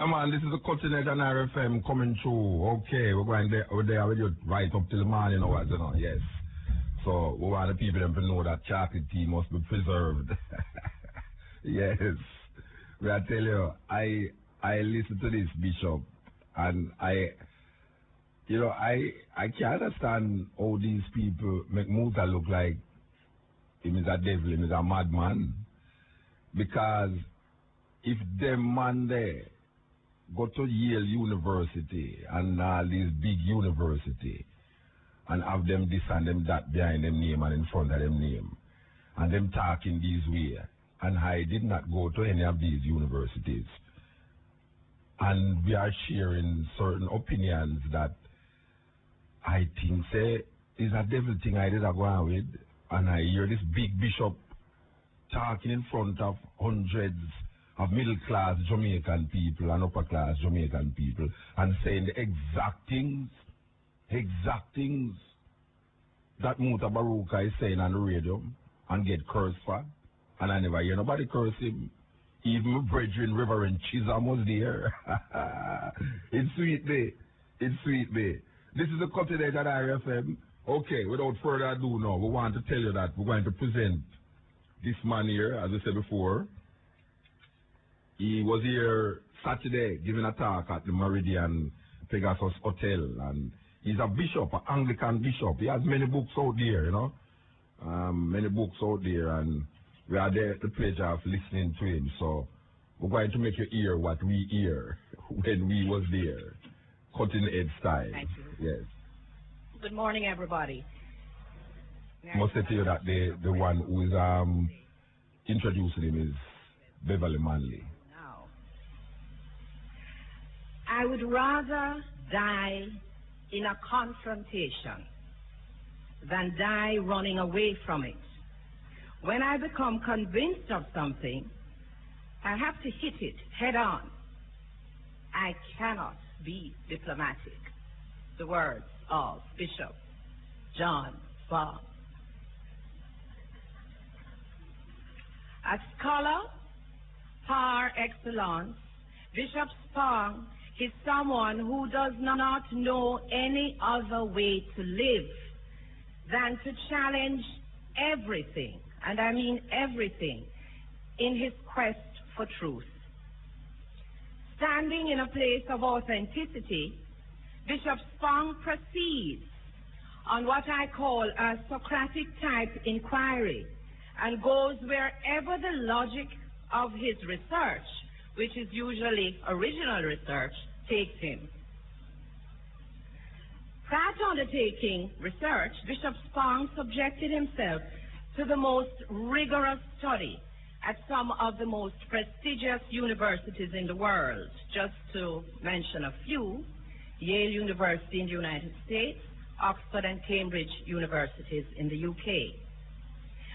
Man, this is the Continent and RFM coming through. Okay, we're going there with you right up till the morning hours, you know, yes. So we want the people to know that chocolate tea must be preserved. Yes. Well, I tell you, I listen to this, Bishop, and I can't understand how these people make Muta look like him is a devil, him is a madman. Because if them man there go to Yale University and all these big university and have them this and them that behind them name and in front of them name and them talking this way, and I did not go to any of these universities, and we are sharing certain opinions that I think say is a devil thing I did go on with, and I hear this big bishop talking in front of hundreds of middle-class Jamaican people and upper-class Jamaican people and saying the exact things that Muta Baruka is saying on the radio and get cursed for. And I never hear nobody curse him. Even my brethren, Reverend Chisholm was there. It's sweet day. It's sweet day. This is the Continent at RFM. Okay, without further ado now, we want to tell you that we're going to present this man here, as I said before. He was here Saturday giving a talk at the Meridian Pegasus Hotel, and he's a bishop, an Anglican bishop. He has many books out there, you know, many books out there, and we are there the pleasure of listening to him. So we're going to make you hear what we hear when we was there, cutting edge style. Thank you. Yes. Good morning, everybody. I must say to you that the one who is introducing him is Beverly Manley. Now, I would rather die in a confrontation than die running away from it. When I become convinced of something, I have to hit it head on. I cannot be diplomatic. The words of Bishop John Spong. A scholar par excellence, Bishop Spong is someone who does not know any other way to live than to challenge everything, and I mean everything, in his quest for truth. Standing in a place of authenticity, Bishop Spong proceeds on what I call a Socratic type inquiry and goes wherever the logic of his research, which is usually original research, takes him. Prior to undertaking research, Bishop Spong subjected himself to the most rigorous study at some of the most prestigious universities in the world. Just to mention a few: Yale University in the United States, Oxford and Cambridge universities in the UK.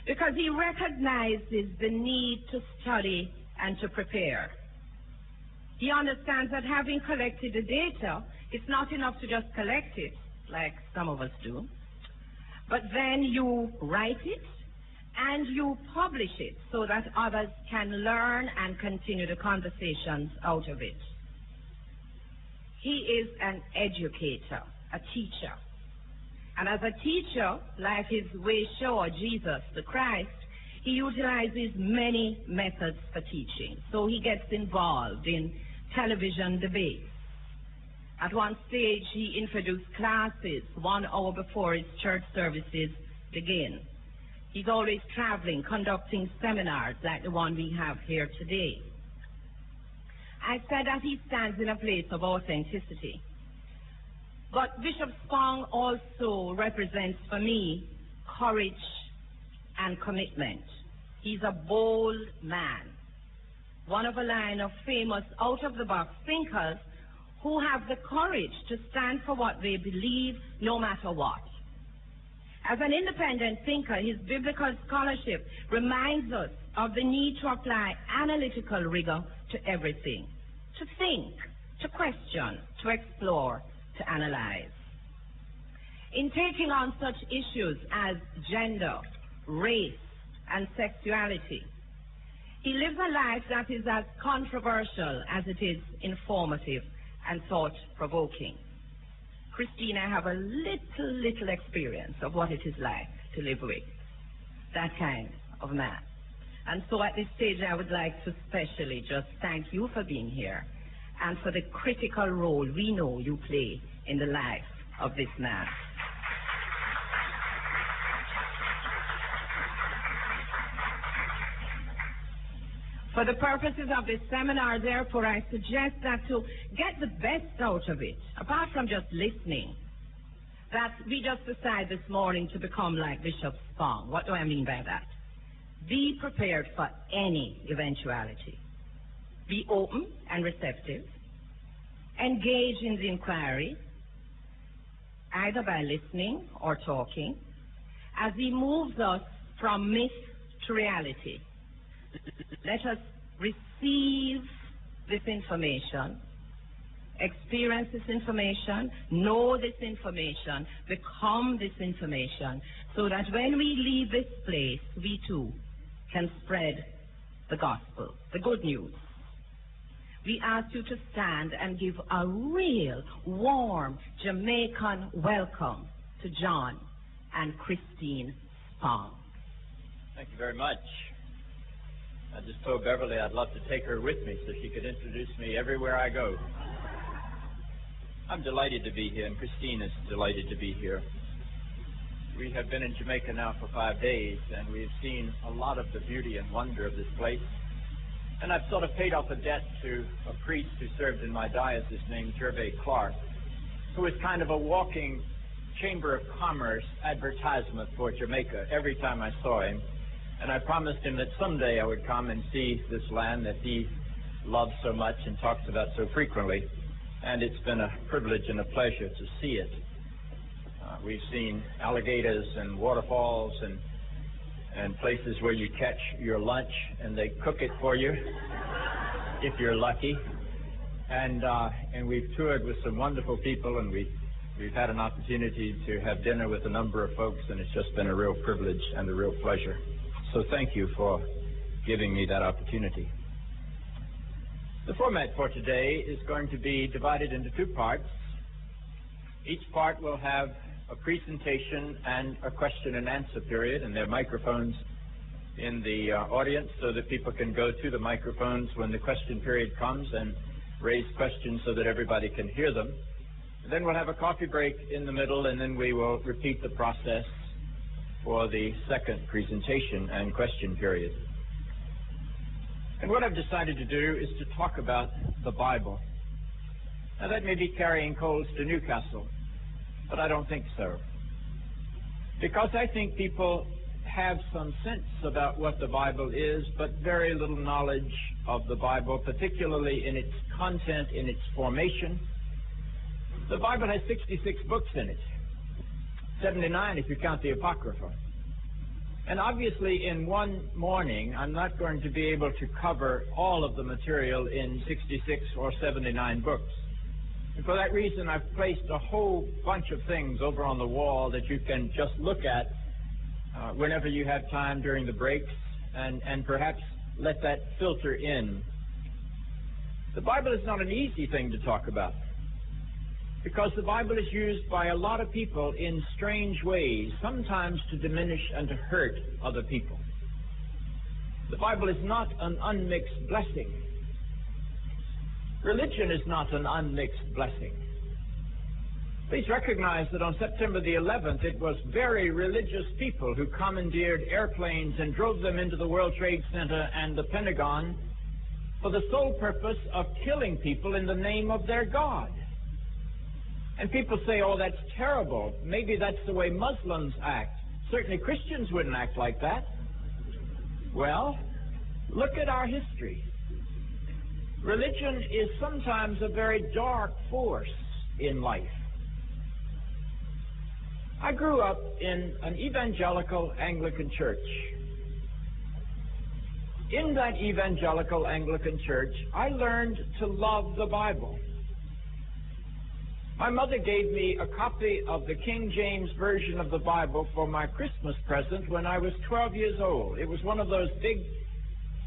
Because he recognizes the need to study and to prepare. He understands that having collected the data, it's not enough to just collect it, like some of us do, but then you write it and you publish it so that others can learn and continue the conversations out of it. He is an educator, a teacher. And as a teacher, like his way shower, Jesus the Christ, he utilizes many methods for teaching. So he gets involved in television debates. At one stage, he introduced classes 1 hour before his church services begin. He's always traveling, conducting seminars like the one we have here today. I said that he stands in a place of authenticity. But Bishop Spong also represents for me courage and commitment. He's a bold man, one of a line of famous out-of-the-box thinkers who have the courage to stand for what they believe no matter what. As an independent thinker, his biblical scholarship reminds us of the need to apply analytical rigor to everything, to think, to question, to explore, to analyze. In taking on such issues as gender, race, and sexuality, he He lives a life that is as controversial as it is informative and thought-provoking. Christine, I have a little experience of what it is like to live with that kind of man. And so at this stage, I would like to specially just thank you for being here and for the critical role we know you play in the life of this man. For the purposes of this seminar, therefore, I suggest that to get the best out of it, apart from just listening, that we just decide this morning to become like Bishop Spong. What do I mean by that? Be prepared for any eventuality. Be open and receptive. Engage in the inquiry, either by listening or talking, as he moves us from myth to reality. Let us receive this information, experience this information, know this information, become this information, so that when we leave this place, we too can spread the gospel, the good news. We ask you to stand and give a real, warm Jamaican welcome to John and Christine Spong. Thank you very much. I just told Beverly I'd love to take her with me so she could introduce me everywhere I go. I'm delighted to be here, and Christine is delighted to be here. We have been in Jamaica now for 5 days, and we've seen a lot of the beauty and wonder of this place. And I've sort of paid off a debt to a priest who served in my diocese named Gervais Clark, who is kind of a walking Chamber of Commerce advertisement for Jamaica every time I saw him. And I promised him that someday I would come and see this land that he loves so much and talks about so frequently. And it's been a privilege and a pleasure to see it. We've seen alligators and waterfalls and places where you catch your lunch and they cook it for you if you're lucky. And we've toured with some wonderful people, and we've had an opportunity to have dinner with a number of folks, and it's just been a real privilege and a real pleasure. So thank you for giving me that opportunity. The format for today is going to be divided into 2 parts. Each part will have a presentation and a question and answer period, and there are microphones in the audience so that people can go to the microphones when the question period comes and raise questions so that everybody can hear them. And then we'll have a coffee break in the middle, and then we will repeat the process for the second presentation and question period. And what I've decided to do is to talk about the Bible. Now, that may be carrying coals to Newcastle, but I don't think so. Because I think people have some sense about what the Bible is, but very little knowledge of the Bible, particularly in its content, in its formation. The Bible has 66 books in it. 79 if you count the Apocrypha. And obviously in one morning, I'm not going to be able to cover all of the material in 66 or 79 books. And for that reason, I've placed a whole bunch of things over on the wall that you can just look at whenever you have time during the breaks, and perhaps let that filter in. The Bible is not an easy thing to talk about, because the Bible is used by a lot of people in strange ways, sometimes to diminish and to hurt other people. The Bible is not an unmixed blessing. Religion is not an unmixed blessing. Please recognize that on September the 11th, it was very religious people who commandeered airplanes and drove them into the World Trade Center and the Pentagon for the sole purpose of killing people in the name of their God. And people say, oh, that's terrible. Maybe that's the way Muslims act. Certainly Christians wouldn't act like that. Well, look at our history. Religion is sometimes a very dark force in life. I grew up in an evangelical Anglican church. In that evangelical Anglican church, I learned to love the Bible. My mother gave me a copy of the King James Version of the Bible for my Christmas present when I was 12 years old. It was one of those big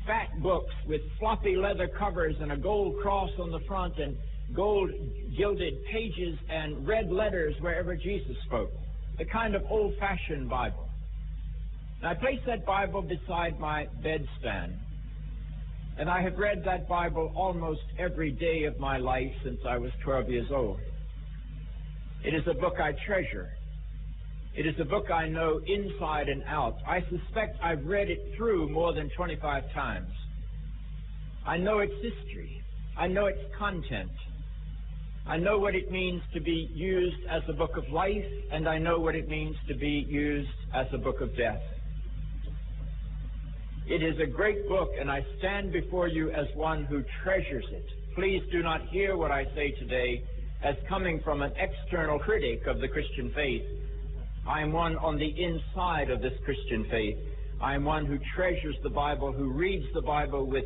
fat books with floppy leather covers and a gold cross on the front and gold gilded pages and red letters wherever Jesus spoke. The kind of old-fashioned Bible. And I placed that Bible beside my bedstand. And I have read that Bible almost every day of my life since I was 12 years old. It is a book I treasure. It is a book I know inside and out. I suspect I've read it through more than 25 times. I know its history. I know its content. I know what it means to be used as a book of life, and I know what it means to be used as a book of death. It is a great book, and I stand before you as one who treasures it. Please do not hear what I say today as coming from an external critic of the Christian faith. I am one on the inside of this Christian faith. I am one who treasures the Bible, who reads the Bible with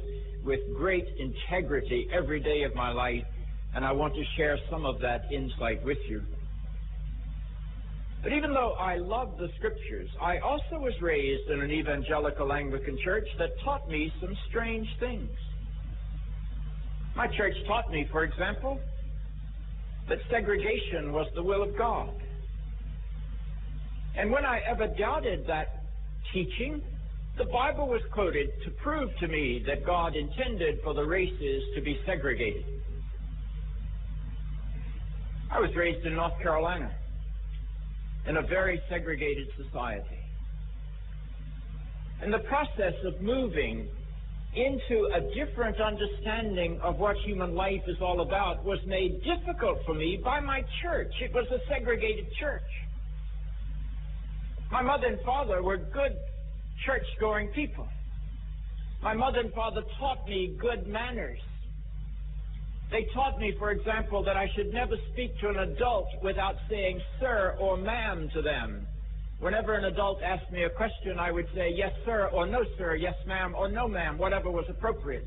great integrity every day of my life, and I want to share some of that insight with you. But even though I love the Scriptures, I also was raised in an evangelical Anglican church that taught me some strange things. My church taught me, for example, that segregation was the will of God. And when I ever doubted that teaching, the Bible was quoted to prove to me that God intended for the races to be segregated. I was raised in North Carolina in a very segregated society. And the process of moving into a different understanding of what human life is all about was made difficult for me by my church. It was a segregated church. My mother and father were good church-going people. My mother and father taught me good manners. They taught me, for example, that I should never speak to an adult without saying sir or ma'am to them. Whenever an adult asked me a question, I would say yes, sir, or no, sir, yes, ma'am, or no, ma'am, whatever was appropriate.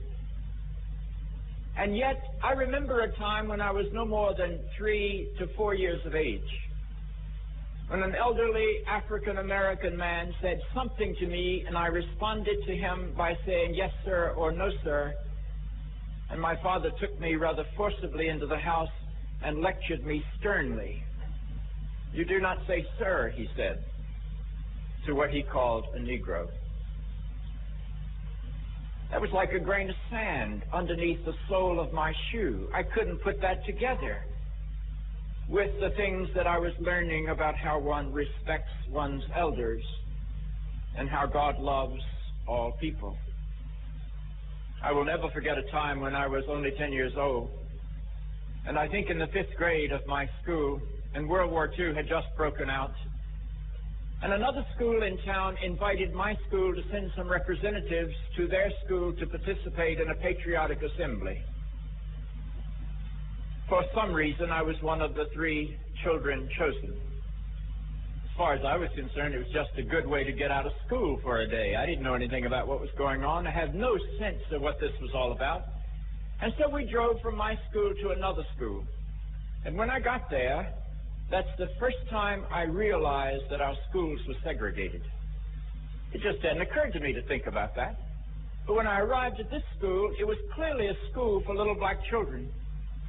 And yet, I remember a time when I was no more than 3 to 4 years of age, when an elderly African-American man said something to me, and I responded to him by saying yes, sir, or no, sir. And my father took me rather forcibly into the house and lectured me sternly. "You do not say sir," he said, to what he called a Negro. That was like a grain of sand underneath the sole of my shoe. I couldn't put that together with the things that I was learning about how one respects one's elders and how God loves all people. I will never forget a time when I was only 10 years old, and I think in the 5th grade of my school, and World War II had just broken out, and another school in town invited my school to send some representatives to their school to participate in a patriotic assembly. For some reason, I was one of the 3 children chosen. As far as I was concerned, it was just a good way to get out of school for a day. I didn't know anything about what was going on. I had no sense of what this was all about. And so we drove from my school to another school. And when I got there, that's the first time I realized that our schools were segregated. It just hadn't occurred to me to think about that. But when I arrived at this school, it was clearly a school for little black children.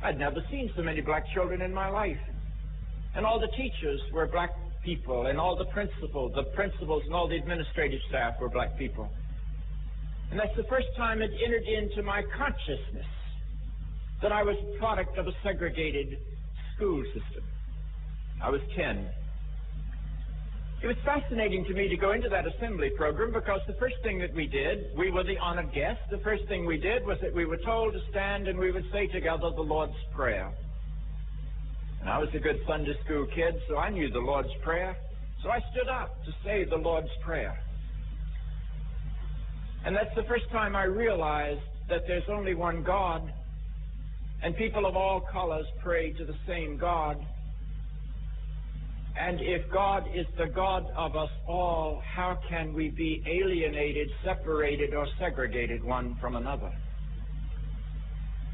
I'd never seen so many black children in my life. And all the teachers were black people, and all the principals and all the administrative staff were black people. And that's the first time it entered into my consciousness that I was a product of a segregated school system. I was 10. It was fascinating to me to go into that assembly program because the first thing that we did, we were the honored guests, the first thing we did was that we were told to stand and we would say together the Lord's Prayer. And I was a good Sunday school kid, so I knew the Lord's Prayer. So I stood up to say the Lord's Prayer. And that's the first time I realized that there's only one God, and people of all colors pray to the same God. And if God is the God of us all, how can we be alienated, separated, or segregated one from another?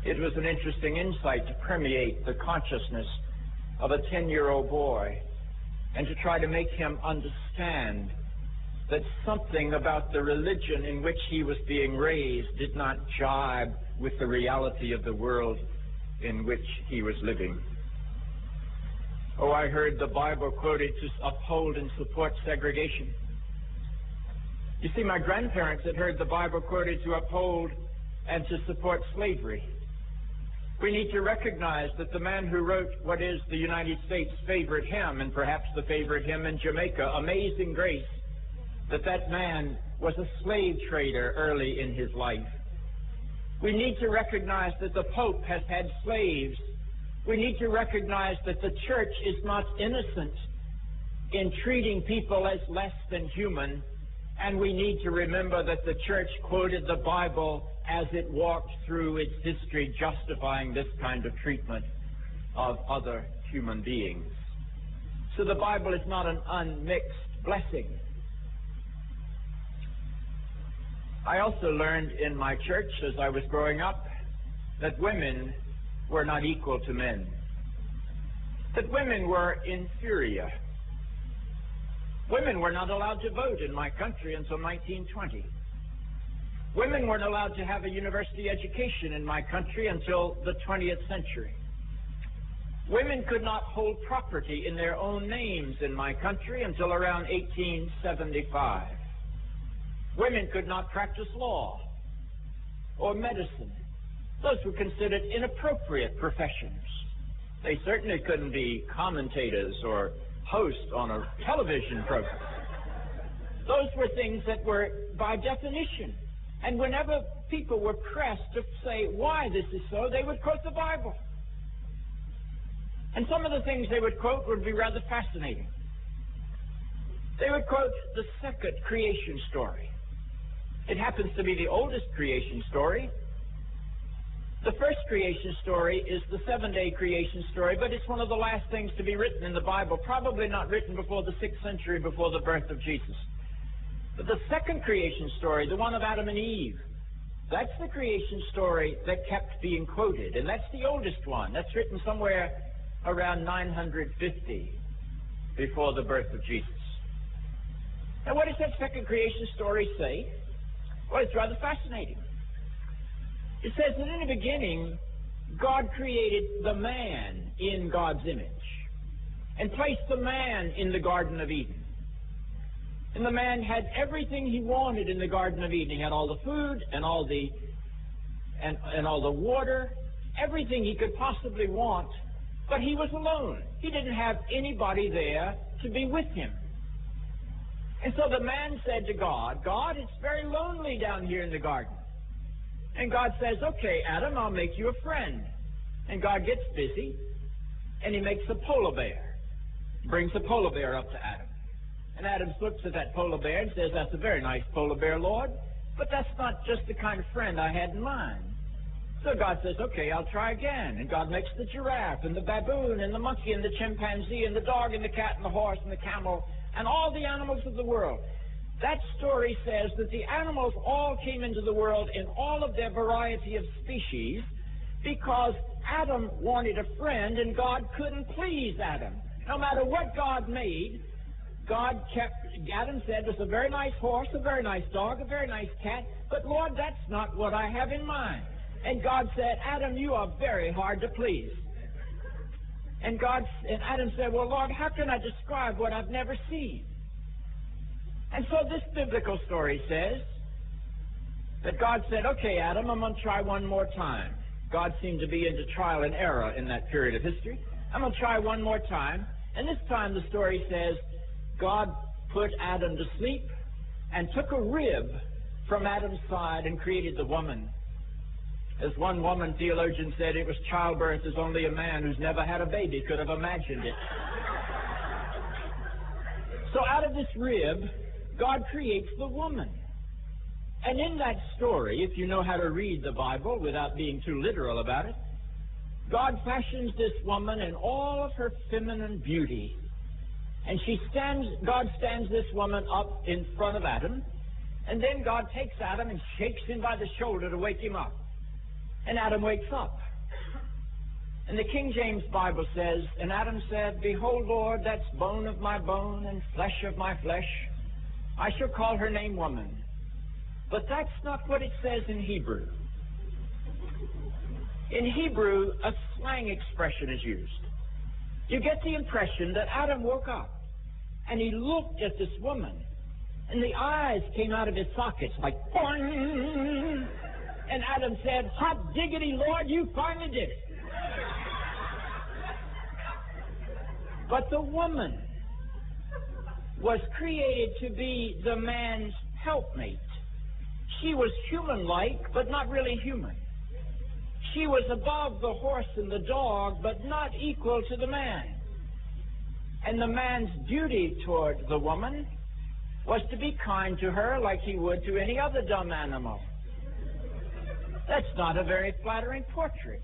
It was an interesting insight to permeate the consciousness of a 10-year-old boy and to try to make him understand that something about the religion in which he was being raised did not jibe with the reality of the world in which he was living. Oh, I heard the Bible quoted to uphold and support segregation. You see, my grandparents had heard the Bible quoted to uphold and to support slavery. We need to recognize that the man who wrote what is the United States' favorite hymn, and perhaps the favorite hymn in Jamaica, Amazing Grace, that man was a slave trader early in his life. We need to recognize that the Pope has had slaves. We need to recognize that the church is not innocent in treating people as less than human. And we need to remember that the church quoted the Bible as it walked through its history, justifying this kind of treatment of other human beings. So the Bible is not an unmixed blessing. I also learned in my church as I was growing up that women were not equal to men, that women were inferior. Women were not allowed to vote in my country until 1920. Women weren't allowed to have a university education in my country until the 20th century. Women could not hold property in their own names in my country until around 1875. Women could not practice law or medicine. Those were considered inappropriate professions. They certainly couldn't be commentators or host on a television program. Those were things that were by definition. And whenever people were pressed to say why this is so, they would quote the Bible. And some of the things they would quote would be rather fascinating. They would quote the second creation story. It happens to be the oldest creation story. The first creation story is the 7-day creation story, but it's one of the last things to be written in the Bible, probably not written before the 6th century, before the birth of Jesus. But the second creation story, the one of Adam and Eve, that's the creation story that kept being quoted, and that's the oldest one. That's written somewhere around 950 before the birth of Jesus. Now, what does that second creation story say? Well, it's rather fascinating. It says that in the beginning, God created the man in God's image and placed the man in the Garden of Eden. And the man had everything he wanted in the Garden of Eden. He had all the food and all the water, everything he could possibly want, but he was alone. He didn't have anybody there to be with him. And so the man said to God, God, it's very lonely down here in the garden. And God says, okay, Adam, I'll make you a friend. And God gets busy, and he makes a polar bear. Brings a polar bear up to Adam. And Adam looks at that polar bear and says, that's a very nice polar bear, Lord, but that's not just the kind of friend I had in mind. So God says, okay, I'll try again. And God makes the giraffe and the baboon and the monkey and the chimpanzee and the dog and the cat and the horse and the camel and all the animals of the world. That story says that the animals all came into the world in all of their variety of species because Adam wanted a friend and God couldn't please Adam. No matter what God made, Adam said, it's a very nice horse, a very nice dog, a very nice cat, but Lord, that's not what I have in mind. And God said, Adam, you are very hard to please. And Adam said, well, Lord, how can I describe what I've never seen? And so this biblical story says that God said, okay, Adam, I'm going to try one more time. God seemed to be into trial and error in that period of history. I'm going to try one more time. And this time the story says God put Adam to sleep and took a rib from Adam's side and created the woman. As one woman theologian said, it was childbirth as only a man who's never had a baby could have imagined it. So out of this rib, God creates the woman. And in that story, if you know how to read the Bible without being too literal about it, God fashions this woman in all of her feminine beauty. And God stands this woman up in front of Adam, and then God takes Adam and shakes him by the shoulder to wake him up. And Adam wakes up. And the King James Bible says, and Adam said, behold, Lord, that's bone of my bone and flesh of my flesh. I shall call her name woman. But that's not what it says in Hebrew. In Hebrew, a slang expression is used. You get the impression that Adam woke up and he looked at this woman and the eyes came out of his sockets like boing. And Adam said, "Hot diggity, Lord, you finally did it." But the woman was created to be the man's helpmate. She was human-like, but not really human. She was above the horse and the dog, but not equal to the man. And the man's duty toward the woman was to be kind to her like he would to any other dumb animal. That's not a very flattering portrait,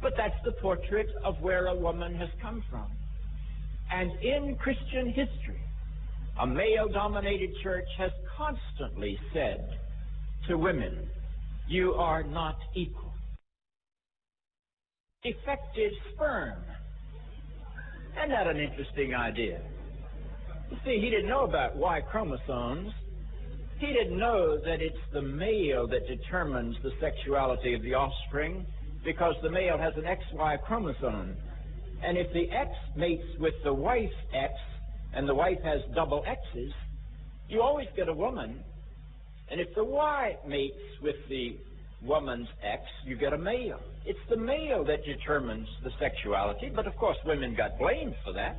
but that's the portrait of where a woman has come from. And in Christian history, a male-dominated church has constantly said to women, "You are not equal." Defective sperm. Isn't that an interesting idea? You see, he didn't know about Y chromosomes. He didn't know that it's the male that determines the sexuality of the offspring, because the male has an XY chromosome. And if the X mates with the wife's X, and the wife has double X's, you always get a woman. And if the Y mates with the woman's X, you get a male. It's the male that determines the sexuality, but of course women got blamed for that.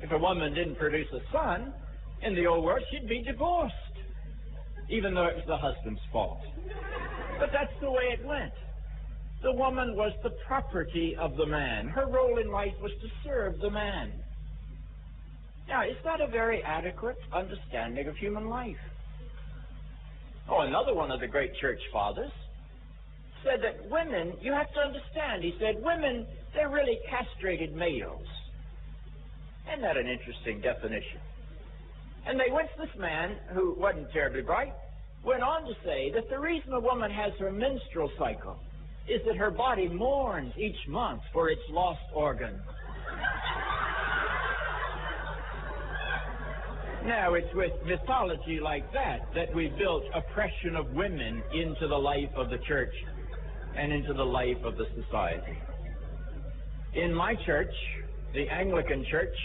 If a woman didn't produce a son, in the old world, she'd be divorced, even though it was the husband's fault. But that's the way it went. The woman was the property of the man. Her role in life was to serve the man. Now, is that a very adequate understanding of human life? Oh, another one of the great church fathers said that women, you have to understand, he said, women, they're really castrated males. Isn't that an interesting definition? And they went to this man, who wasn't terribly bright, went on to say that the reason a woman has her menstrual cycle is that her body mourns each month for its lost organ. Now, it's with mythology like that that we built oppression of women into the life of the church and into the life of the society. In my church, the Anglican Church,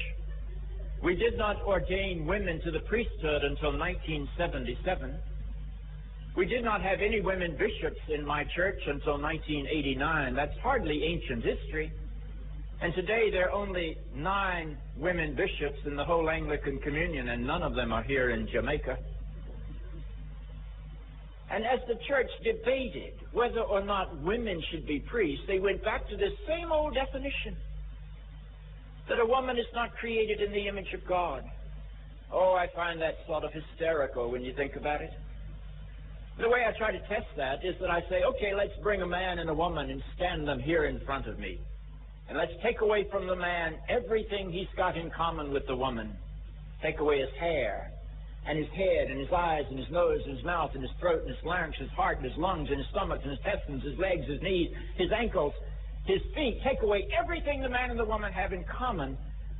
we did not ordain women to the priesthood until 1977. We did not have any women bishops in my church until 1989. That's hardly ancient history. And today there are only 9 women bishops in the whole Anglican Communion, and none of them are here in Jamaica. And as the church debated whether or not women should be priests, they went back to this same old definition, that a woman is not created in the image of God. Oh, I find that sort of hysterical when you think about it. The way I try to test that is that I say, okay, let's bring a man and a woman and stand them here in front of me. And let's take away from the man everything he's got in common with the woman. Take away his hair, and his head, and his eyes, and his nose, and his mouth, and his throat, and his larynx, his heart, and his lungs, and his stomach, and his intestines, his legs, his knees, his ankles, his feet. Take away everything the man and the woman have in common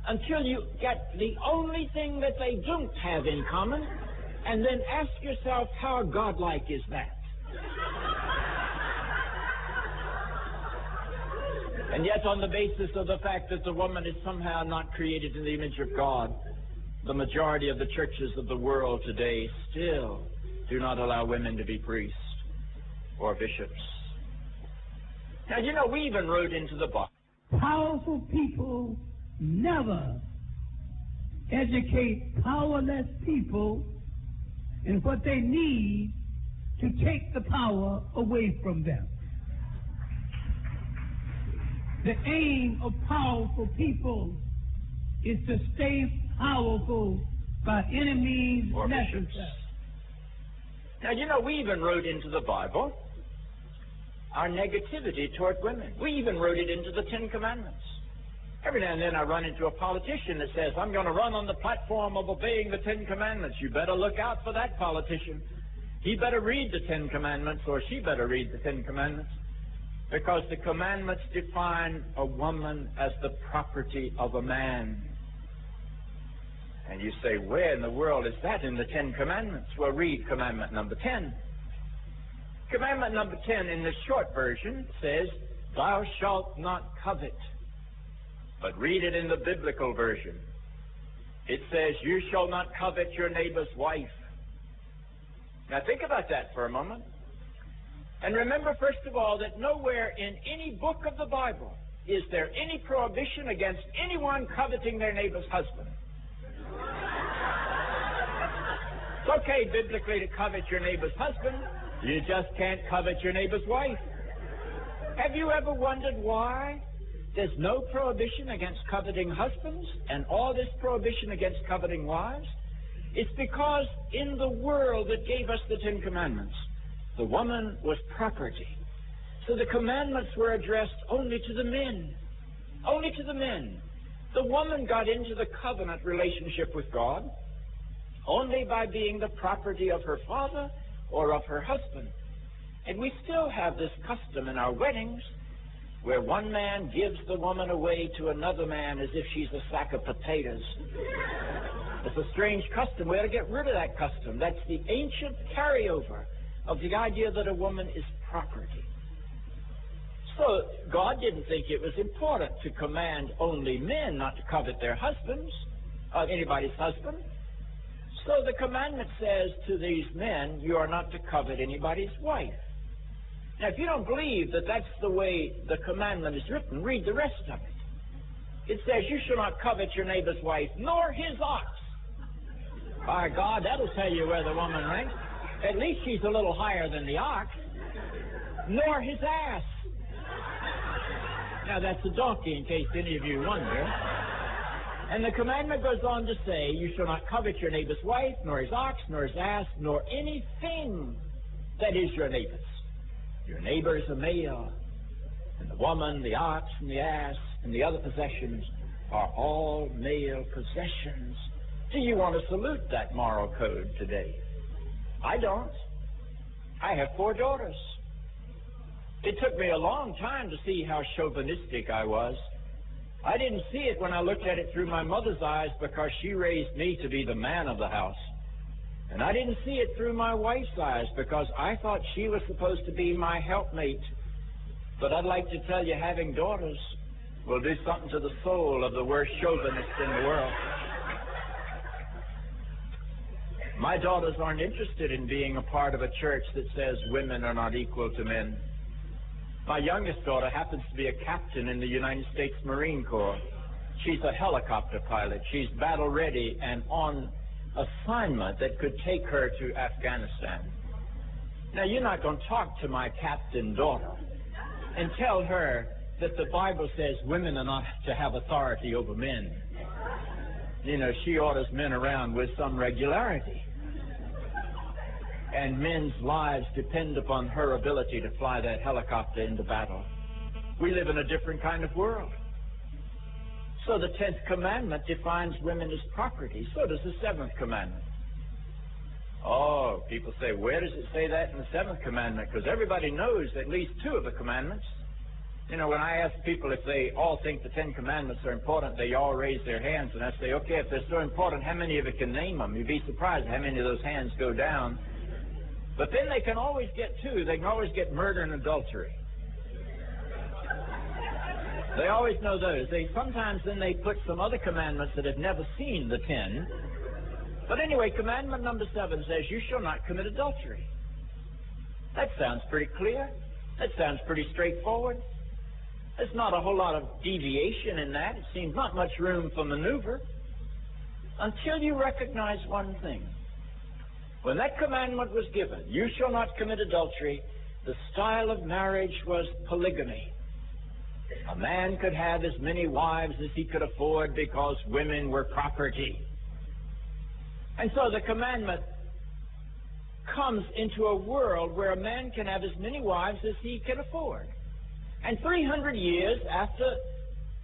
until you get the only thing that they don't have in common, and then ask yourself, how godlike is that? And yet, on the basis of the fact that the woman is somehow not created in the image of God, the majority of the churches of the world today still do not allow women to be priests or bishops. Now, you know, we even wrote into the Bible. Powerful people never educate powerless people in what they need to take the power away from them. The aim of powerful people is to stay powerful by any means necessary. Now, you know, we even wrote into the Bible our negativity toward women. We even wrote it into the 10 Commandments. Every now and then I run into a politician that says, I'm going to run on the platform of obeying the 10 Commandments. You better look out for that politician. He better read the 10 Commandments, or she better read the 10 Commandments. Because the commandments define a woman as the property of a man. And you say, where in the world is that in the Ten Commandments? Well, read commandment number 10. Commandment number 10 in the short version says, thou shalt not covet. But read it in the biblical version. It says, you shall not covet your neighbor's wife. Now think about that for a moment. And remember, first of all, that nowhere in any book of the Bible is there any prohibition against anyone coveting their neighbor's husband. It's okay biblically to covet your neighbor's husband. You just can't covet your neighbor's wife. Have you ever wondered why there's no prohibition against coveting husbands and all this prohibition against coveting wives? It's because in the world that gave us the Ten Commandments, the woman was property. So the commandments were addressed only to the men. Only to the men. The woman got into the covenant relationship with God only by being the property of her father or of her husband. And we still have this custom in our weddings where one man gives the woman away to another man as if she's a sack of potatoes. It's a strange custom. We ought to get rid of that custom. That's the ancient carryover of the idea that a woman is property. So God didn't think it was important to command only men not to covet their husbands, anybody's husband. So the commandment says to these men, you are not to covet anybody's wife. Now, if you don't believe that that's the way the commandment is written, read the rest of it. It says, you shall not covet your neighbor's wife, nor his ox. By God, that'll tell you where the woman ranks. At least she's a little higher than the ox. Nor his ass. Now, that's a donkey, in case any of you wonder. And the commandment goes on to say, you shall not covet your neighbor's wife, nor his ox, nor his ass, nor anything that is your neighbor's. Your neighbor is a male, and the woman, the ox, and the ass, and the other possessions are all male possessions. Do you want to salute that moral code today? I don't. I have 4 daughters. It took me a long time to see how chauvinistic I was. I didn't see it when I looked at it through my mother's eyes because she raised me to be the man of the house. And I didn't see it through my wife's eyes because I thought she was supposed to be my helpmate. But I'd like to tell you, having daughters will do something to the soul of the worst chauvinist in the world. My daughters aren't interested in being a part of a church that says women are not equal to men. My youngest daughter happens to be a captain in the United States Marine Corps. She's a helicopter pilot. She's battle ready and on assignment that could take her to Afghanistan. Now, you're not going to talk to my captain daughter and tell her that the Bible says women are not to have authority over men. You know, she orders men around with some regularity. And men's lives depend upon her ability to fly that helicopter into battle. We live in a different kind of world. So the 10th commandment defines women as property. So does the 7th commandment. Oh, people say, where does it say that in the 7th commandment? Because everybody knows at least 2 of the commandments. You know, when I ask people if they all think the 10 commandments are important, they all raise their hands. And I say, okay, if they're so important, how many of you can name them? You'd be surprised how many of those hands go down. But then they can always get 2. They can always get murder and adultery. They always know those. Sometimes then they put some other commandments that have never seen the 10. But anyway, commandment number 7 says, you shall not commit adultery. That sounds pretty clear. That sounds pretty straightforward. There's not a whole lot of deviation in that. It seems not much room for maneuver. Until you recognize one thing. When that commandment was given, you shall not commit adultery, the style of marriage was polygamy. A man could have as many wives as he could afford because women were property. And so the commandment comes into a world where a man can have as many wives as he can afford. And 300 years after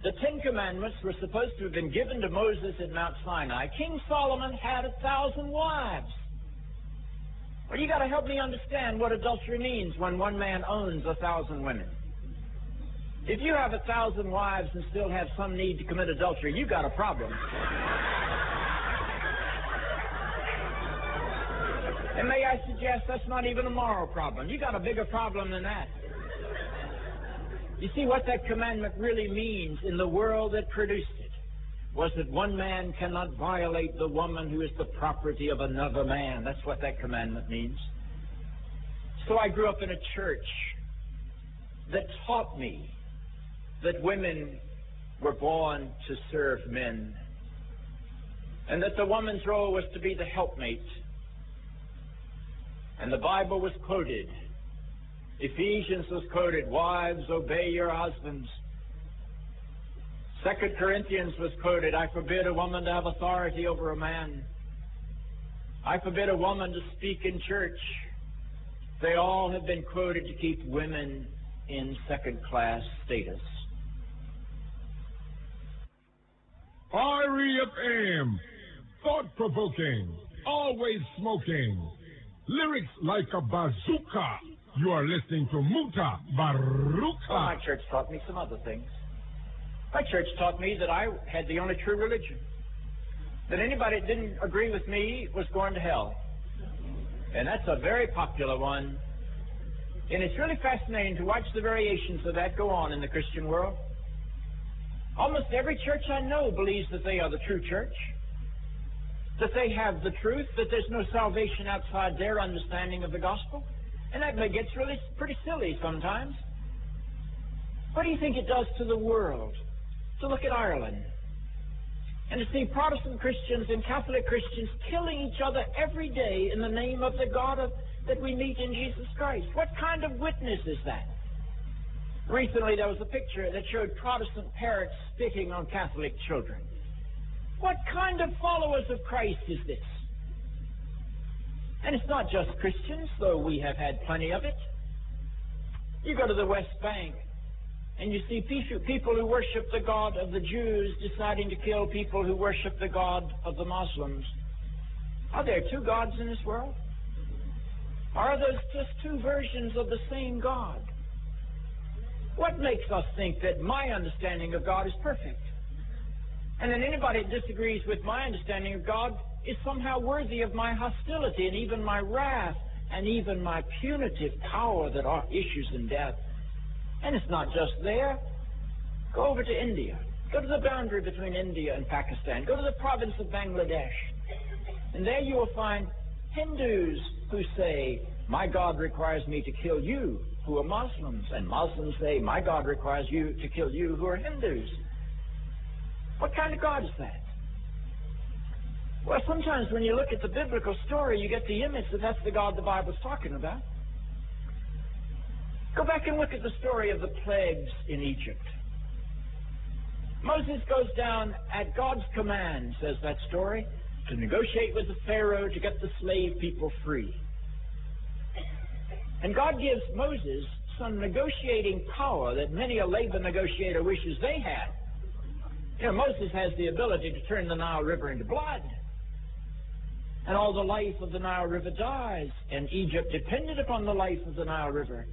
the 10 commandments were supposed to have been given to Moses at Mount Sinai, King Solomon had 1,000 wives. Well, you got to help me understand what adultery means when one man owns 1,000 women. If you have 1,000 wives and still have some need to commit adultery, you've got a problem. And may I suggest that's not even a moral problem. You got a bigger problem than that. You see, what that commandment really means in the world that produced it was that one man cannot violate the woman who is the property of another man. That's what that commandment means. So I grew up in a church that taught me that women were born to serve men, and that the woman's role was to be the helpmate. And the Bible was quoted. Ephesians was quoted, wives, obey your husbands. 2 Corinthians was quoted, I forbid a woman to have authority over a man. I forbid a woman to speak in church. They all have been quoted to keep women in second-class status. R.E.F.M. Thought-provoking, always smoking. Lyrics like a bazooka. You are listening to Muta Baruka. Well, my church taught me some other things. My church taught me that I had the only true religion. That anybody that didn't agree with me was going to hell. And that's a very popular one. And it's really fascinating to watch the variations of that go on in the Christian world. Almost every church I know believes that they are the true church, that they have the truth, that there's no salvation outside their understanding of the gospel. And that gets really pretty silly sometimes. What do you think it does to the world to look at Ireland and to see Protestant Christians and Catholic Christians killing each other every day in the name of the God that we meet in Jesus Christ? What kind of witness is that? Recently there was a picture that showed Protestant parents spitting on Catholic children. What kind of followers of Christ is this? And it's not just Christians, though we have had plenty of it. You go to the West Bank, and you see people who worship the God of the Jews deciding to kill people who worship the God of the Muslims. Are there two gods in this world? Or are those just two versions of the same God? What makes us think that my understanding of God is perfect? And then anybody that disagrees with my understanding of God is somehow worthy of my hostility and even my wrath and even my punitive power that issues in death. And it's not just there. Go over to India. Go to the boundary between India and Pakistan. Go to the province of Bangladesh. And there you will find Hindus who say, my God requires me to kill you who are Muslims. And Muslims say, my God requires you to kill you who are Hindus. What kind of God is that? Well, sometimes when you look at the biblical story, you get the image that that's the God the Bible's talking about. Go back and look at the story of the plagues in Egypt. Moses goes down at God's command, says that story, to negotiate with the Pharaoh to get the slave people free. And God gives Moses some negotiating power that many a labor negotiator wishes they had. You know, Moses has the ability to turn the Nile River into blood. And all the life of the Nile River dies. And Egypt depended upon the life of the Nile River.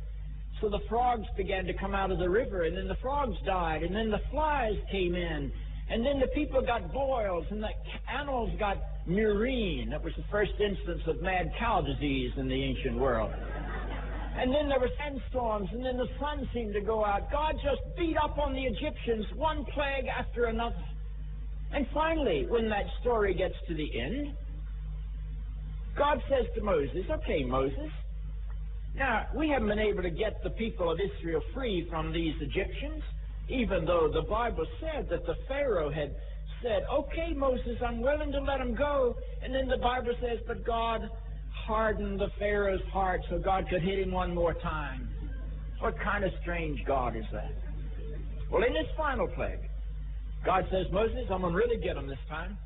So the frogs began to come out of the river, and then the frogs died, and then the flies came in, and then the people got boils, and the animals got murine. That was the first instance of mad cow disease in the ancient world. And then there were sandstorms, and then the sun seemed to go out. God just beat up on the Egyptians, one plague after another. And finally, when that story gets to the end, God says to Moses, okay, Moses, now, we haven't been able to get the people of Israel free from these Egyptians, even though the Bible said that the Pharaoh had said, okay, Moses, I'm willing to let them go. And then the Bible says, but God hardened the Pharaoh's heart so God could hit him one more time. What kind of strange God is that? Well, in this final plague, God says, Moses, I'm going to really get them this time.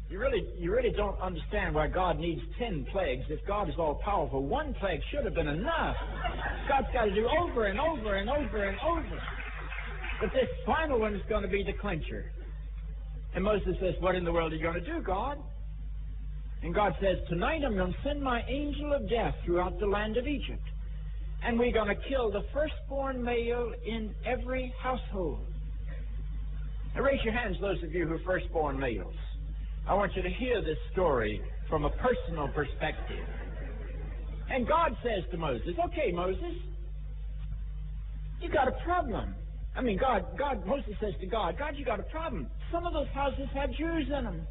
You really don't understand why God needs 10 plagues. If God is all-powerful, one plague should have been enough. God's got to do over and over and over and over. But this final one is going to be the clincher. And Moses says, what in the world are you going to do, God? And God says, tonight I'm going to send my angel of death throughout the land of Egypt. And we're going to kill the firstborn male in every household. Now raise your hands, those of you who are firstborn males. I want you to hear this story from a personal perspective. And God says to Moses, okay, Moses, you got a problem. I mean, Moses says to God, you got a problem. Some of those houses have Jews in them.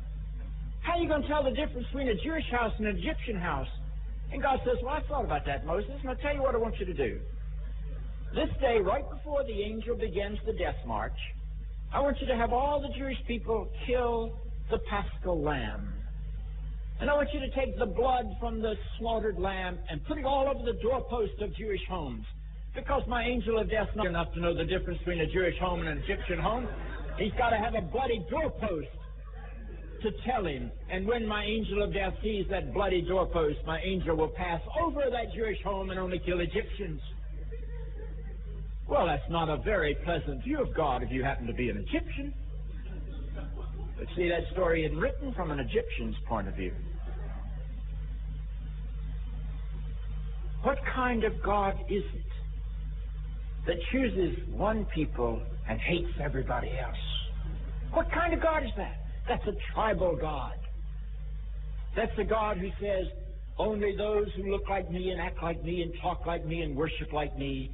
How are you going to tell the difference between a Jewish house and an Egyptian house? And God says, well, I thought about that, Moses, and I'll tell you what I want you to do. This day, right before the angel begins the death march, I want you to have all the Jewish people kill the Paschal lamb. And I want you to take the blood from the slaughtered lamb and put it all over the doorposts of Jewish homes. Because my angel of death is not enough to know the difference between a Jewish home and an Egyptian home. He's got to have a bloody doorpost to tell him. And when my angel of death sees that bloody doorpost, my angel will pass over that Jewish home and only kill Egyptians. Well, that's not a very pleasant view of God if you happen to be an Egyptian. But see, that story is written from an Egyptian's point of view. What kind of God is it that chooses one people and hates everybody else? What kind of God is that? That's a tribal God. That's a God who says, only those who look like me and act like me and talk like me and worship like me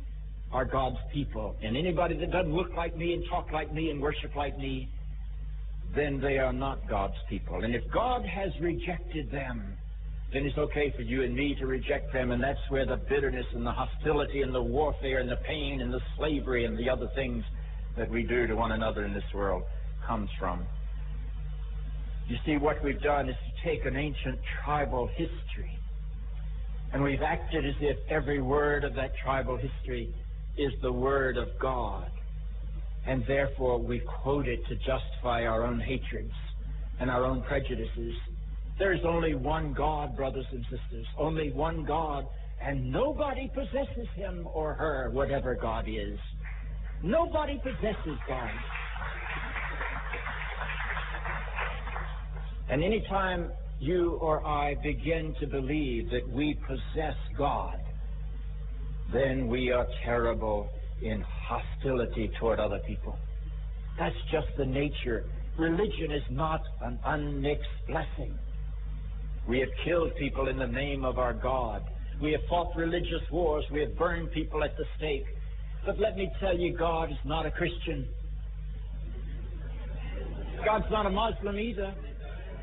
are God's people. And anybody that doesn't look like me and talk like me and worship like me, then they are not God's people. And if God has rejected them, then it's okay for you and me to reject them, and that's where the bitterness and the hostility and the warfare and the pain and the slavery and the other things that we do to one another in this world comes from. You see, what we've done is to take an ancient tribal history, and we've acted as if every word of that tribal history is the word of God, and therefore we quote it to justify our own hatreds and our own prejudices. There is only one God, brothers and sisters, only one God, and nobody possesses him or her, whatever God is. Nobody possesses God. And anytime you or I begin to believe that we possess God, then we are terrible in hostility toward other people. That's just the nature. Religion is not an unmixed blessing. We have killed people in the name of our God. We have fought religious wars. We have burned people at the stake. But let me tell you, God is not a Christian. God's not a Muslim either.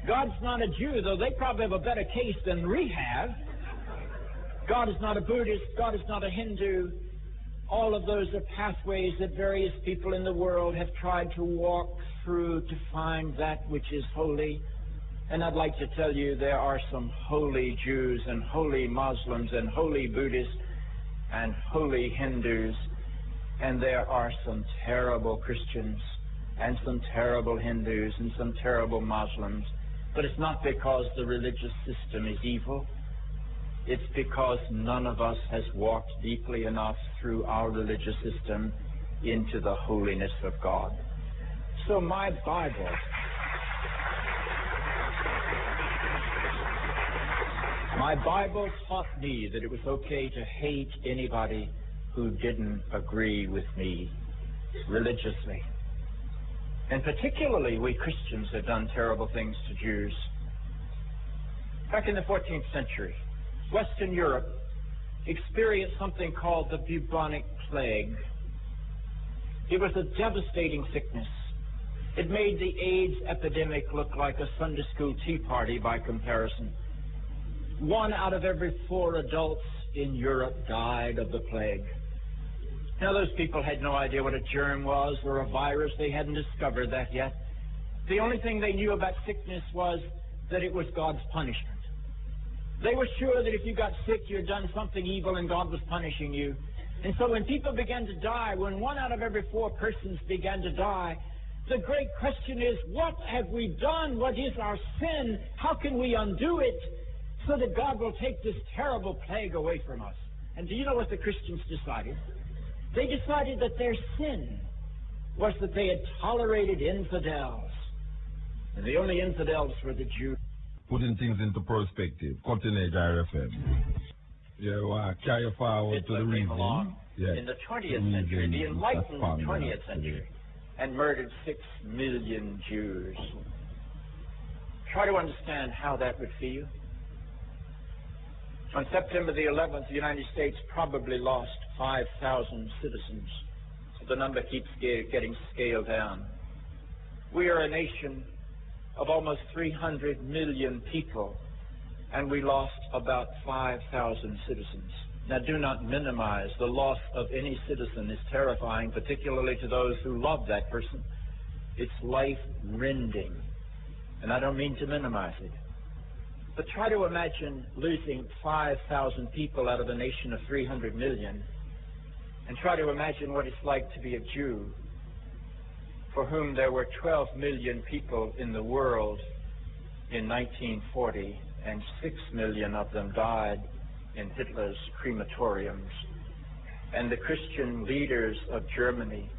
God's not a Jew, though they probably have a better case than we have. God is not a Buddhist. God is not a Hindu. All of those are pathways that various people in the world have tried to walk through to find that which is holy. And I'd like to tell you there are some holy Jews and holy Muslims and holy Buddhists and holy Hindus, and there are some terrible Christians and some terrible Hindus and some terrible Muslims. But it's not because the religious system is evil. It's because none of us has walked deeply enough through our religious system into the holiness of God. So my Bible taught me that it was okay to hate anybody who didn't agree with me religiously. And particularly we Christians have done terrible things to Jews. Back in the 14th century, Western Europe experienced something called the bubonic plague. It was a devastating sickness. It made the AIDS epidemic look like a Sunday school tea party by comparison. 1 out of every 4 adults in Europe died of the plague. Now, those people had no idea what a germ was or a virus. They hadn't discovered that yet. The only thing they knew about sickness was that it was God's punishment. They were sure that if you got sick, you had done something evil and God was punishing you. And so when people began to die, when 1 out of every 4 persons began to die, the great question is, what have we done? What is our sin? How can we undo it so that God will take this terrible plague away from us? And do you know what the Christians decided? They decided that their sin was that they had tolerated infidels. And the only infidels were the Jews. Putting things into perspective. Continue, RFM. Yeah, well, carry forward to the reason. Yeah. In the 20th century, the enlightened 20th century, and murdered 6 million Jews. Try to understand how that would feel. On September the 11th, the United States probably lost 5,000 citizens. The number keeps getting scaled down. We are a nation of almost 300 million people, and we lost about 5,000 citizens. Now, do not minimize. The loss of any citizen is terrifying, particularly to those who love that person. It's life-rending, and I don't mean to minimize it. But try to imagine losing 5,000 people out of a nation of 300 million, and try to imagine what it's like to be a Jew, for whom there were 12 million people in the world in 1940, and 6 million of them died in Hitler's crematoriums. And the Christian leaders of Germany,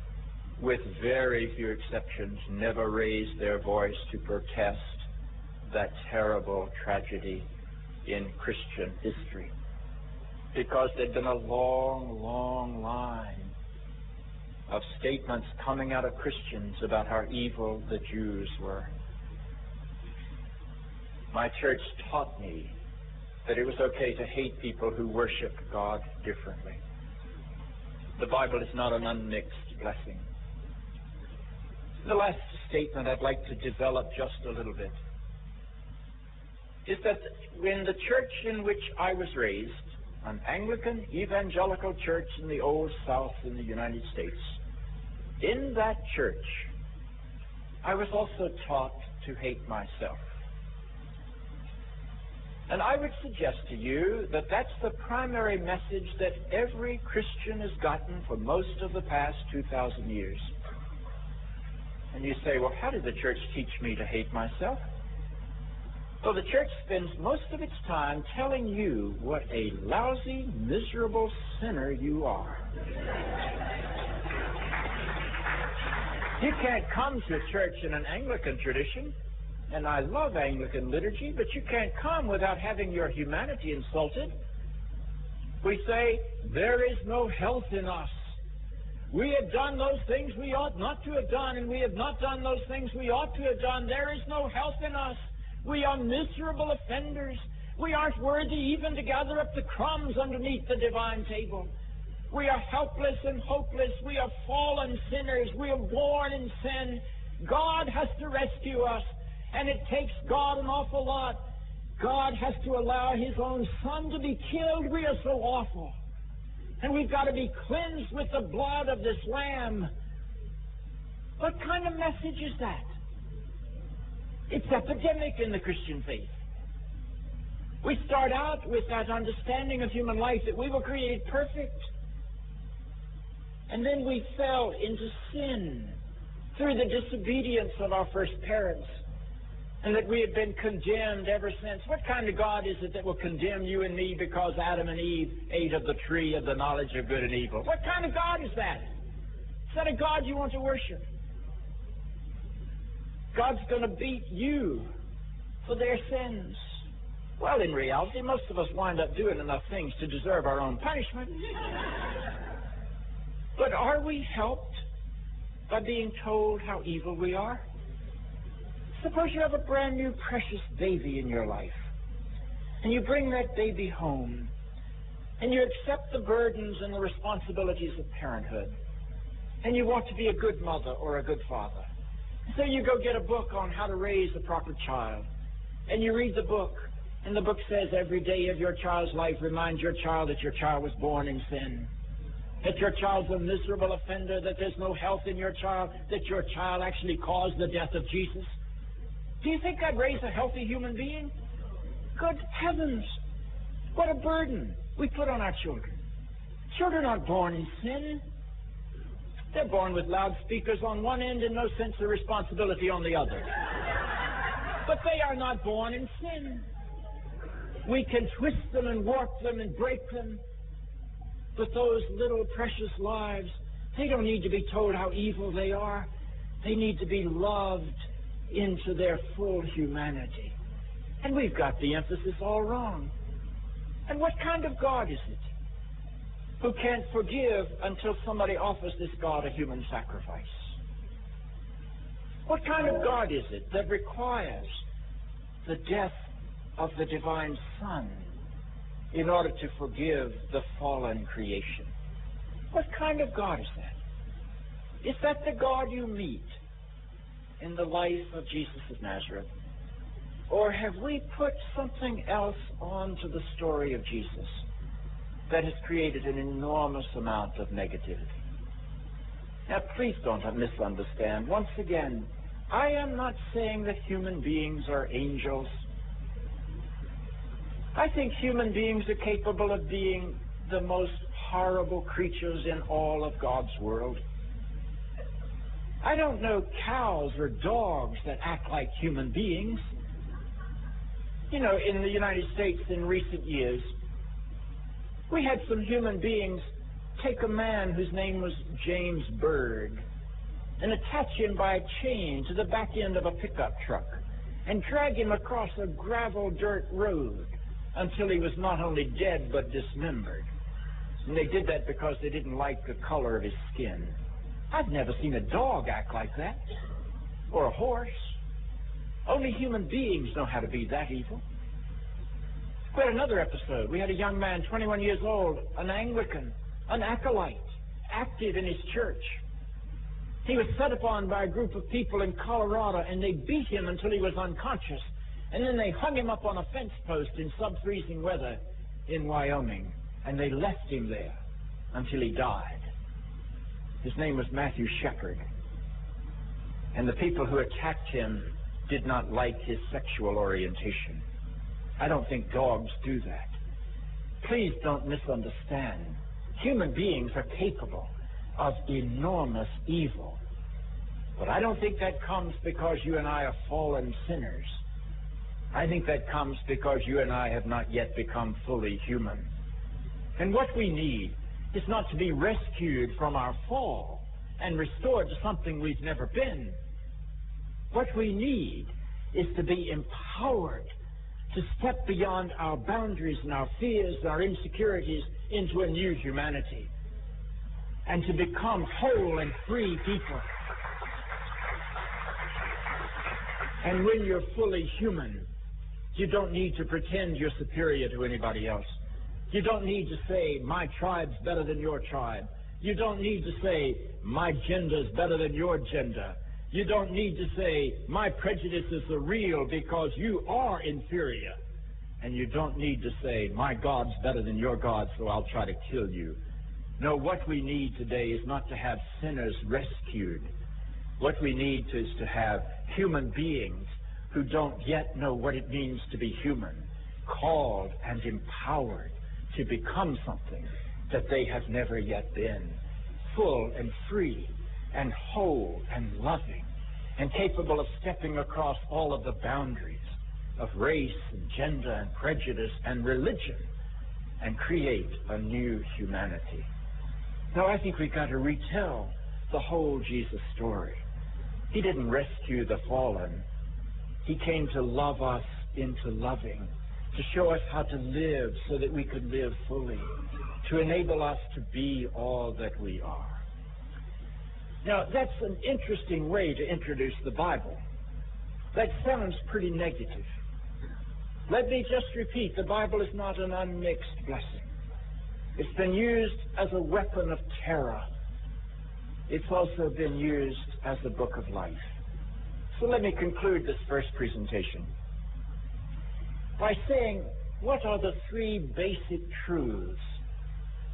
with very few exceptions, never raised their voice to protest that terrible tragedy in Christian history, because there'd been a long, long line of statements coming out of Christians about how evil the Jews were. My church taught me that it was okay to hate people who worship God differently. The Bible is not an unmixed blessing. The last statement I'd like to develop just a little bit is that in the church in which I was raised, an Anglican evangelical church in the Old South in the United States, in that church, I was also taught to hate myself. And I would suggest to you that that's the primary message that every Christian has gotten for most of the past 2,000 years. And you say, well, how did the church teach me to hate myself? Well, the church spends most of its time telling you what a lousy, miserable sinner you are. You can't come to church in an Anglican tradition, and I love Anglican liturgy, but you can't come without having your humanity insulted. We say, there is no health in us. We have done those things we ought not to have done, and we have not done those things we ought to have done. There is no health in us. We are miserable offenders. We aren't worthy even to gather up the crumbs underneath the divine table. We are helpless and hopeless. We are fallen sinners. We are born in sin. God has to rescue us, and it takes God an awful lot. God has to allow His own Son to be killed. We are so awful. And we've got to be cleansed with the blood of this Lamb. What kind of message is that? It's epidemic in the Christian faith. We start out with that understanding of human life that we were created perfect. And then we fell into sin through the disobedience of our first parents, and that we have been condemned ever since. What kind of God is it that will condemn you and me because Adam and Eve ate of the tree of the knowledge of good and evil? What kind of God is that? Is that a God you want to worship? God's going to beat you for their sins. Well, in reality, most of us wind up doing enough things to deserve our own punishment. But are we helped by being told how evil we are? Suppose you have a brand new precious baby in your life, and you bring that baby home, and you accept the burdens and the responsibilities of parenthood, and you want to be a good mother or a good father. So you go get a book on how to raise a proper child, and you read the book, and the book says every day of your child's life reminds your child that your child was born in sin, that your child's a miserable offender, that there's no health in your child, that your child actually caused the death of Jesus. Do you think I'd raise a healthy human being? Good heavens, what a burden we put on our children. Children aren't born in sin. They're born with loudspeakers on one end and no sense of responsibility on the other. But they are not born in sin. We can twist them and warp them and break them. But those little precious lives, they don't need to be told how evil they are. They need to be loved into their full humanity. And we've got the emphasis all wrong. And what kind of God is it who can't forgive until somebody offers this God a human sacrifice? What kind of God is it that requires the death of the divine Son in order to forgive the fallen creation. What kind of God is that? Is that the God you meet in the life of Jesus of Nazareth? Or have we put something else onto the story of Jesus that has created an enormous amount of negativity? Now, please don't misunderstand. Once again, I am not saying that human beings are angels. I think human beings are capable of being the most horrible creatures in all of God's world. I don't know cows or dogs that act like human beings. You know, in the United States in recent years, we had some human beings take a man whose name was James Berg and attach him by a chain to the back end of a pickup truck and drag him across a gravel dirt road until he was not only dead but dismembered. And they did that because they didn't like the color of his skin. I've never seen a dog act like that, or a horse. Only human beings know how to be that evil. We had another episode. We had a young man, 21 years old, an Anglican, an acolyte, active in his church. He was set upon by a group of people in Colorado, and they beat him until he was unconscious. And then they hung him up on a fence post in sub-freezing weather in Wyoming, and they left him there until he died. His name was Matthew Shepard. And the people who attacked him did not like his sexual orientation. I don't think dogs do that. Please don't misunderstand. Human beings are capable of enormous evil. But I don't think that comes because you and I are fallen sinners. I think that comes because you and I have not yet become fully human. And what we need is not to be rescued from our fall and restored to something we've never been. What we need is to be empowered to step beyond our boundaries and our fears and our insecurities into a new humanity and to become whole and free people. And when you're fully human, you don't need to pretend you're superior to anybody else. You don't need to say, my tribe's better than your tribe. You don't need to say, my gender's better than your gender. You don't need to say, my prejudices are real because you are inferior. And you don't need to say, my God's better than your God, so I'll try to kill you. No, what we need today is not to have sinners rescued. What we need is to have human beings who don't yet know what it means to be human, called and empowered to become something that they have never yet been, full and free and whole and loving and capable of stepping across all of the boundaries of race and gender and prejudice and religion and create a new humanity. Now, I think we've got to retell the whole Jesus story. He didn't rescue the fallen. He came to love us into loving, to show us how to live so that we could live fully, to enable us to be all that we are. Now, that's an interesting way to introduce the Bible. That sounds pretty negative. Let me just repeat, the Bible is not an unmixed blessing. It's been used as a weapon of terror. It's also been used as a book of life. So let me conclude this first presentation by saying, what are the three basic truths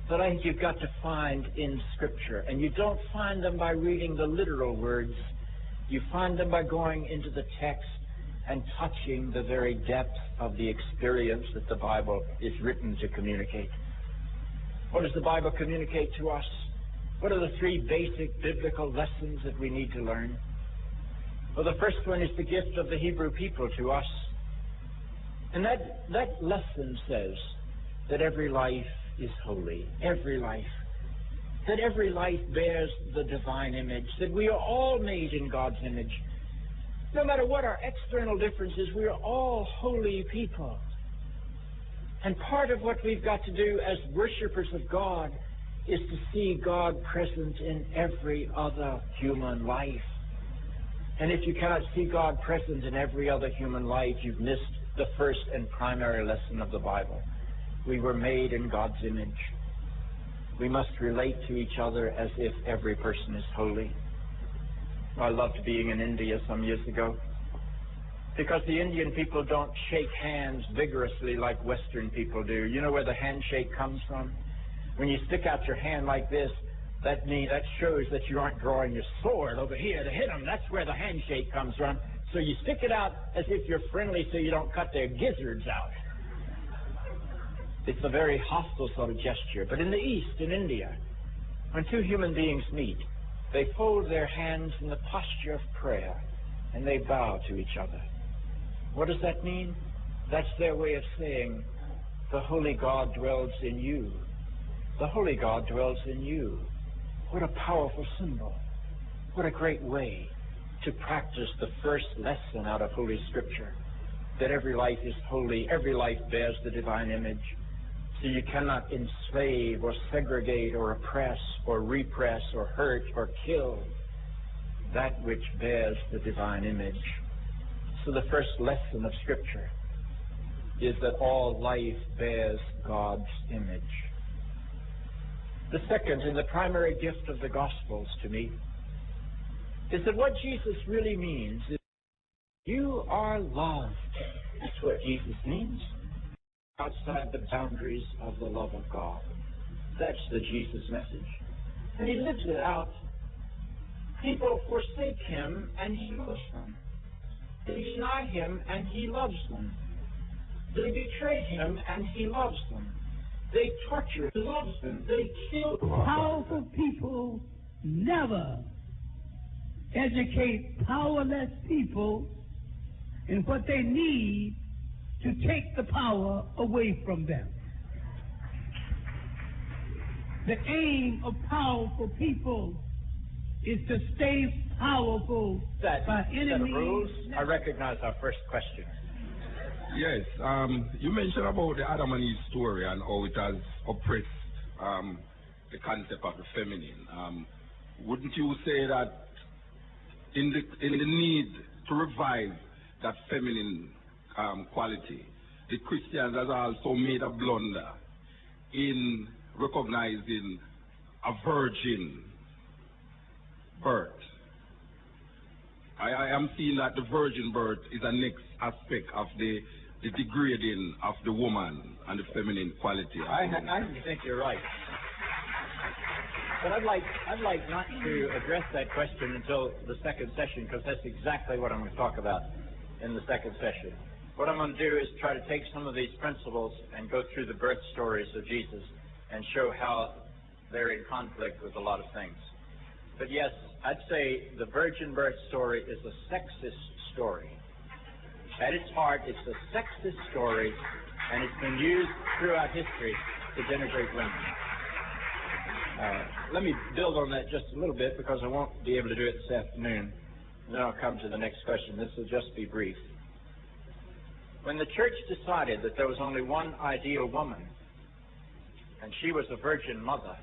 that I think you've got to find in Scripture? And you don't find them by reading the literal words. You find them by going into the text and touching the very depth of the experience that the Bible is written to communicate. What does the Bible communicate to us? What are the three basic biblical lessons that we need to learn? Well, the first one is the gift of the Hebrew people to us. And that lesson says that every life is holy, every life. That every life bears the divine image, that we are all made in God's image. No matter what our external differences, we are all holy people. And part of what we've got to do as worshipers of God is to see God present in every other human life. And if you cannot see God present in every other human life, you've missed the first and primary lesson of the Bible, We were made in God's image. We must relate to each other as if every person is holy. I loved being in India some years ago because the Indian people don't shake hands vigorously like Western people do. You know where the handshake comes from? When you stick out your hand like this, that shows that you aren't drawing your sword over here to hit them. That's where the handshake comes from. So you stick it out as if you're friendly so you don't cut their gizzards out. It's a very hostile sort of gesture. But in the East, in India, when two human beings meet, they fold their hands in the posture of prayer and they bow to each other. What does that mean? That's their way of saying, the Holy God dwells in you. The Holy God dwells in you. What a powerful symbol. What a great way to practice the first lesson out of Holy Scripture, that every life is holy, every life bears the divine image. So you cannot enslave or segregate or oppress or repress or hurt or kill that which bears the divine image. So the first lesson of Scripture is that all life bears God's image. The second and the primary gift of the Gospels to me is that what Jesus really means is you are loved. That's what Jesus means. Outside the boundaries of the love of God. That's the Jesus message. And he lives it out. People forsake him and he loves them. They deny him and he loves them. They betray him and he loves them. They torture, he loves them. They kill. Powerful people never educate powerless people in what they need to take the power away from them. The aim of powerful people is to stay powerful by enemies. Rules. I recognize our first question. Yes, you mentioned about the Adam and Eve story and how it has oppressed the concept of the feminine. Wouldn't you say that in the need to revive that feminine quality, the Christians has also made a blunder in recognizing a virgin birth? I am seeing that the virgin birth is a next aspect of the degrading of the woman and the feminine quality. I think you're right. But I'd like not to address that question until the second session, because that's exactly what I'm going to talk about in the second session. What I'm going to do is try to take some of these principles and go through the birth stories of Jesus and show how they're in conflict with a lot of things. But yes, I'd say the virgin birth story is a sexist story. At its heart, it's a sexist story, and it's been used throughout history to denigrate women. Let me build on that just a little bit, because I won't be able to do it this afternoon. And then I'll come to the next question. This will just be brief. When the church decided that there was only one ideal woman, and she was a virgin mother,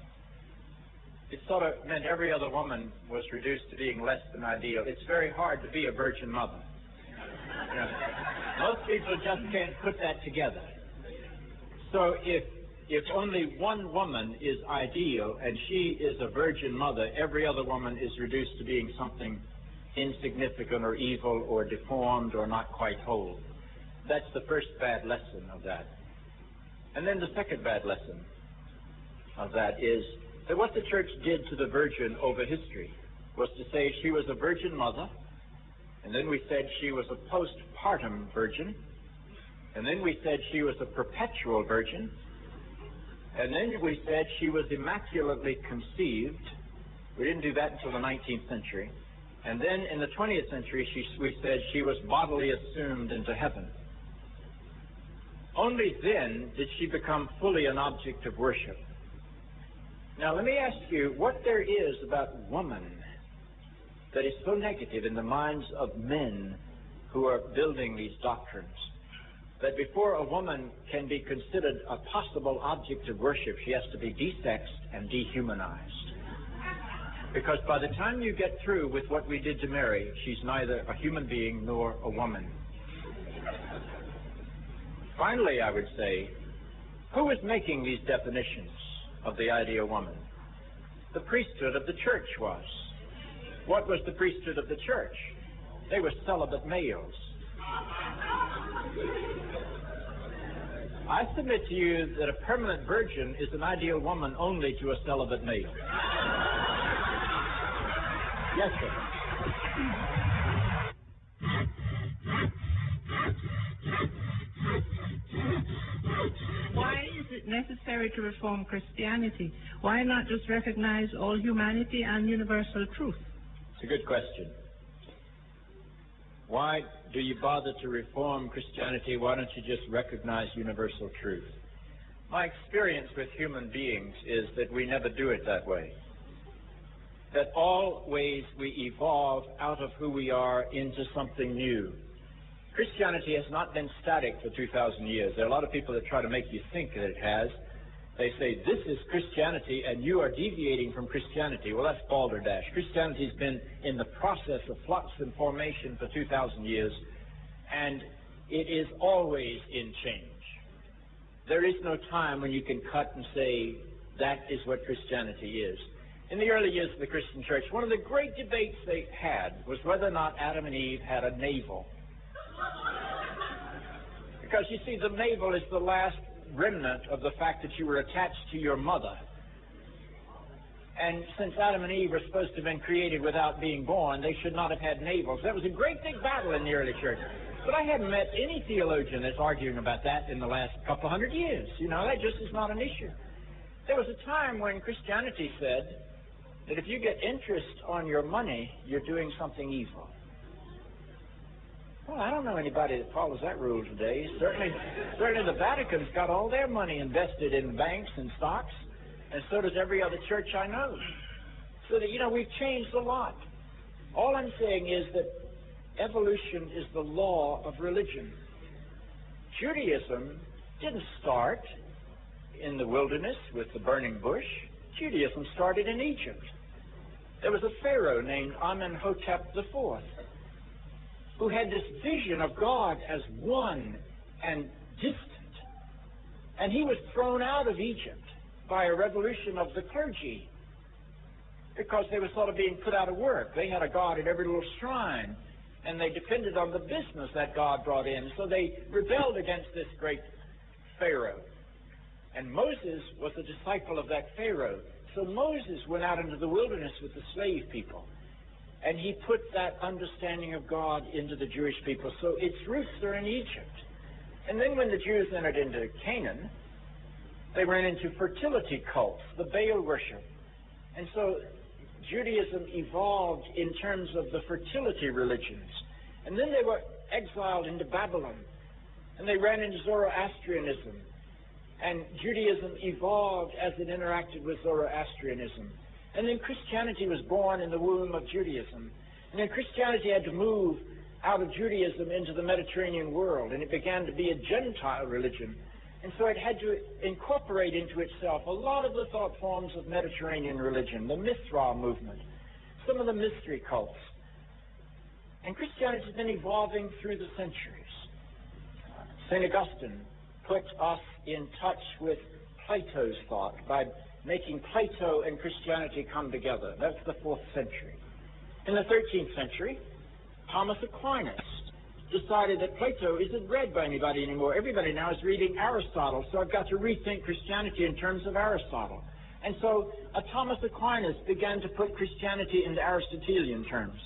it sort of meant every other woman was reduced to being less than ideal. It's very hard to be a virgin mother. You know, most people just can't put that together. So if only one woman is ideal and she is a virgin mother, every other woman is reduced to being something insignificant or evil or deformed or not quite whole. That's the first bad lesson of that. And then the second bad lesson of that is that what the church did to the virgin over history was to say she was a virgin mother, and then we said she was a postpartum virgin, and then we said she was a perpetual virgin, and then we said she was immaculately conceived. We didn't do that until the 19th century. And then in the 20th century, we said she was bodily assumed into heaven. Only then did she become fully an object of worship. Now, let me ask you what there is about woman that is so negative in the minds of men who are building these doctrines, that before a woman can be considered a possible object of worship, she has to be desexed and dehumanized. Because by the time you get through with what we did to Mary, she's neither a human being nor a woman. Finally, I would say Who was making these definitions of the ideal woman? The priesthood of the church was. What was the priesthood of the church? They were celibate males. I submit to you that a permanent virgin is an ideal woman only to a celibate male. Yes, sir. Why is it necessary to reform Christianity? Why not just recognize all humanity and universal truth? It's a good question. Why do you bother to reform Christianity? Why don't you just recognize universal truth? My experience with human beings is that we never do it that way. That always we evolve out of who we are into something new. Christianity has not been static for 2,000 years. There are a lot of people that try to make you think that it has. They say, this is Christianity, and you are deviating from Christianity. Well, that's balderdash. Christianity's been in the process of flux and formation for 2,000 years, and it is always in change. There is no time when you can cut and say, that is what Christianity is. In the early years of the Christian church, one of the great debates they had was whether or not Adam and Eve had a navel. Because, you see, the navel is the last remnant of the fact that you were attached to your mother. And since Adam and Eve were supposed to have been created without being born, they should not have had navels. That was a great big battle in the early church. But I haven't met any theologian that's arguing about that in the last couple hundred years. You know, that just is not an issue. There was a time when Christianity said that if you get interest on your money, you're doing something evil. Well, I don't know anybody that follows that rule today. Certainly the Vatican's got all their money invested in banks and stocks, and so does every other church I know. So that, you know, we've changed a lot. All I'm saying is that evolution is the law of religion. Judaism didn't start in the wilderness with the burning bush. Judaism started in Egypt. There was a pharaoh named Amenhotep IV who had this vision of God as one and distant. And he was thrown out of Egypt by a revolution of the clergy because they were sort of being put out of work. They had a God at every little shrine, and they depended on the business that God brought in. So they rebelled against this great Pharaoh. And Moses was a disciple of that Pharaoh. So Moses went out into the wilderness with the slave people, and he put that understanding of God into the Jewish people. So its roots are in Egypt. And then when the Jews entered into Canaan, they ran into fertility cults, the Baal worship. And so Judaism evolved in terms of the fertility religions. And then they were exiled into Babylon, and they ran into Zoroastrianism. And Judaism evolved as it interacted with Zoroastrianism. And then Christianity was born in the womb of Judaism. And then Christianity had to move out of Judaism into the Mediterranean world, and it began to be a Gentile religion. And so it had to incorporate into itself a lot of the thought forms of Mediterranean religion, the Mithra movement, some of the mystery cults. And Christianity has been evolving through the centuries. St. Augustine put us in touch with Plato's thought by making Plato and Christianity come together. That's the 4th century. In the 13th century, Thomas Aquinas decided that Plato isn't read by anybody anymore. Everybody now is reading Aristotle, so I've got to rethink Christianity in terms of Aristotle. And so Thomas Aquinas began to put Christianity into Aristotelian terms.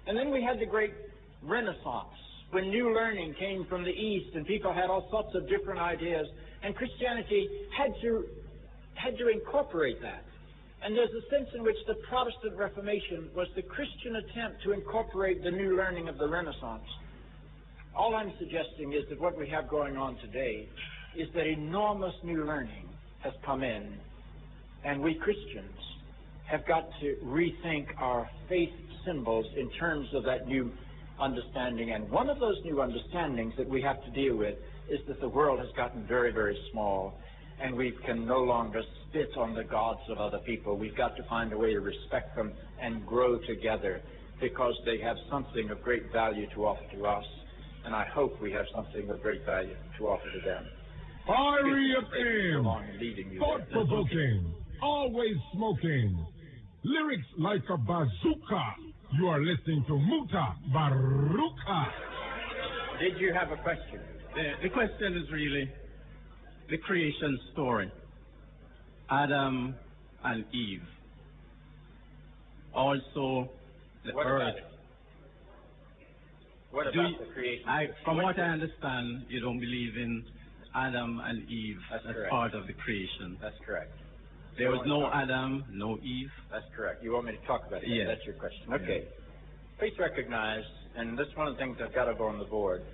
And then we had the great Renaissance, when new learning came from the East and people had all sorts of different ideas, and Christianity had to incorporate that. And there's a sense in which the Protestant Reformation was the Christian attempt to incorporate the new learning of the Renaissance. All I'm suggesting is that what we have going on today is that enormous new learning has come in, and we Christians have got to rethink our faith symbols in terms of that new understanding. And one of those new understandings that we have to deal with is that the world has gotten very, very small, and we can no longer spit on the gods of other people. We've got to find a way to respect them and grow together, because they have something of great value to offer to us, and I hope we have something of great value to offer to them. Fiery FM, leading you thought-provoking, always smoking, lyrics like a bazooka. You are listening to Muta Baruka. Did you have a question? The question is really the creation story. Adam and Eve. Also, the What earth. about it? What about the creation? From what I understand, you don't believe in Adam and Eve That's as correct. part of the creation. That's correct. There was no Adam, no Eve. That's correct. You want me to talk about it? Yes. That's your question. Okay. Please recognize, and this is one of the things I've got up on the board,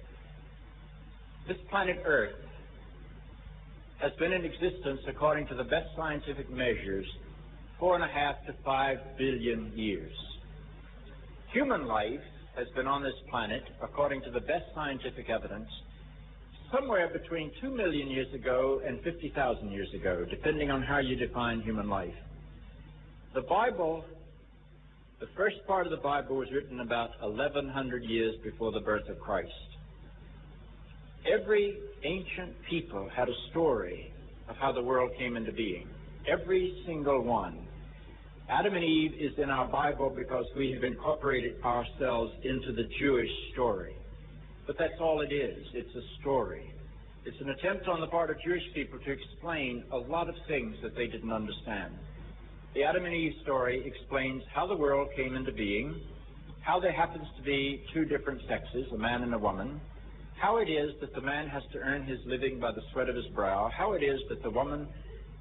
this planet Earth has been in existence, according to the best scientific measures, 4.5 to 5 billion years. Human life has been on this planet, according to the best scientific evidence, somewhere between 2 million years ago and 50,000 years ago, depending on how you define human life. The Bible, the first part of the Bible was written about 1,100 years before the birth of Christ. Every ancient people had a story of how the world came into being. Every single one. Adam and Eve is in our Bible because we have incorporated ourselves into the Jewish story. But that's all it is. It's a story. It's an attempt on the part of Jewish people to explain a lot of things that they didn't understand. The Adam and Eve story explains how the world came into being, how there happens to be two different sexes, a man and a woman, how it is that the man has to earn his living by the sweat of his brow, how it is that the woman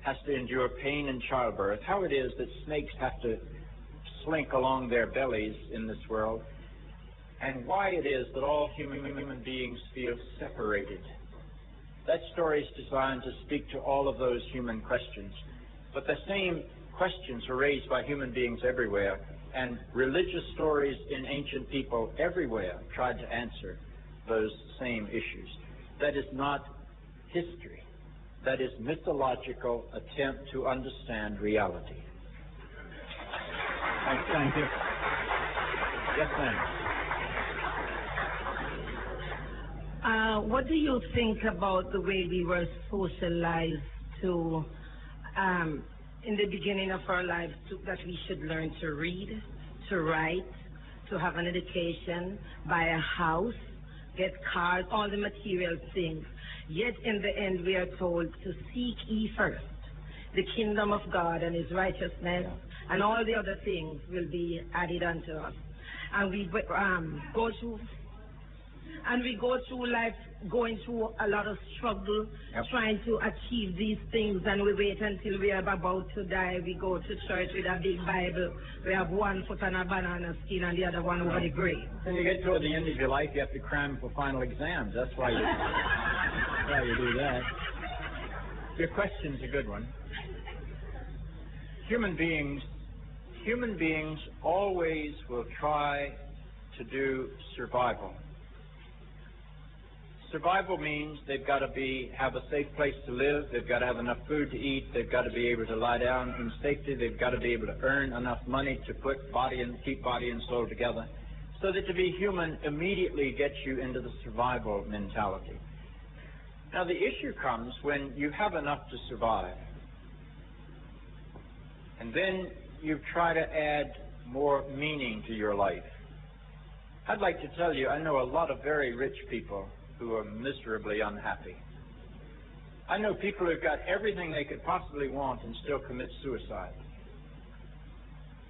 has to endure pain in childbirth, how it is that snakes have to slink along their bellies in this world, and why it is that all human beings feel separated. That story is designed to speak to all of those human questions. But the same questions are raised by human beings everywhere, and religious stories in ancient people everywhere tried to answer those same issues. That is not history. That is mythological attempt to understand reality. Thank you. Yes, ma'am. What do you think about the way we were socialized to, in the beginning of our lives, that we should learn to read, to write, to have an education, buy a house, get cars, all the material things. Yet in the end we are told to seek ye first the kingdom of God and his righteousness, and all the other things will be added unto us. And we go through life going through a lot of struggle, trying to achieve these things, and we wait until we are about to die. We go to church with a big Bible. We have one foot on a banana skin and the other one over the grave. When you get toward the end of your life, you have to cram for final exams. That's why you do that. Your question's a good one. Human beings always will try to do survival. Survival means they've got to have a safe place to live, they've got to have enough food to eat, they've got to be able to lie down in safety, they've got to be able to earn enough money to keep body and soul together, so that to be human immediately gets you into the survival mentality. Now the issue comes when you have enough to survive, and then you try to add more meaning to your life. I'd like to tell you, I know a lot of very rich people who are miserably unhappy. I know people who've got everything they could possibly want and still commit suicide.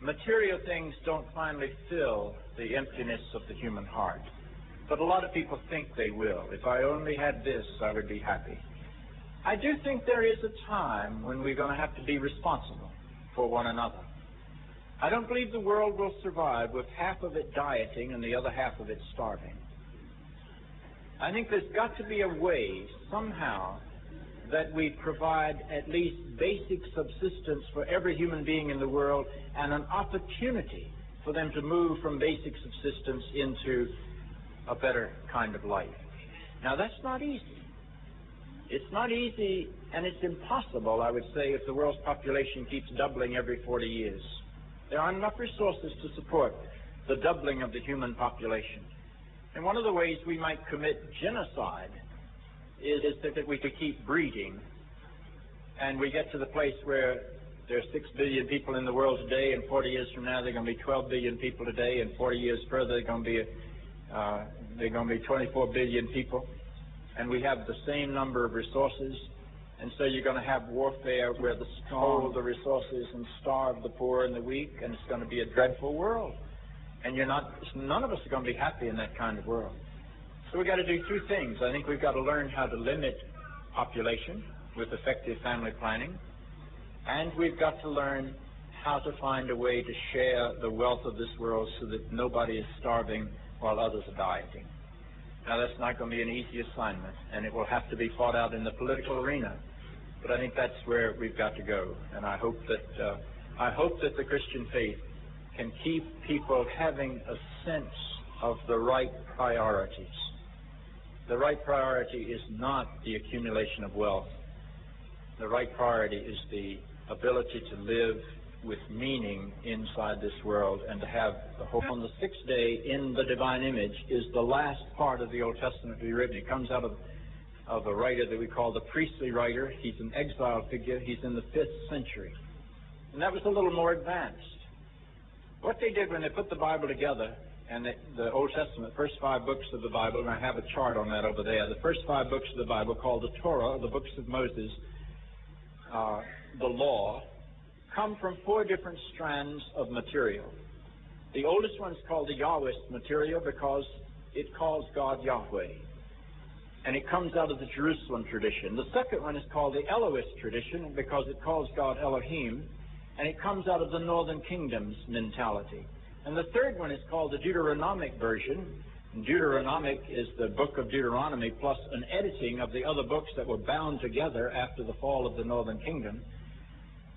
Material things don't finally fill the emptiness of the human heart. But a lot of people think they will. If I only had this, I would be happy. I do think there is a time when we're going to have to be responsible for one another. I don't believe the world will survive with half of it dieting and the other half of it starving. I think there's got to be a way, somehow, that we provide at least basic subsistence for every human being in the world and an opportunity for them to move from basic subsistence into a better kind of life. Now, that's not easy. It's not easy, and it's impossible, I would say, if the world's population keeps doubling every 40 years. There aren't enough resources to support the doubling of the human population. And one of the ways we might commit genocide is that we could keep breeding, and we get to the place where there are 6 billion people in the world today, and 40 years from now, there are going to be 12 billion people today, and 40 years further, there are going to be 24 billion people, and we have the same number of resources, and so you're going to have warfare where the strong hold the resources and starve the poor and the weak, and it's going to be a dreadful world, and none of us are going to be happy in that kind of world. So we've got to do two things. I think we've got to learn how to limit population with effective family planning, and we've got to learn how to find a way to share the wealth of this world so that nobody is starving while others are dieting. Now, that's not going to be an easy assignment, and it will have to be fought out in the political arena. But I think that's where we've got to go, and I hope that the Christian faith can keep people having a sense of the right priorities. The right priority is not the accumulation of wealth. The right priority is the ability to live with meaning inside this world and to have the hope. On the sixth day in the divine image is the last part of the Old Testament to be written. It comes out of a writer that we call the priestly writer. He's an exile figure. He's in the 5th century. And that was a little more advanced. What they did when they put the Bible together, and the Old Testament, first 5 books of the Bible, and I have a chart on that over there, the first 5 books of the Bible called the Torah, the books of Moses, the law, come from 4 different strands of material. The oldest one is called the Yahwist material because it calls God Yahweh, and it comes out of the Jerusalem tradition. The second one is called the Elohist tradition because it calls God Elohim, and it comes out of the Northern Kingdom's mentality. And the third one is called the Deuteronomic version. And Deuteronomic is the book of Deuteronomy plus an editing of the other books that were bound together after the fall of the Northern Kingdom.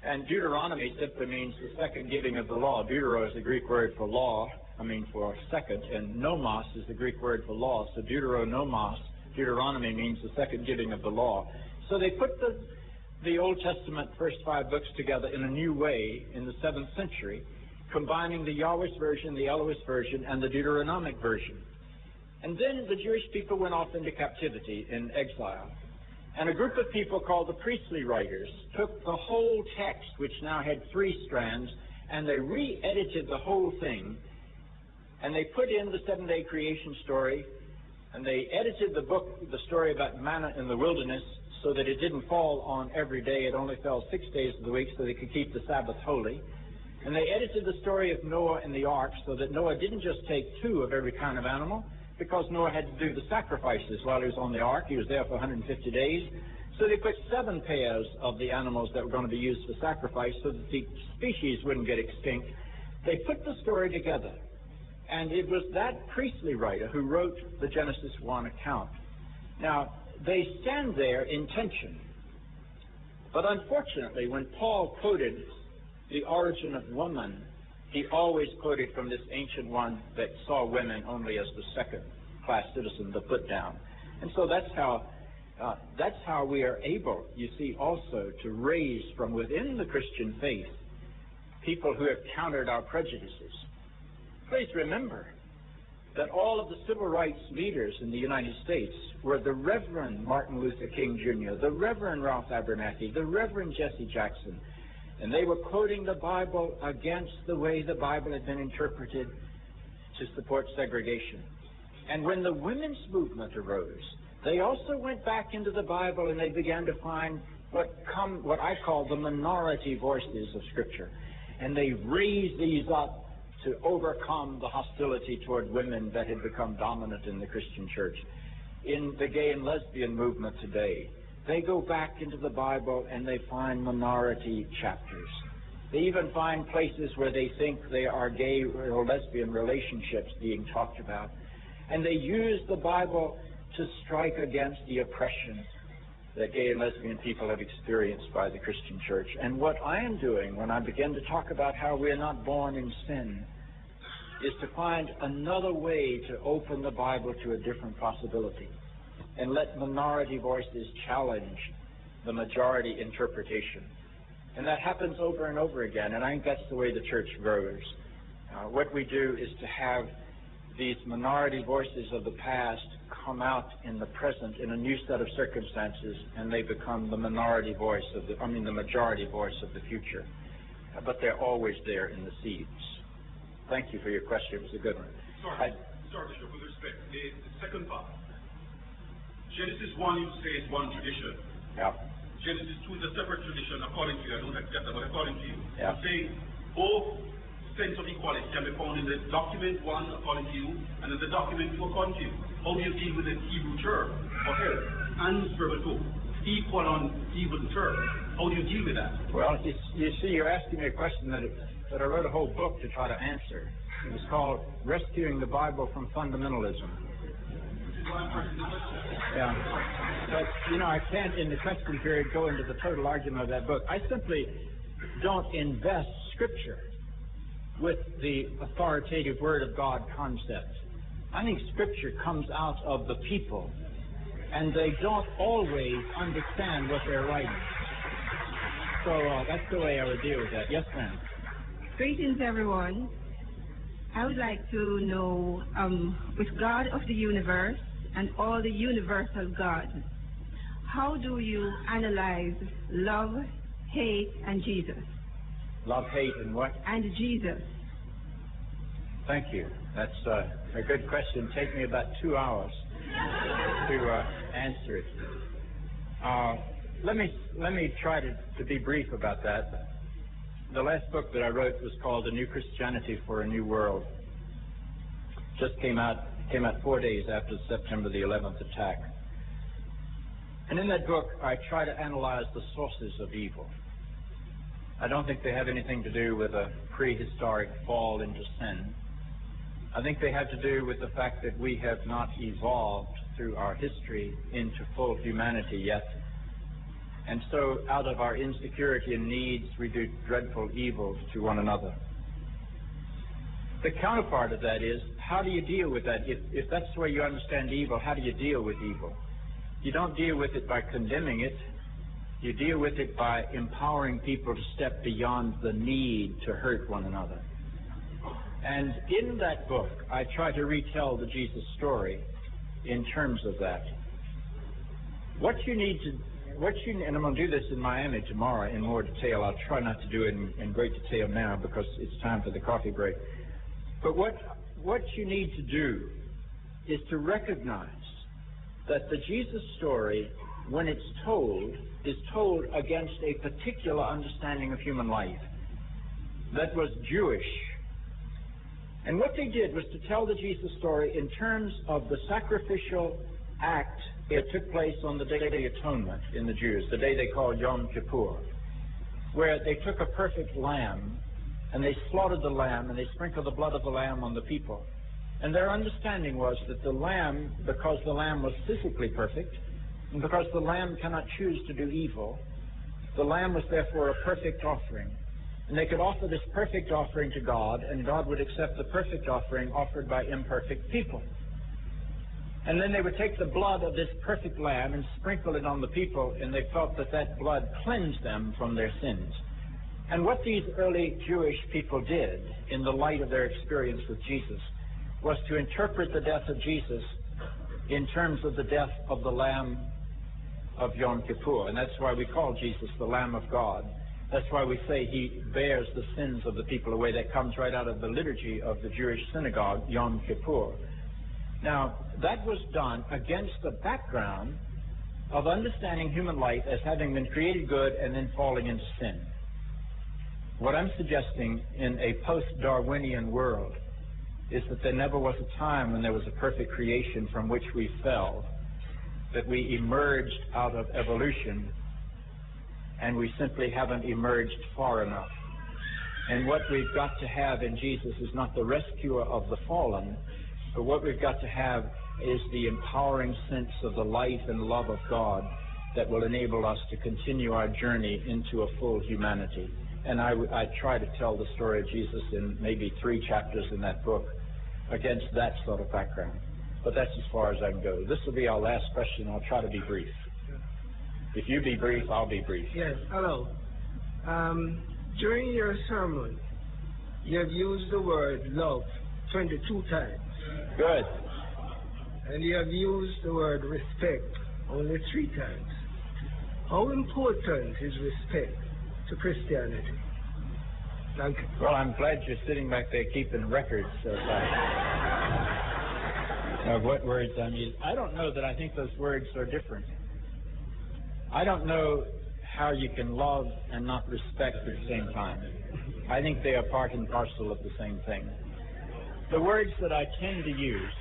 And Deuteronomy simply means the second giving of the law. Deutero is the Greek word for law, for second, and nomos is the Greek word for law. So deuteronomos, Deuteronomy means the second giving of the law. So they put the Old Testament first 5 books together in a new way in the 7th century, combining the Yahwist version, the Elohist version, and the Deuteronomic version. And then the Jewish people went off into captivity in exile. And a group of people called the priestly writers took the whole text, which now had 3 strands, and they re-edited the whole thing. And they put in the 7-day creation story, and they edited the story about manna in the wilderness, so that it didn't fall on every day. It only fell 6 days of the week so they could keep the Sabbath holy. And they edited the story of Noah and the ark so that Noah didn't just take 2 of every kind of animal, because Noah had to do the sacrifices while he was on the ark. He was there for 150 days. So they put 7 pairs of the animals that were going to be used for sacrifice so that the species wouldn't get extinct. They put the story together. And it was that priestly writer who wrote the Genesis 1 account. Now, they stand there in tension. But unfortunately, when Paul quoted the origin of woman, he always quoted from this ancient one that saw women only as the second-class citizen, the put down. And so that's how we are able, you see, also to raise from within the Christian faith people who have countered our prejudices. Please remember that all of the civil rights leaders in the United States were the Reverend Martin Luther King Jr., the Reverend Ralph Abernathy, the Reverend Jesse Jackson, and they were quoting the Bible against the way the Bible had been interpreted to support segregation. And when the women's movement arose, they also went back into the Bible and they began to find what I call the minority voices of Scripture. And they raised these up to overcome the hostility toward women that had become dominant in the Christian church. In the gay and lesbian movement today, they go back into the Bible and they find minority chapters. They even find places where they think there are gay or lesbian relationships being talked about. And they use the Bible to strike against the oppression that gay and lesbian people have experienced by the Christian church. And what I am doing when I begin to talk about how we are not born in sin is to find another way to open the Bible to a different possibility and let minority voices challenge the majority interpretation. And that happens over and over again, and I think that's the way the church grows. What we do is to have these minority voices of the past come out in the present in a new set of circumstances, and they become the majority voice of the future. But they're always there in the seeds. Thank you for your question. It was a good one. Sorry, Bishop, with respect, the second part. Genesis 1, you say is one tradition. Yeah. Genesis 2 is a separate tradition, according to you. I don't accept that, but according to you. Yeah. You say both sense of equality can be found in the document 1, according to you, and in the document 2, according to you. How do you deal with the Hebrew term for help and spiritual? Equal on Hebrew term. How do you deal with that? Well, you see, you're asking me a question that I wrote a whole book to try to answer. It was called Rescuing the Bible from Fundamentalism. Yeah. But, I can't, in the question period, go into the total argument of that book. I simply don't invest Scripture with the authoritative Word of God concept. I think Scripture comes out of the people, and they don't always understand what they're writing. So that's the way I would deal with that. Yes, ma'am. Greetings, everyone. I would like to know, with God of the universe and all the universal gods, how do you analyze love, hate, and Jesus? Love, hate, and what? And Jesus. Thank you. That's a good question. Take me about 2 hours to answer it. Let me try to be brief about that. The last book that I wrote was called A New Christianity for a New World. Just came out 4 days after the September the 11th attack. And in that book, I try to analyze the sources of evil. I don't think they have anything to do with a prehistoric fall into sin. I think they have to do with the fact that we have not evolved through our history into full humanity yet. And so out of our insecurity and needs, we do dreadful evils to one another. The counterpart of that is, how do you deal with that? If that's the way you understand evil, how do you deal with evil? You don't deal with it by condemning it. You deal with it by empowering people to step beyond the need to hurt one another. And in that book, I try to retell the Jesus story in terms of that. And I'm going to do this in Miami tomorrow in more detail. I'll try not to do it in great detail now because it's time for the coffee break. But what you need to do is to recognize that the Jesus story, when it's told, is told against a particular understanding of human life that was Jewish. And what they did was to tell the Jesus story in terms of the sacrificial act that took place on the Day of the Atonement in the Jews, the day they called Yom Kippur, where they took a perfect lamb and they slaughtered the lamb and they sprinkled the blood of the lamb on the people. And their understanding was that the lamb, because the lamb was physically perfect, and because the lamb cannot choose to do evil, the lamb was therefore a perfect offering. And they could offer this perfect offering to God, and God would accept the perfect offering offered by imperfect people. And then they would take the blood of this perfect lamb and sprinkle it on the people, and they felt that that blood cleansed them from their sins. And what these early Jewish people did in the light of their experience with Jesus was to interpret the death of Jesus in terms of the death of the Lamb of Yom Kippur. And that's why we call Jesus the Lamb of God. That's why we say he bears the sins of the people away. That comes right out of the liturgy of the Jewish synagogue, Yom Kippur. Now, that was done against the background of understanding human life as having been created good and then falling into sin. What I'm suggesting in a post-Darwinian world is that there never was a time when there was a perfect creation from which we fell, that we emerged out of evolution, and we simply haven't emerged far enough. And what we've got to have in Jesus is not the rescuer of the fallen, but what we've got to have is the empowering sense of the life and love of God that will enable us to continue our journey into a full humanity. And I try to tell the story of Jesus in maybe 3 chapters in that book against that sort of background. But that's as far as I can go. This will be our last question. I'll try to be brief. If you be brief, I'll be brief. Yes, hello. During your sermon, you have used the word love 22 times. Good. And you have used the word respect only 3 times. How important is respect to Christianity? Thank you. Well, I'm glad you're sitting back there keeping records of what words I'm using. I don't know that I think those words are different. I don't know how you can love and not respect at the same time. I think they are part and parcel of the same thing. The words that I tend to use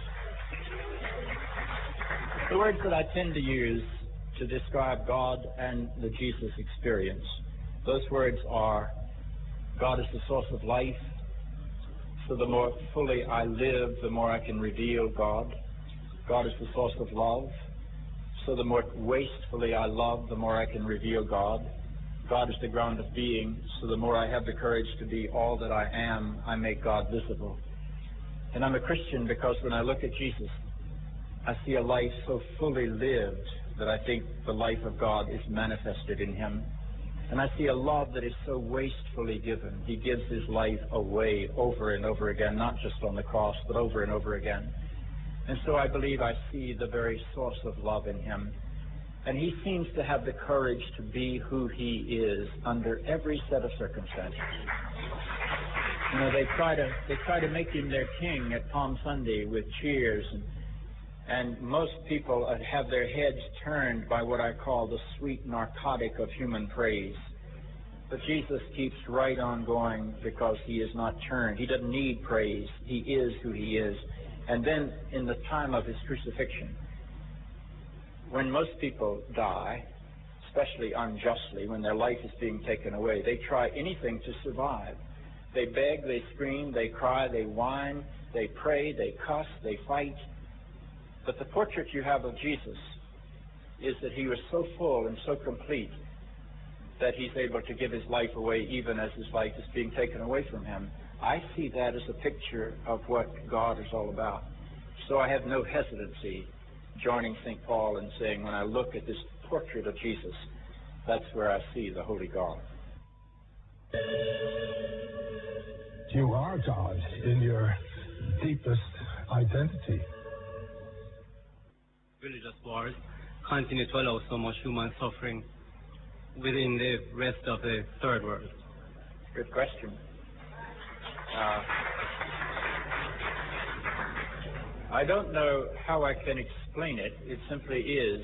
to describe God and the Jesus experience, those words are, God is the source of life, so the more fully I live, the more I can reveal God. God is the source of love, so the more wastefully I love, the more I can reveal God. God is the ground of being, so the more I have the courage to be all that I am, I make God visible. And I'm a Christian because when I look at Jesus, I see a life so fully lived that I think the life of God is manifested in him. And I see a love that is so wastefully given. He gives his life away over and over again, not just on the cross, but over and over again. And so I believe I see the very source of love in him. And he seems to have the courage to be who he is under every set of circumstances. You know, they try to make him their king at Palm Sunday with cheers, and most people have their heads turned by what I call the sweet narcotic of human praise. But Jesus keeps right on going because he is not turned. He doesn't need praise. He is who he is. And then in the time of his crucifixion, when most people die, especially unjustly, when their life is being taken away, they try anything to survive. They beg, they scream, they cry, they whine, they pray, they cuss, they fight. But the portrait you have of Jesus is that he was so full and so complete that he's able to give his life away even as his life is being taken away from him. I see that as a picture of what God is all about. So I have no hesitancy joining St. Paul and saying, when I look at this portrait of Jesus, that's where I see the Holy God. You are God in your deepest identity. Religious wars continue to allow so much human suffering within the rest of the third world? Good question. I don't know how I can explain it. It simply is.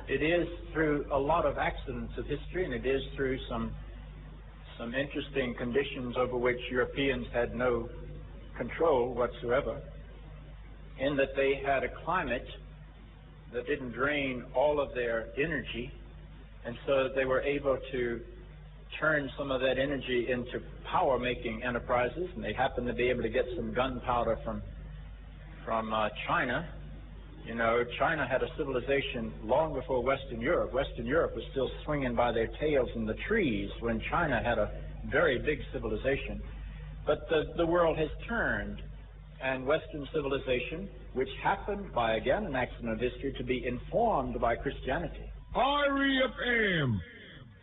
It is through a lot of accidents of history, and it is through some interesting conditions over which Europeans had no control whatsoever, in that they had a climate that didn't drain all of their energy, and so they were able to turn some of that energy into power-making enterprises, and they happened to be able to get some gunpowder from China. You know, China had a civilization long before Western Europe. Western Europe was still swinging by their tails in the trees when China had a very big civilization. But the world has turned, and Western civilization, which happened by, again, an accident of history, to be informed by Christianity. REFM,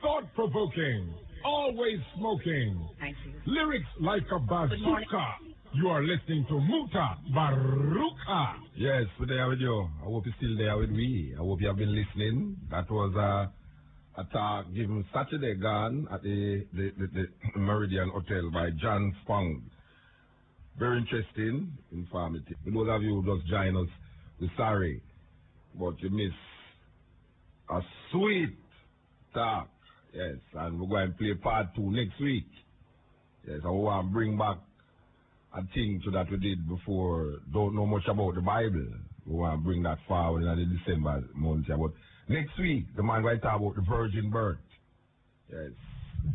thought-provoking, always smoking. Thank you. Lyrics like a bazooka. You are listening to Muta Baruka. Yes, we're there with you. I hope you're still there with me. I hope you have been listening. That was a talk given Saturday gone at the Meridian Hotel by John Spong. Very interesting, informative. For those of you who just join us, we're sorry, but you miss a sweet talk. Yes, and we're going to play part 2 next week. Yes, I want to bring back a thing to that we did before. Don't know much about the Bible. We want to bring that forward in the December month. But next week, the man going to talk about the virgin birth. Yes,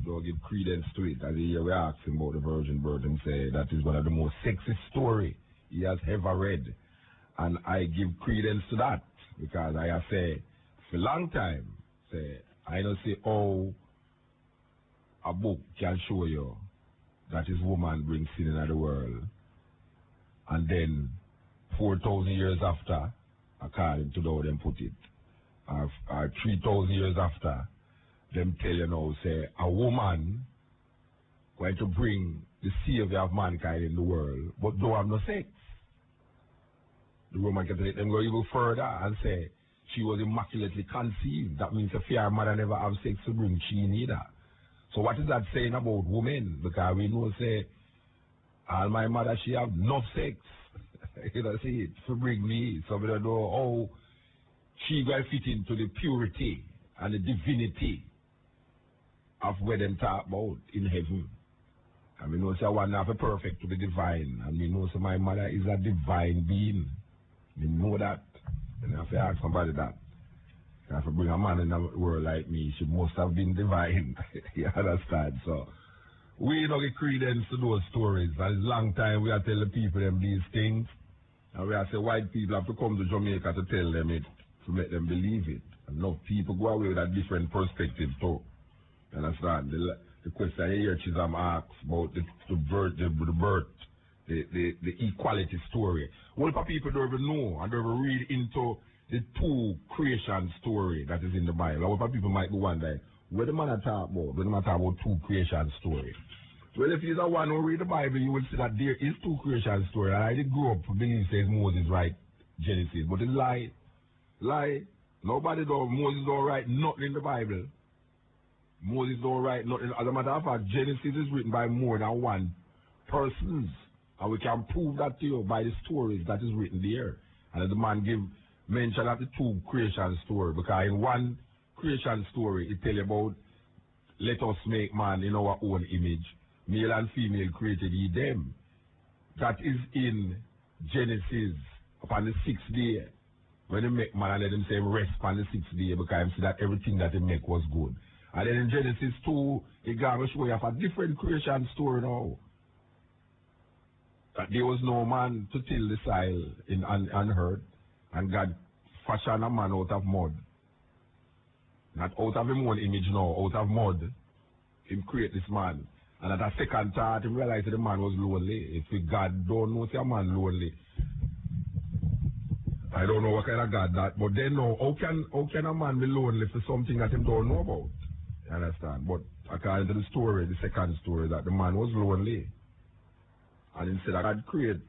don't give credence to it. As we ask him about the virgin birth and say that is one of the most sexy story he has ever read. And I give credence to that because I have said for a long time, I don't see how a book can show you that his woman brings sin into the world. And then 4,000 years after, according to how them put it, or 3,000 years after, them tell you now, say, a woman going to bring the savior of mankind in the world, but don't have no sex. the Roman Catholic, them go even further and say she was immaculately conceived. That means if her mother never have sex to bring she neither. So what is that saying about women? Because we know say all my mother she have no sex. You know, see it to bring me. So we don't know how she will fit into the purity and the divinity of what them talk about in heaven. And we know say one have a perfect to be divine. And we know say my mother is a divine being. We know that. And I have to ask somebody that. I have to bring a man in the world like me. She must have been divine. You understand? So we don't get credence to those stories. And it's a long time we are telling people them these things. And we are say white people have to come to Jamaica to tell them it, to make them believe it. And no people go away with a different perspective too. You understand? The question here Chisholm asks about the birth, the equality story. What if people don't even know and don't even read into the two creation story that is in the Bible? What if people might be wondering, what the man talk about? When the man talk about two creation story? Well, if you're the one who read the Bible, you will see that there is two creation story. I did grow up believing says Moses write Genesis, but it's lie. Lie. Nobody does. Moses don't write nothing in the Bible. Moses don't write nothing. As a matter of fact, Genesis is written by more than one person. And we can prove that to you by the stories that is written there. And the man give mention of the two creation story. Because in one creation story, it tell you about let us make man in our own image. Male and female created ye them. That is in Genesis upon the 6th day. When they make man and let them say rest upon the 6th day because see that everything that they make was good. And then in Genesis 2, it got to show you a different creation story now. That there was no man to till the soil in unheard, and God fashioned a man out of mud. Not out of his own image now, out of mud. He create this man. And at a second thought, he realized that the man was lonely. If God don't know, say a man lonely. I don't know what kind of God that, but then no, how can a man be lonely for something that he don't know about? You understand? But according to the story, the second story, that the man was lonely. And instead of God create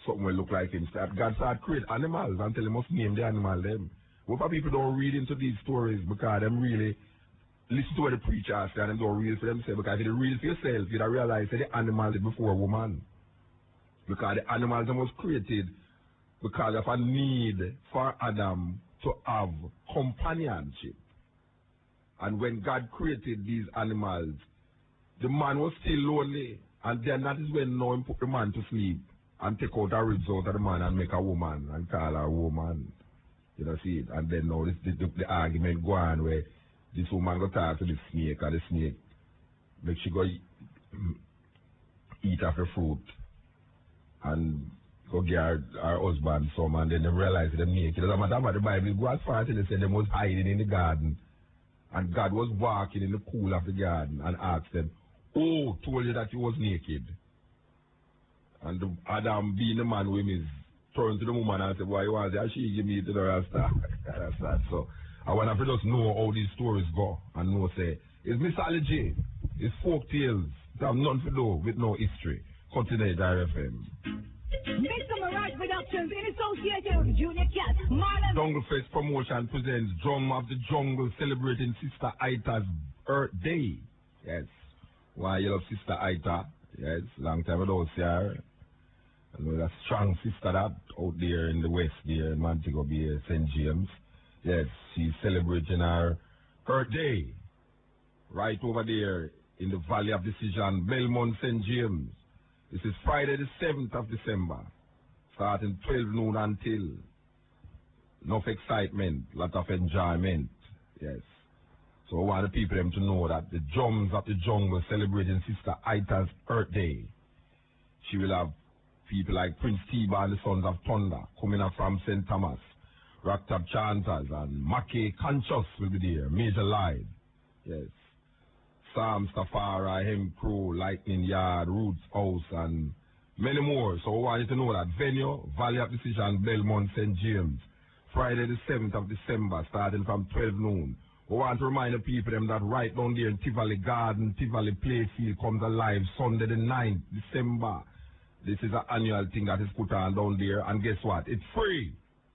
something will look like him, God started create animals until he must name the animal them. What people don't read into these stories because them really listen to what the preacher say and them don't read for themselves. Because if you read for yourself, you'd realize that the animal is before a woman. Because the animals was created because of a need for Adam to have companionship. And when God created these animals, the man was still lonely. And then that is when Noah put the man to sleep and take out the ribs out of the man and make a woman and call her a woman. You know, see it? And then now the argument go on where this woman go talk to the snake and the snake make she go eat of her fruit and go get her husband some, and then they realize them naked. As a matter of fact, the Bible go as far as they say they was hiding in the garden, and God was walking in the cool of the garden and asked them, "Who told you that you was naked?" And Adam, being the man with him, turned to the woman and said, "Why you want that? She give me to the rasta." So I want to just know how these stories go and know say it's mythology, it's folk tales. They have nothing to do with no history. Continue FM. Mr. Mirage Productions in association with Junior Cat, Marlon. Jungle Fest Promotion presents Drum of the Jungle celebrating Sister Aita's Earth Day. Yes. Why you love Sister Aita? Yes, long time ago, sir. I know that strong sister that out there in the west there in Montego Bay, St. James. Yes, she's celebrating her Earth Day. Right over there in the Valley of Decision, Belmont, St. James. This is Friday the 7th of December, starting 12 noon until. Enough excitement, lot of enjoyment. Yes. So I want the people them to know that the drums of the jungle celebrating Sister Aita's Earth Day. She will have people like Prince Tiba and the Sons of Thunder coming up from St. Thomas, Rocktop Chanters, and Mackey Conscious will be there, Major Live. Yes. Sam Stafara, Hem Crew, Lightning Yard, Roots House, and many more. So I want you to know that venue, Valley of Decision, Belmont, St. James, Friday the 7th of December, starting from 12 noon. We want to remind the people them that right down there in Tivoli Garden, Tivoli Playfield comes alive Sunday the 9th December, This is an annual thing that is put on down there, and guess what? It's free.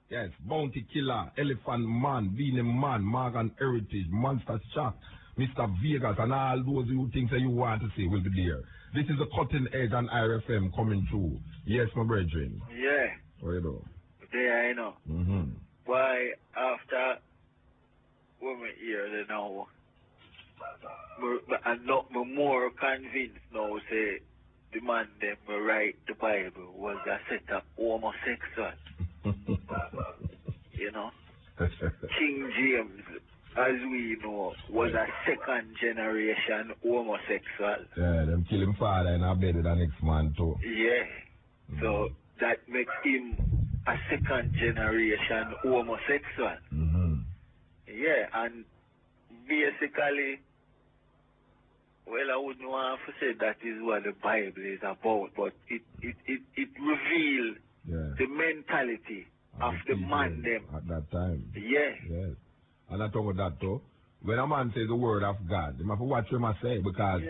Yes, Bounty Killer, Elephant Man, Beanie Man, Morgan Heritage, Monster Shock, Mr. Vegas, and all those you things that you want to see will be there. This is the cutting edge on IRFM coming through. Yes, my brethren. Yeah. What you do? There I know. Mm-hmm. Why, after women here now, I'm not more convinced now, say, the man them write the Bible was a set up homosexual. You know? King James, as we know, was a second generation homosexual. Yeah, them kill him father and I bet the next man too. Yeah. So that makes him a second generation homosexual. Yeah, and basically, well, I wouldn't want to say that is what the Bible is about, but it reveals the mentality of the man them. At that time. Yeah. Yes. And I talk about that too. When a man says the word of God, you have to watch what I say, because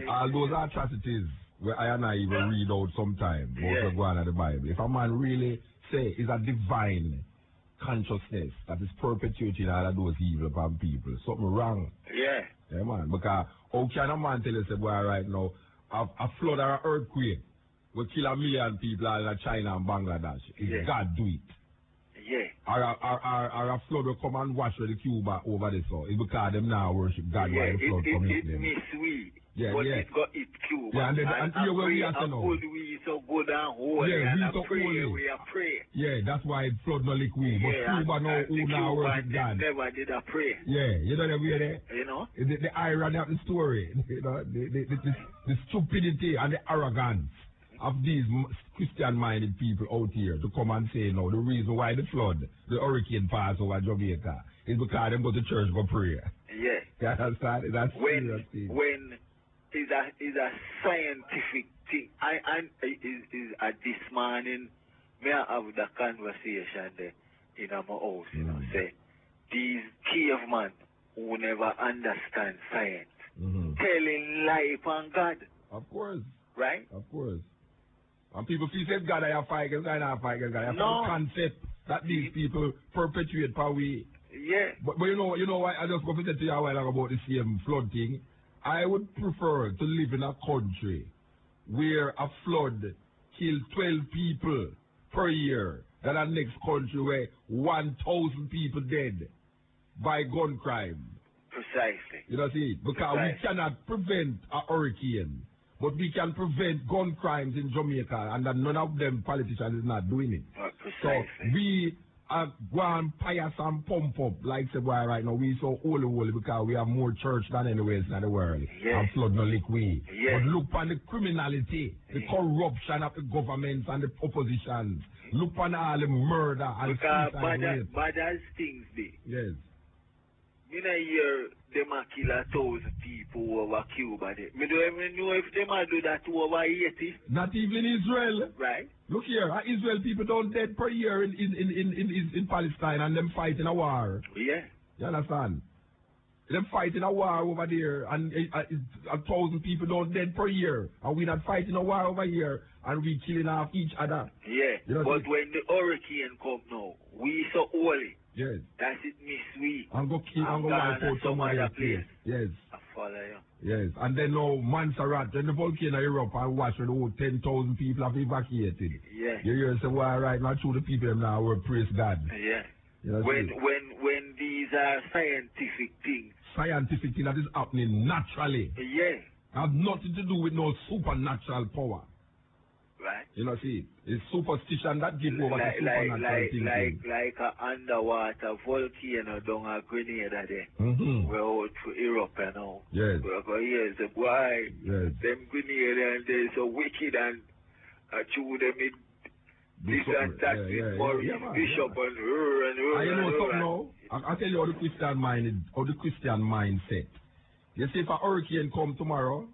all those atrocities where I and I even read out sometime, about go on in the Bible. If a man really say it's a divine consciousness that is perpetuating all of those evil upon people, something wrong. Yeah. Yeah, man. Because how can a man tell us, boy, right now, a flood or an earthquake will kill 1 million people in China and Bangladesh? If God do it. Yeah. Or a flood will come and wash the Cuba over this. So it's because them now worship God while the flood comes in them. But it got it Cuba. Yeah, and here where we are now. We so good and holy, and we so pray, holy. we are pray. Yeah, that's why it flood no lick we. But Cuba now who now worship God. Never did a pray. Yeah, you know the way there. You know? The irony of the story, you know, the stupidity and the arrogance of these Christian-minded people out here to come and say, no, the reason why the flood, the hurricane passed over Jamaica is because they go to church for prayer. Yeah. You understand? That's when is a scientific thing. Is this morning, may I have the conversation there in our house, you know, say, these cavemen who never understand science, telling lie upon God. Of course. Right? Of course. And people feel that God I have fight against God, I have fight against God. I have the concept that these people perpetuate per way. Yeah. But you know what, I just go to tell you a while ago about the same flood thing. I would prefer to live in a country where a flood killed 12 people per year than a next country where 1,000 people dead by gun crime. Precisely. You know, see, because we cannot prevent a hurricane, but we can prevent gun crimes in Jamaica, and that none of them politicians is not doing it. Precisely. So we are going pious and pump up, like say boy right now, we so holy because we have more church than anywhere else in the world. Yes. And flood no lick we. Yes. But look on the criminality, the corruption of the governments and the oppositions. Look on all the murder and because bad as things be. Yes. In a year, them a kill 1,000 people over Cuba. Me don't even know if them a do that to over 80. Not even in Israel. Right. Look here, Israel people don't dead per year in Palestine, and them fighting a war. Yeah. You understand? Them fighting a war over there, and 1,000 people don't dead per year, and we not fighting a war over here, and we killing off each other. Yeah. You know, but when the hurricane come now, we so holy. Yes. That's it, miss we. And go kill and go wipe out some other place. Yes. I follow you. Yes. And then now Montserrat, then the volcano erupt and watch the whole 10,000 people have evacuated. Yeah. You hear say, well, right now through the people them now will praise God. Yeah. You know, when these are scientific things. Scientific thing that is happening naturally. Yeah. Have nothing to do with no supernatural power. Right. You know, see, it's superstition that gives over to supernatural things. Like an underwater volcano down a Grenada there. We're out to Europe now. Yes. We're going here, say, why? Yes. Them Grenada and they're so wicked and chew them in this and that with Maurice Bishop and her and her. You know something now? I'll tell you how the Christian mindset. You see, if a hurricane come tomorrow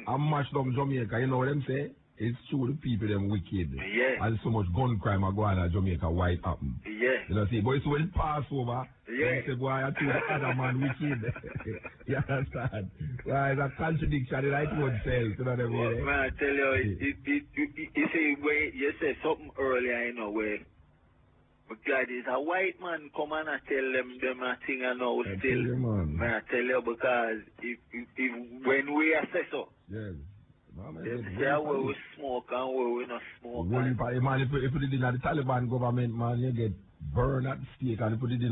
and mash down Jamaica, you know what them say? it's true the people them wicked. Yeah. And so much gun crime are going on in Jamaica, why it happen? Yeah. You know see, but it's when it pass over, yeah. you say, boy, I told the other man wicked. You understand? Well, it's a contradiction in right word self, you know what I mean? Well, man, I tell you, you see, when you say something earlier, you know, where God is a white man come and I tell them a thing I know still. Man, I tell you, because if when we assess so, yes. They say where we smoke and where we not smoke. Man, if you put it in the Taliban government, man, you get burned at stake, and you put it in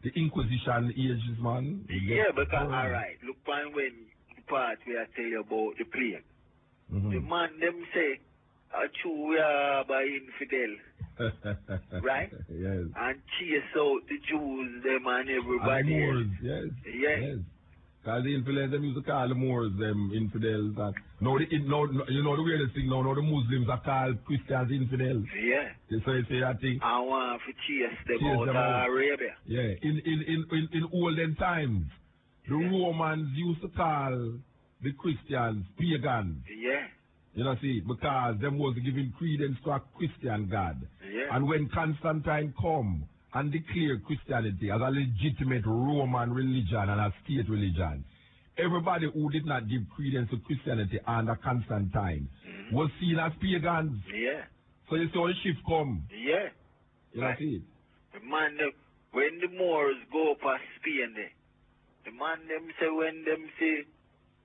the Inquisition ages, man. Yeah, because, alright, look, when the part where I tell you about the plague, the man, them say, true, we are by infidel. Right? Yes. And chase out the Jews, them and everybody. And the Moors, yes. Yes. Because the infidels, them used to call the Moors, them infidels. And now, you know the weirdest thing now the Muslims are called Christians infidels. Yeah. So you say that thing. I want to chase them out of Arabia. Yeah. In olden times, the Romans used to call the Christians pagans. Yeah. You know, see, because them was giving credence to a Christian God. Yeah. And when Constantine come and declare Christianity as a legitimate Roman religion and a state religion, everybody who did not give credence to Christianity under Constantine was seen as pagans. Yeah. So you see how the shift come. Yeah. You know, see? The man, when the Moors go past Spain, the man them say when them say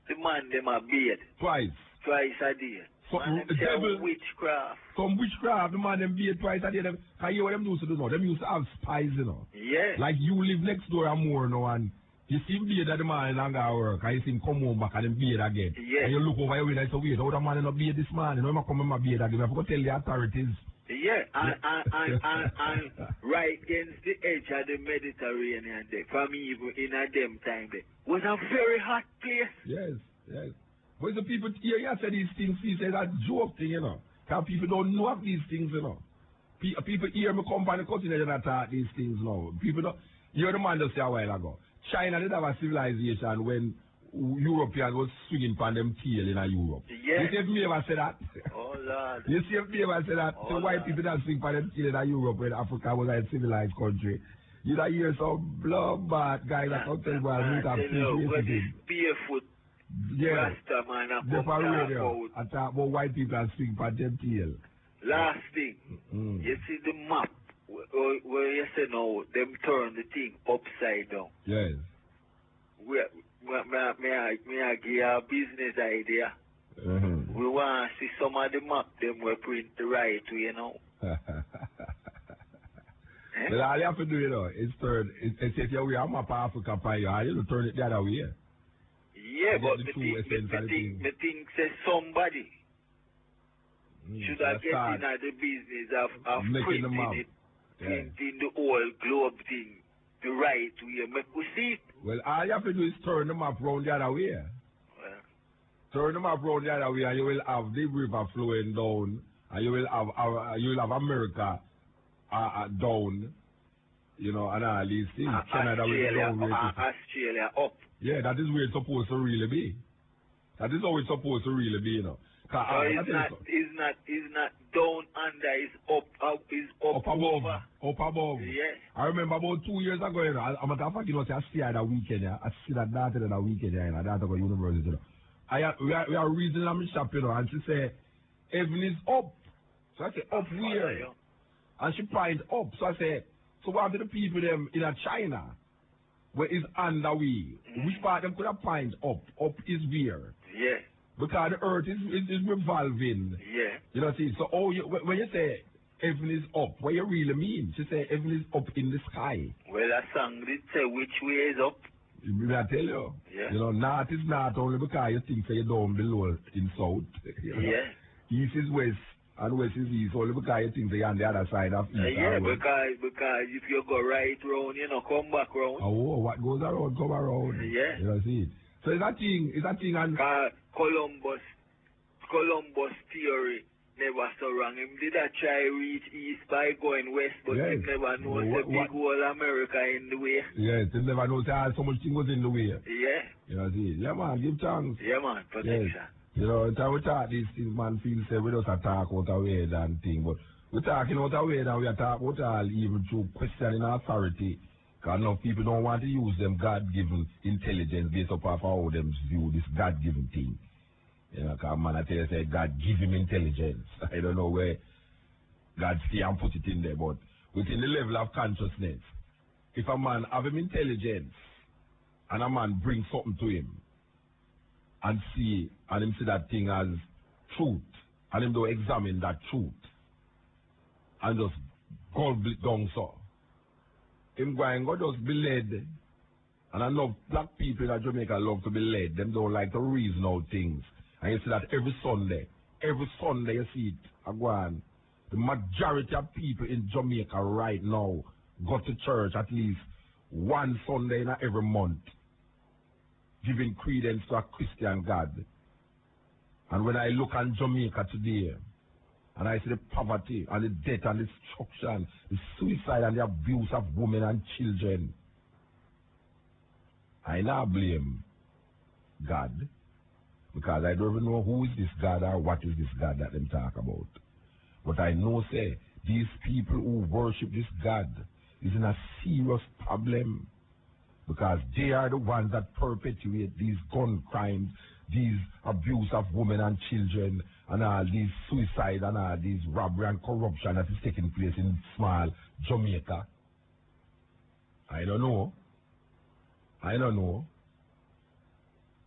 the man them are beard. Twice a day. Devil, witchcraft. Some witchcraft, the man them beard twice a day. Can you hear what them used to do now? Them used to have spies, you know. Yeah. Like you live next door and more now, and you see him beard at the man and go work, and you see him come home back and then beard again. Yeah. And you look over your window and say, wait, how the man not beard this man? You know, him come in my beard again. I have to tell the authorities. Yeah, and right against the edge of the Mediterranean there, from even in a them time there, was a very hot place. Yes. But the people here, you say these things, he says that joke thing, you know. Because people don't know of these things, you know. People hear me come by the country and they talk these things now. People don't, you heard the man just say a while ago. China did have a civilization when Europeans was swinging upon them tail in Europe. Yeah. You see if me ever say that? Oh, Lord. You see if me ever say that? Oh, the white people that swing upon them tail in Europe when Africa was a civilized country. You don't hear some bloodbath guys that come tell about Muta barefoot. Yeah. Rasta man the radio. I talk about white people and swing upon them tail. Last thing, you see the map where you say no, them turn the thing upside down. Yes. May I give you a business idea? We want to see some of the map them we print the right way, you know. But all you have to do, you know, is turn, it's if you have a map of Africa by you, you turn it the other way. Yeah, but the thing says somebody should have get in the business of making the map. Printing the whole globe thing the right way. Make we see it. Well, all you have to do is turn the map round the other way. Turn the map round the other way and you will have the river flowing down and you will have America down, you know, and all these things. Canada Australia up. Yeah, that is where it's supposed to really be. That is how it's supposed to really be, you know. It's not down under, it's up, is up above. over. Up above. Yes. I remember about 2 years ago, you know, I'm a fact, you know, I see that weekend, yeah. I see that daughter that weekend, yeah, and that go university, you know. We are reading on my shop, you know, and she say, heaven is up. So I say, up where? And she points up. So I say, so what do the people them in China, where is underway? Which part them could have point up? Up is where? Yeah. Because the earth is revolving. Yeah. You know, see, so when you say heaven is up, what you really mean? She say heaven is up in the sky. Well, a song did say which way is up. I tell you. Yeah. You know, north is north only because you think you're down below in south. You know? Yeah. East is west and west is east only because you think you're on the other side of east. Yeah, because if you go right round, you know, come back round. Oh, what goes around, come around. Yeah. You know, see. So it's that thing and Columbus theory never so wrong. Him did a try reach east by going west, but he never knows the big whole America in the way. Yes, he never knows how so much thing was in the way. Yeah. You know, see. Yeah, man, give thanks. Yeah, man, protection. Yes. You know, until we talk these things, man, feel say we just talk out a weird and thing, but we're talking out a weird and we are talking about all even through questioning authority. Because enough people don't want to use them God-given intelligence based upon how them view this God-given thing. You know, because man, I tell you, say God give him intelligence. I don't know where God see and put it in there, but within the level of consciousness, if a man have him intelligence and a man bring something to him and him see that thing as truth, and him don't examine that truth and just gulp it down so. Him going go just be led. And I know black people in Jamaica love to be led. Them don't like to reason out things. And you see that every Sunday you see it. Again, the majority of people in Jamaica right now go to church at least one Sunday in every month, giving credence to a Christian God. And when I look at Jamaica today, and I see the poverty and the death and the destruction, the suicide and the abuse of women and children, I now blame God, because I don't even know who is this God or what is this God that them talk about. But I know, say, these people who worship this God is in a serious problem, because they are the ones that perpetuate these gun crimes, these abuse of women and children, and all these suicide and all these robbery and corruption that is taking place in small Jamaica. I don't know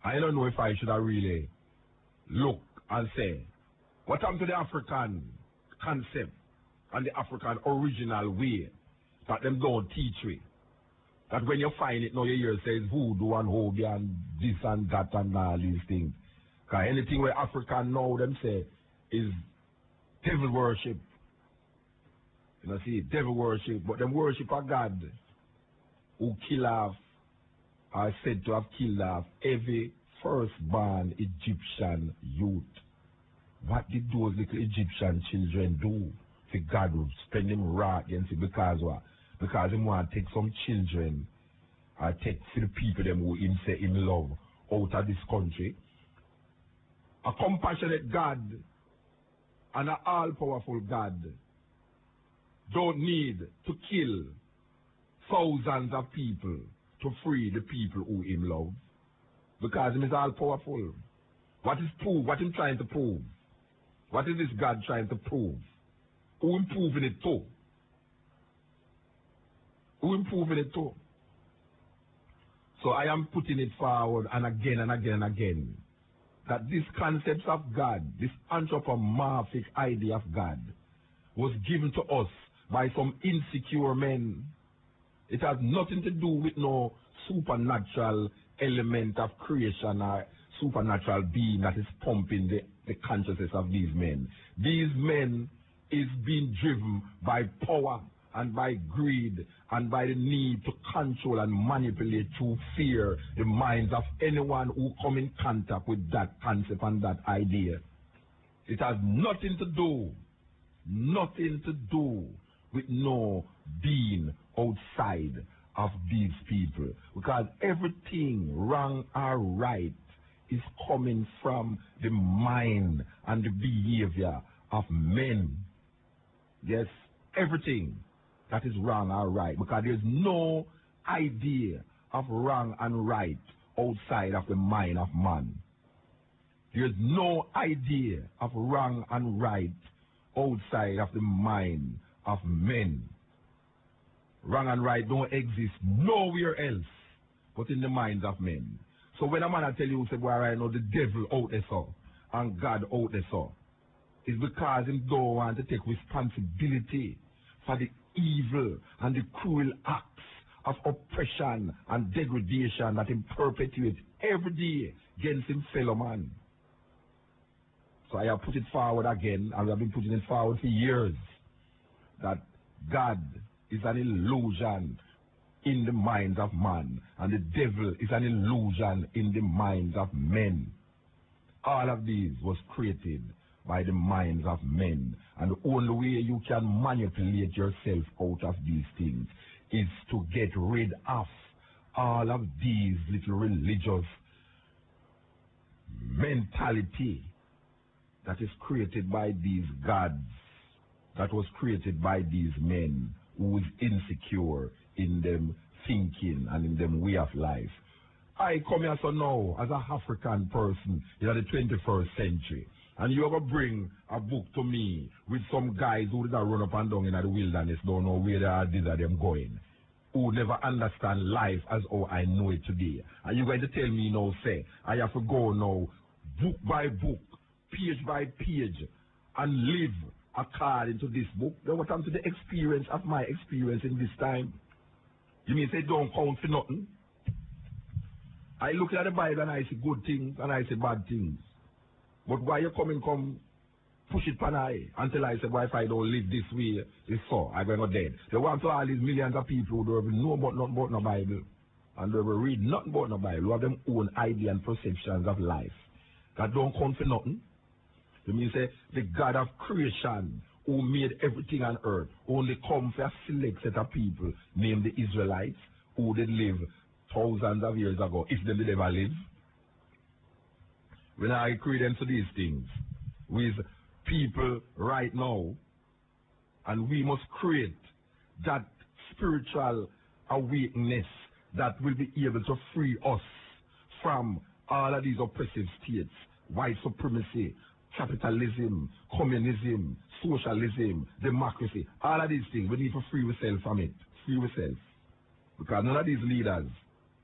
if I should have really look and say, what happened to the African concept and the African original way that them don't teach we? That when you find it now you hear says voodoo and hobby and this and that and all these things. Because anything where African know them say is devil worship. You know, see, devil worship, but them worship a God who kill off, are said to have killed off every firstborn Egyptian youth. What did those little Egyptian children do? The God would spend them raw against it because what? Because he want to take some children or take for the people them who him say him love out of this country. A compassionate God and an all-powerful God don't need to kill thousands of people to free the people who him love, because him is all-powerful. What is proof? What him trying to prove? What is this God trying to prove? Who him proving it to? Who him proving it to? So I am putting it forward and again and again and again, that this concept of God, this anthropomorphic idea of God, was given to us by some insecure men. It has nothing to do with no supernatural element of creation or supernatural being that is pumping the consciousness of these men. These men is being driven by power and by greed and by the need to control and manipulate through fear the minds of anyone who come in contact with that concept and that idea. It has nothing to do with no being outside of these people, because everything wrong or right is coming from the mind and the behavior of men. Yes, everything that is wrong or right, because there's no idea of wrong and right outside of the mind of man. There's no idea of wrong and right outside of the mind of men. Wrong and right don't exist nowhere else but in the minds of men. So when a man I tell you, say, well, I know the devil out there so, and God out there so, it's because he don't want to take responsibility for the evil and the cruel acts of oppression and degradation that he perpetuates every day against his fellow man. So I have put it forward again, and we have been putting it forward for years, that God is an illusion in the minds of man, and the devil is an illusion in the minds of men. All of these was created by the minds of men, and the only way you can manipulate yourself out of these things is to get rid of all of these little religious mentality that is created by these gods, that was created by these men who is insecure in them thinking and in them way of life. I come here so now as an African person in the 21st century, and you ever bring a book to me with some guys who did run up and down in the wilderness, don't know where they are, these are them going, who never understand life as how I know it today. And you're going to tell me now, say, I have to go now, book by book, page by page, and live according to this book. Then what happened to the experience of my experience in this time? You mean say don't count for nothing? I look at the Bible and I see good things and I see bad things. But why you come push it pan I until I say, well, if I don't live this way, it's so, I'm going to dead. They want to all these millions of people who don't know about nothing about the Bible and they will read nothing about the Bible, who have them own idea and perceptions of life that don't count for nothing. You mean say the God of creation who made everything on earth only come for a select set of people named the Israelites who did live thousands of years ago, if they did ever live. When I credence to these things with people right now, and we must create that spiritual awakeness that will be able to free us from all of these oppressive states, white supremacy, capitalism, communism, socialism, democracy, all of these things. We need to free ourselves from it. Free ourselves. Because none of these leaders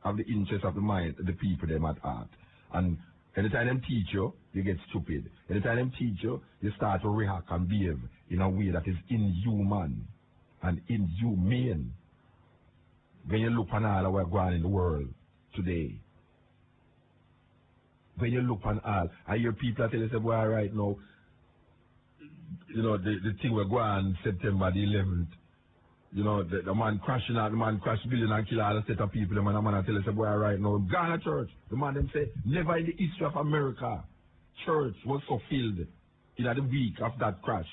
have the interest of the mind, the people them at heart. And anytime them teach you, you get stupid. Anytime them teach you, you start to react and behave in a way that is inhuman and inhumane. When you look on all that we're going in the world today, when you look on all, I hear people that tell you, say, well, right now, you know, the thing we're going September the 11th, you know, the man crashing out, the man crash building and kill all the set of people, the man tell us, say, boy, right now, Ghana church, the man them say, never in the history of America, church was so filled in the week of that crash.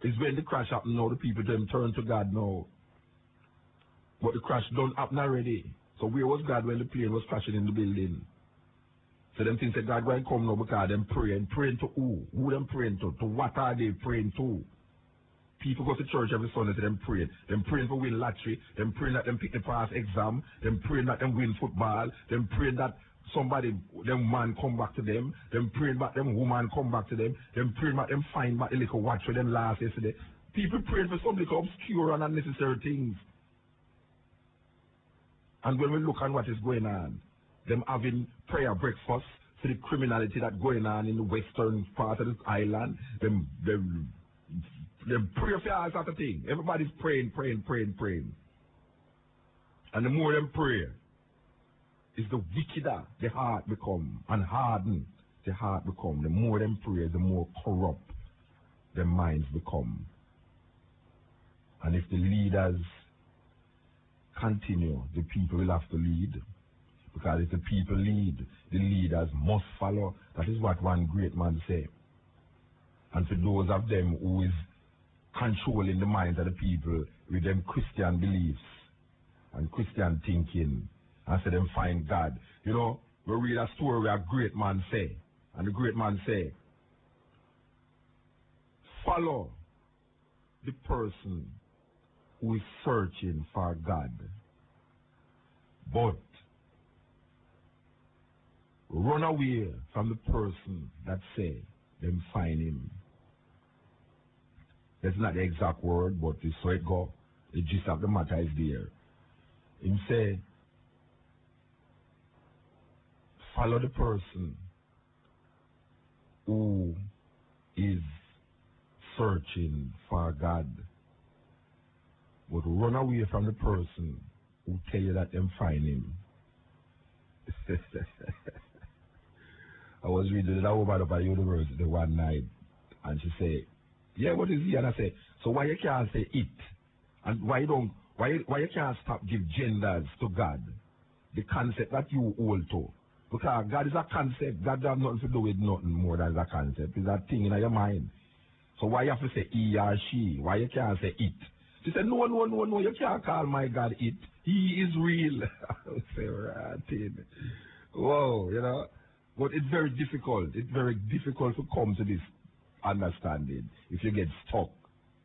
It's when the crash happened now, the people them turn to God now. But the crash don't happen already. So where was God when the plane was crashing in the building? So them think that God going to come now because them praying. Praying to who? Who them praying to? To what are they praying to? People go to church every Sunday to them praying. Them praying for win lottery. Them praying that them pick the pass exam. Them praying that them win football. Them praying that somebody, them man come back to them. Them praying that them woman come back to them. Them praying that them find back the little watch for them last yesterday. People praying for some little obscure and unnecessary things. And when we look at what is going on, them having prayer breakfast for the criminality that's going on in the western part of this island, them pray for all sorts of things. Everybody's praying. And the more them pray, is the wickeder the heart become, and hardened the heart become. The more them pray, the more corrupt their minds become. And if the leaders continue, the people will have to lead. Because if the people lead, the leaders must follow. That is what one great man said. And for those of them who is controlling the minds of the people with them Christian beliefs and Christian thinking, and so them find God. You know, we read a story where a great man say, and the great man say, follow the person who is searching for God, but run away from the person that say them find him. That's not the exact word, but it's so it go. The gist of the matter is there. Him say, follow the person who is searching for God, but run away from the person who tell you that them find him. I was reading that woman up at university one night, and she said, yeah, what is he? And I say, so why you can't say it? And why you can't stop give genders to God? The concept that you hold to. Because God is a concept. God has nothing to do with nothing more than a concept. It's a thing in your mind. So why you have to say he or she? Why you can't say it? She said, no, you can't call my God it. He is real. I say, right. Whoa, you know. But it's very difficult. It's very difficult to come to this understanding if you get stuck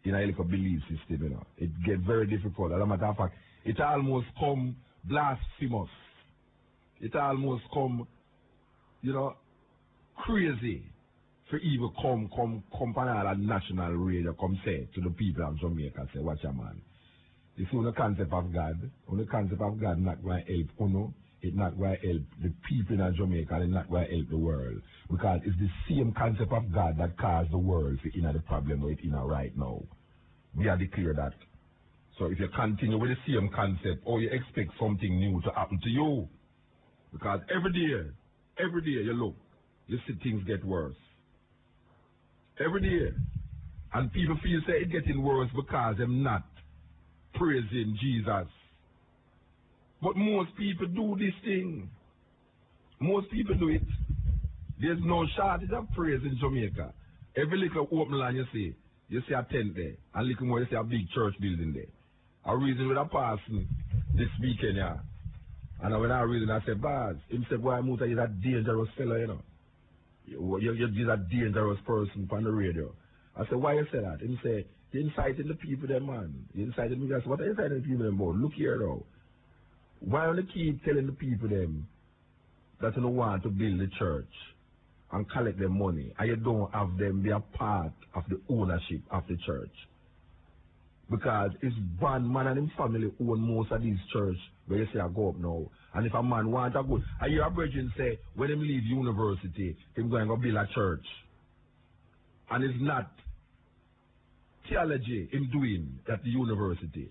in a little belief system, you know. It gets very difficult. As a matter of fact, it almost come blasphemous. It almost come, you know, crazy for even come on a national radio, come say to the people of Jamaica, say, watch a man. This is the concept of God. The concept of God not going to help Uno. It's not going to help the people in Jamaica. It's not going to help the world. Because it's the same concept of God that caused the world to in the problem where it's in right now. We are declare that. So if you continue with the same concept, or you expect something new to happen to you, because every day you look, you see things get worse. Every day. And people feel say it's getting worse because they're not praising Jesus. But most people do this thing. Most people do it. There's no shortage of praise in Jamaica. Every little open land you see a tent there. And little more you see a big church building there. I reason with a person this weekend, yeah. And when I reason, I said, Baz, him said, boy, Muta, you're a dangerous fellow, you know. You're a dangerous person on the radio. I said, why you say that? He said, you're inciting the people there, man. You're inciting me. I said, what are you inciting the people there about? Look here now. Why don't you keep telling the people them that you don't want to build the church and collect their money, and you don't have them be a part of the ownership of the church? Because it's one man and his family own most of these church where you say I go up now. And if a man wants to go, I hear a brethren say when him leave university, him going to build a church. And it's not theology him doing at the university.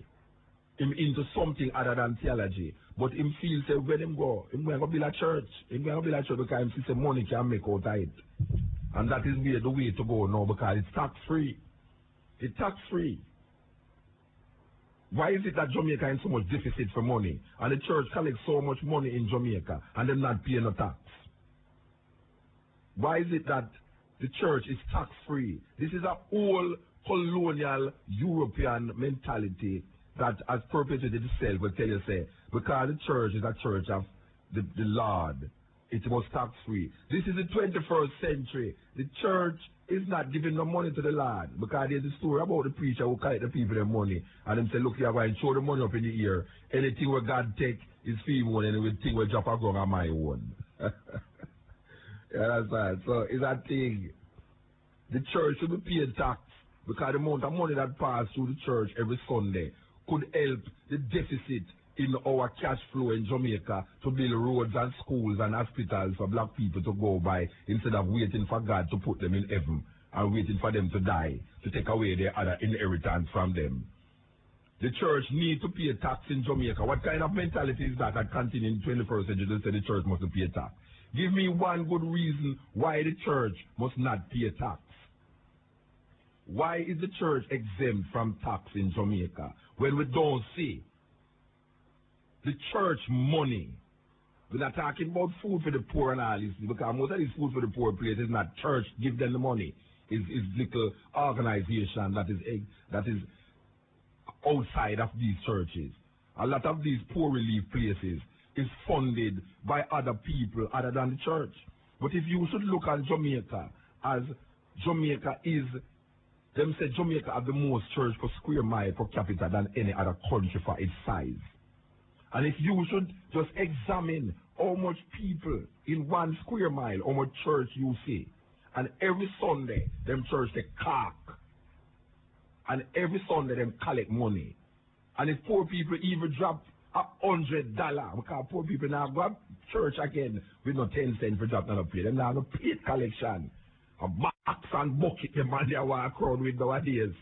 Him into something other than theology. But him feel say when him going to build a church. Him going to build a church because him see say money can make out of it. And that is the way to go now because it's tax free. It's tax free. Why is it that Jamaica is so much deficit for money and the church collects so much money in Jamaica and they're not paying no tax? Why is it that the church is tax free? This is a whole colonial European mentality that has perpetuated itself, will tell you say, because the church is a church of the Lord, it was tax free. This is the 21st century. The church is not giving no money to the Lord because there's a story about the preacher who collect the people their money and them say, look, you're going to throw the money up in the ear. Anything where God take is for him one and anything where drop a gun on my own. Yeah, that's right. So it's a thing. The church should be paying tax because the amount of money that passes through the church every Sunday could help the deficit in our cash flow in Jamaica to build roads and schools and hospitals for black people to go by instead of waiting for God to put them in heaven and waiting for them to die to take away their other inheritance from them. The church needs to pay tax in Jamaica. What kind of mentality is that continue in the 21st century to say the church must pay tax? Give me one good reason why the church must not pay tax. Why is the church exempt from tax in Jamaica when we don't see the church money? We're not talking about food for the poor and all this, because most of this food for the poor place is not church give them the money. It's little organization that is outside of these churches. A lot of these poor relief places is funded by other people other than the church. But if you should look at Jamaica, as Jamaica is, them say Jamaica have the most church per square mile per capita than any other country for its size. And if you should just examine how much people in 1 square mile, how much church you see, and every Sunday, them church they cock, and every Sunday them collect money. And if poor people even drop $100, because poor people now go to church again with no 10 cents for drop another plate. Them now no plate collection. A box and bucket them and they walk around with nowadays.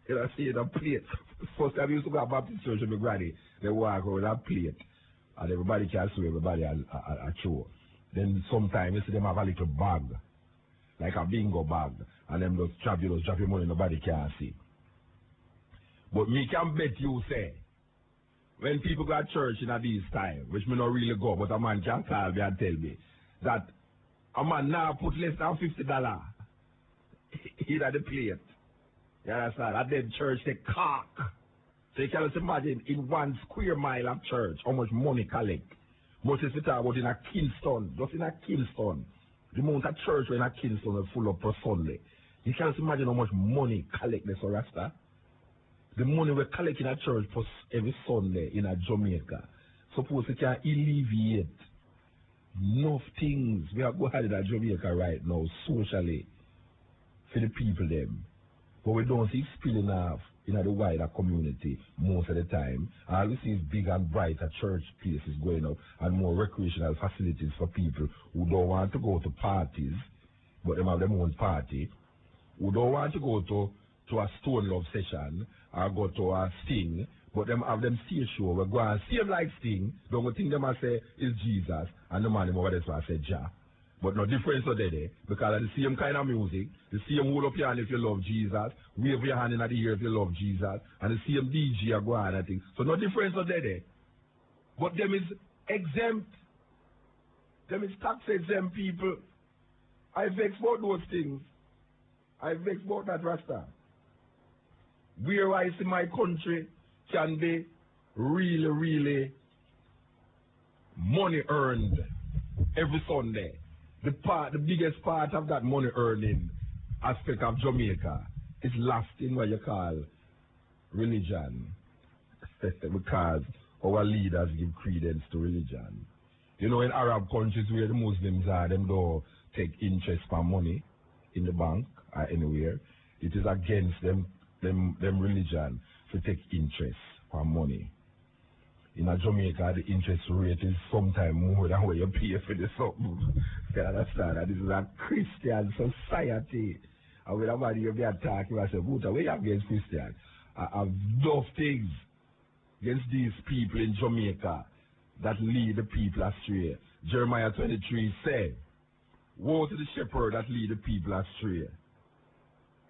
You know, see the plate. First time I used to go to Baptist church with my granny, they walk around with a plate. And everybody can see everybody a show. Then sometimes you see them have a little bag, like a bingo bag, and them just drop your money, nobody can see. But me can bet you say, when people go to church in these times, which me not really go, but a man can call me and tell me, that a man now put less than $50 in the plate. You understand? And then church they cock. So you can just imagine in 1 square mile of church how much money collect. But if you talk about in a Kingston, just in a Kingston, The amount of church when a Kingston is full up per Sunday. You can't imagine how much money collect this Rasta. The money we collect in a church for every Sunday in a Jamaica. Suppose it can alleviate enough things we are going in Jamaica right now socially for the people them. But we don't see it spilling off in the wider community most of the time. All we see is big and brighter church places going up and more recreational facilities for people who don't want to go to parties, but they have their own party, who don't want to go to a Stone Love session or go to a Sting, but them have them stage show. We go and see them like Sting, don't go think them and say is Jesus, and the man them over there so I say Jah. But no difference so there, because of the same kind of music, the same hold up your hand if you love Jesus, wave your hand in the ear if you love Jesus, and the same DJ are going and things. So no difference so there. But them is exempt. Them is tax exempt people. I vex about those things. I vex about that Rasta. Where I see my country can be really, really money earned every Sunday. The biggest part of that money earning aspect of Jamaica is lost in what you call religion. Because our leaders give credence to religion. You know, in Arab countries where the Muslims are, them don't take interest for money in the bank or anywhere. It is against them religion to take interest for money. In Jamaica, the interest rate is sometimes more than what you pay for the something. You understand? And this is a Christian society. And when somebody you be attacking, I say, Muta, what you against Christian? I have enough things against these people in Jamaica that lead the people astray. Jeremiah 23 said, woe to the shepherd that lead the people astray.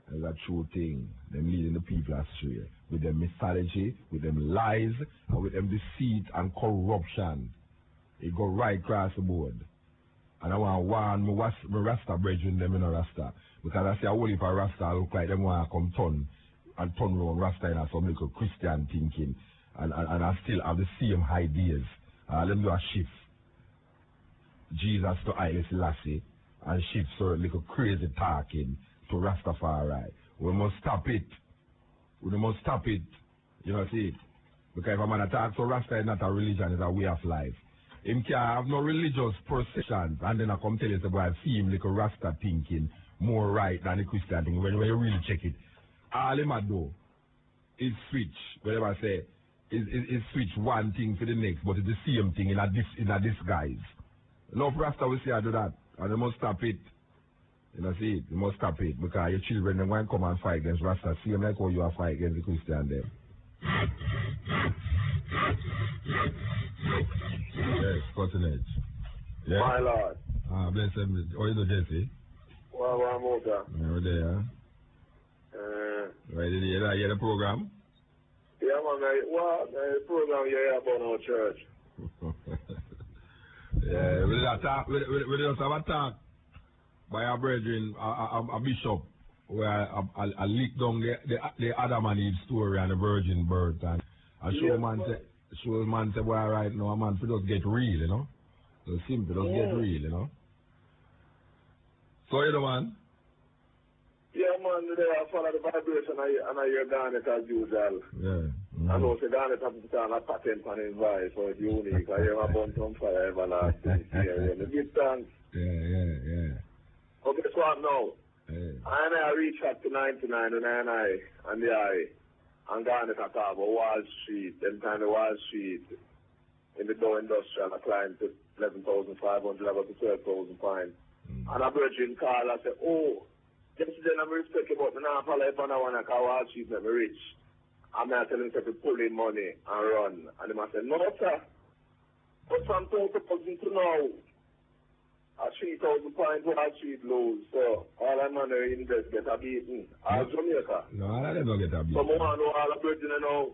That's a true thing. Them leading the people astray. With them mythology, with them lies, and with them deceit and corruption. It go right across the board. And I want to warn my Rasta brethren them in a Rasta. Because I say, I only if a Rasta look like them want to come turn around Rasta in some little Christian thinking. And I still have the same ideas. Let me do a shift. Jesus to Haile Selassie. And shift so little crazy talking to Rastafari. We must stop it. We must stop it. You know, see it? Because if a man attacks so Rasta is not a religion, it's a way of life. Him can't have no religious processions and then I come tell you about I see him like a Rasta thinking more right than the Christian thing. When you really check it, all him a do is switch, whatever I say, is switch one thing for the next, but it's the same thing in a disguise. Enough Rasta will say I do that, and they must stop it. You know, see it, you must stop it, because your children, they want to come and fight against Rasta, see them like how you are fight against the Christian them. Yes, cutting edge. Yes. My Lord. Bless him. How you do, Jesse? Well, Muta. Over there. Right, did you hear the program? Yeah, man. The program you hear about our church. Yeah, we just have a talk by our brethren, a bishop, where I leak down the Adam and Eve story and the virgin birth, and I show man say, well, right now, a man for just get real, you know. So simple, just get real, you know. So, you know, man. Yeah, man, today I follow the vibration and I hear Garnet as usual. Yeah. I know the Garnet has to put on a patent on his voice, so it's unique. I hear a bunch on fire everlasting. Yeah. Give thanks. Yeah. Okay, so now. Hey. I reach up to 99 and I and the eye and Garnet at about Wall Street, them kind of Wall Street in the Dow Industrial, I climbed to 11,500 level to 12,000 points. And a virgin call, I said, oh, yesterday I'm respecting about me now, follow up on one and call Wall Street make me rich. And I tell him to pull in money and run. And he said, no, sir. But from 20,000 to now, at 3,000 points, Wall Street lose. So all that money invest get a beaten. All Jamaica. No, all of them don't get a beaten. So I want to know all the virgin now.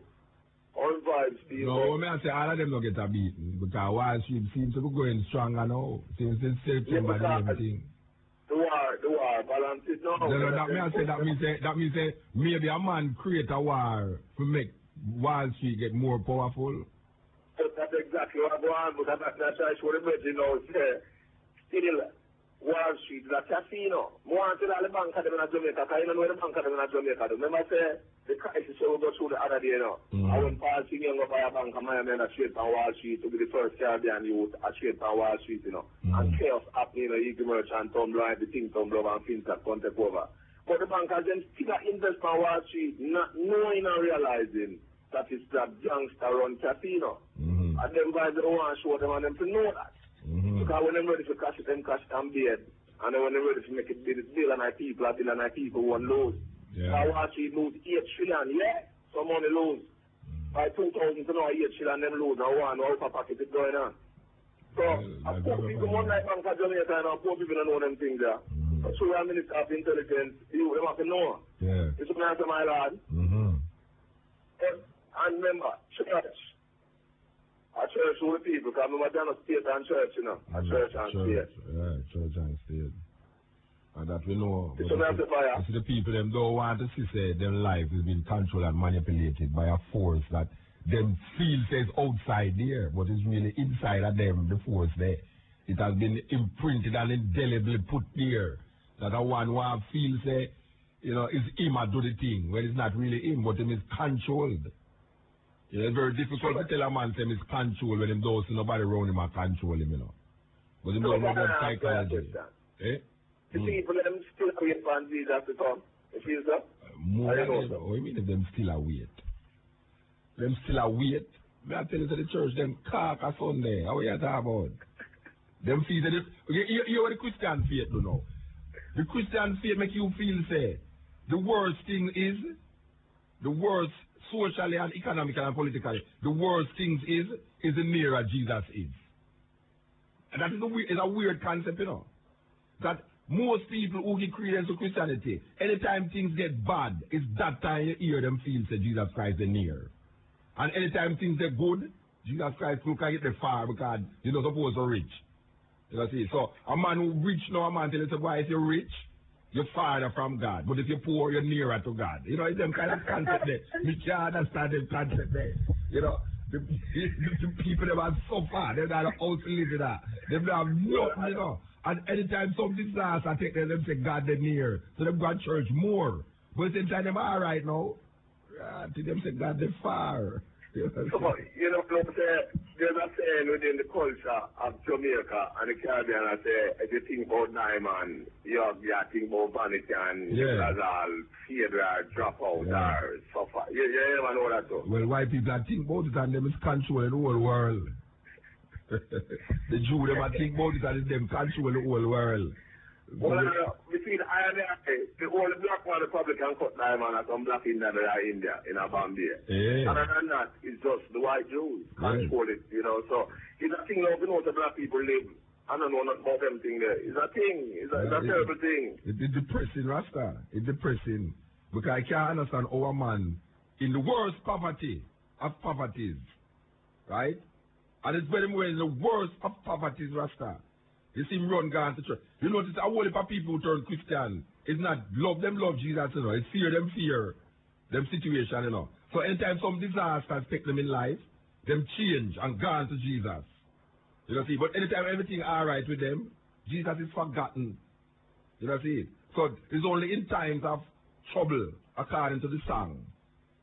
On vibes, Steve. No, I say all of them don't get a beaten. Because Wall Street seems to be going stronger now. Since September and everything. The war, balance it now. No, that means maybe a man create a war to make Wall Street get more powerful. That's exactly what I want, but that's why I show the virgin now. Still, Wall Street is a casino. More until all the bank of them in Jamaica, because you know where the bank of them in Jamaica do. Remember, say, the crisis we go through the other day, you know. I went Paul Singh go buy a bank of Miami and a trade on Wall Street to be the first Caribbean youth a trade on Wall Street, you know. And chaos happening, you know, easy merchant, tumble, and the thing tumble over and fintech come take over. But the bankers then still invest on Wall Street, not knowing and realizing that it's that gangster run casino. And them guys don't want to show them and them to know that. Because when they're ready to cash it, them cash it and bed. And then when they're ready to make it billionaire people won't lose. Now Wall Street lose 8 trillion, some money lose. By 2000 to now 8 trillion them lose. Now one upper pocket is going on. So, poor people, one like Bank of Jamaica, and poor people don't know them things there. So we are Minister of Intelligence, you have to know. It's what I answer, my lad. And remember, church. A church with the people, because we're done a state and church, you know. A church and state. Yeah, church and state. And that we know. It's the people, them don't want to see, say, their life is being controlled and manipulated by a force that them feel says outside there, but it's really inside of them, the force there. It has been imprinted and indelibly put there. That a one who feels, say, you know, is him that do the thing, when it's not really him, but him is controlled. You know, it's very difficult to tell a man him is controlled when him don't see nobody around him and control him, you know. But him don't know about psychology. The people them still wait for Jesus to come. You feel so? More than ever. What do you mean if them still await? Them still await? I tell you to the church, them cock a Sunday. How are you talking about? Them feel that you what the Christian faith do now. The Christian faith make you feel say the worst thing is the worst socially and economically and politically, the worst things is the nearer Jesus is. And that is a weird concept, you know. That most people who give credence to Christianity, anytime things get bad, it's that time you hear them feel say Jesus Christ is near. And anytime things get good, Jesus Christ look like it far because you're not supposed to rich. You know, see, so a man who rich now, a man tell you, why if you're rich, you're farther from God. But if you're poor, you're nearer to God. You know, it's them kind of concept there. We can't understand the concept there. You know, the people that are so far, they're not out to live in that. They have nothing, you know. And anytime some disaster take them say God they're near. So they go to church more. But at the same time, they're all right now. To them say God they're far. You know, there's a saying within the culture of Jamaica and the Caribbean, I say, if you think about diamond, you think about vanity and that's all fear or drop out or suffer. You never know that too. Well, white people are think about it and them is controlling the whole world. The Jew, them are think about it and it's them controlling the whole world. Well, between I and the whole black man Republican cut diamond and some black Indian in India, in Bombay. Other than that, it's just the white Jews control it, you know. So it's a thing now, you know, the black people live. I don't know not about them thing there. It's a thing. It's a terrible thing. It's depressing, Rasta. It's depressing. Because I can't understand our man in the worst poverty of poverties, right? And it's very much in the worst of poverties, Rasta. You see him run down to church. You notice a whole heap of people who turn Christian. It's not love them Jesus, you know. It's fear them situation, you know. So anytime some disasters take them in life, them change and gone to Jesus. You know, see. But anytime everything alright with them, Jesus is forgotten. You know, see. So it's only in times of trouble, according to the song,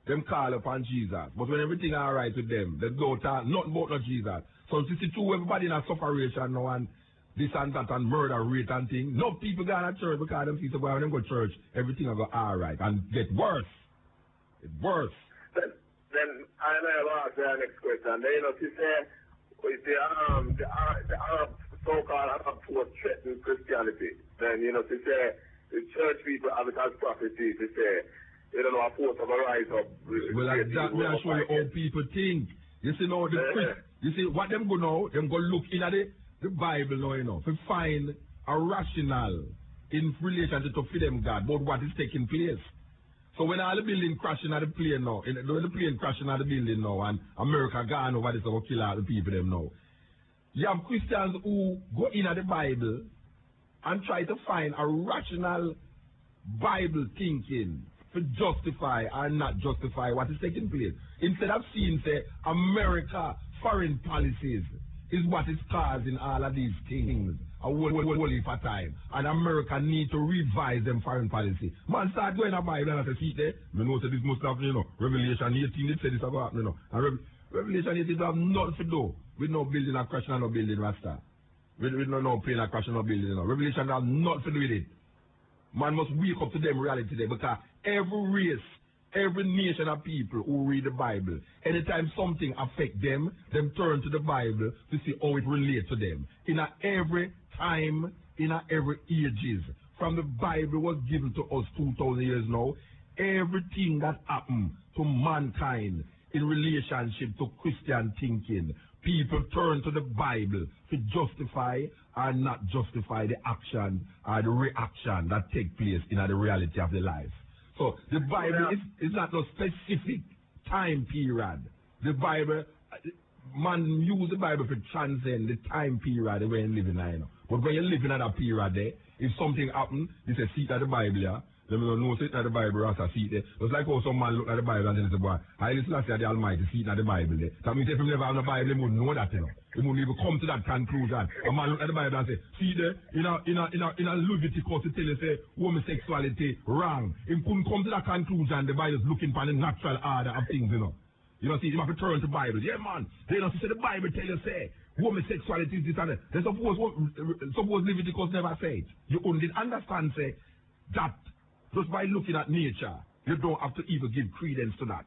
them call upon Jesus. But when everything alright with them, they don't talk nothing about no Jesus. So you see, too, everybody in a sufferation now and this and that and murder rate and thing. No people go to church because them people when them go to church, everything will go alright and get worse. It's worse. Then I have asked the next question. Then, you know, she said, with the Arab, so-called Arab force threaten Christianity. Then, you know, she said, the church people have it as prophecy. She said, you don't know, a force of a rise up. Well, like that, we'll show you how people think. You see, now, you see, what them go now, them go look in at the Bible now, you know, to find a rationale in relation to fit them God about what is taking place. So when all the building crashing at the plane now, when the plane crashing at the building now and America gone over this to kill all the people them now, you have Christians who go in at the Bible and try to find a rational Bible thinking to justify or not justify what is taking place. Instead of seeing, say, America foreign policies is what is causing all of these things. a whole heap of time. And America need to revise them foreign policy. Man start going to Bible and I say, see there, you know, so this must have, Revelation 18, it said this about, And Revelation 18 have nothing to do with no building a crash and no building, Rasta. With no plane a crash and no building, Revelation have nothing to do with it. Man must wake up to them reality there because every race, every nation of people who read the Bible, anytime something affect them turn to the Bible to see how it relates to them. In every time, in every ages, from the Bible was given to us 2,000 years now, everything that happened to mankind in relationship to Christian thinking, people turn to the Bible to justify or not justify the action or the reaction that take place in the reality of the life. So the Bible is not a specific time period. The Bible, man use the Bible to transcend the time period where you live in. But when you live in that period there, if something happen, you say, see that the Bible here. They don't know sitting at the Bible as I see it there. Just like how some man look at the Bible and say, boy, I listen to the Almighty sitting at the Bible there. That means if he never have the Bible, he wouldn't know that, He wouldn't even come to that conclusion. A man look at the Bible and say, see there, in a Leviticus, it tell you say homosexuality wrong. He couldn't come to that conclusion. The Bible is looking for the natural order of things, You know, see, you have to turn to the Bible. Yeah, man. They don't say the Bible tell you say homosexuality is this and that. They suppose Leviticus never say it. You only understand say that. Just by looking at nature, you don't have to even give credence to that.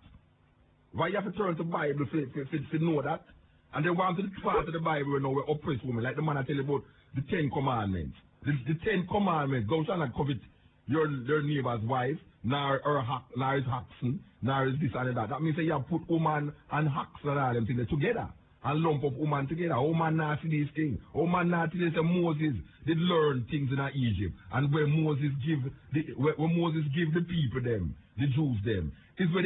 Why you have to turn to the Bible to know that? And then want to the part of the Bible where we oppress women, like the man I tell you about the 10 Commandments. The 10 Commandments, thou shalt not covet your neighbor's wife, nor his oxen, nor is this and that. That means that you have put woman and oxen and all them things together. And lump of woman together. Woman not see these things. Woman not see this. Moses did learn things in Egypt. And where Moses give the people them, the Jews them, is where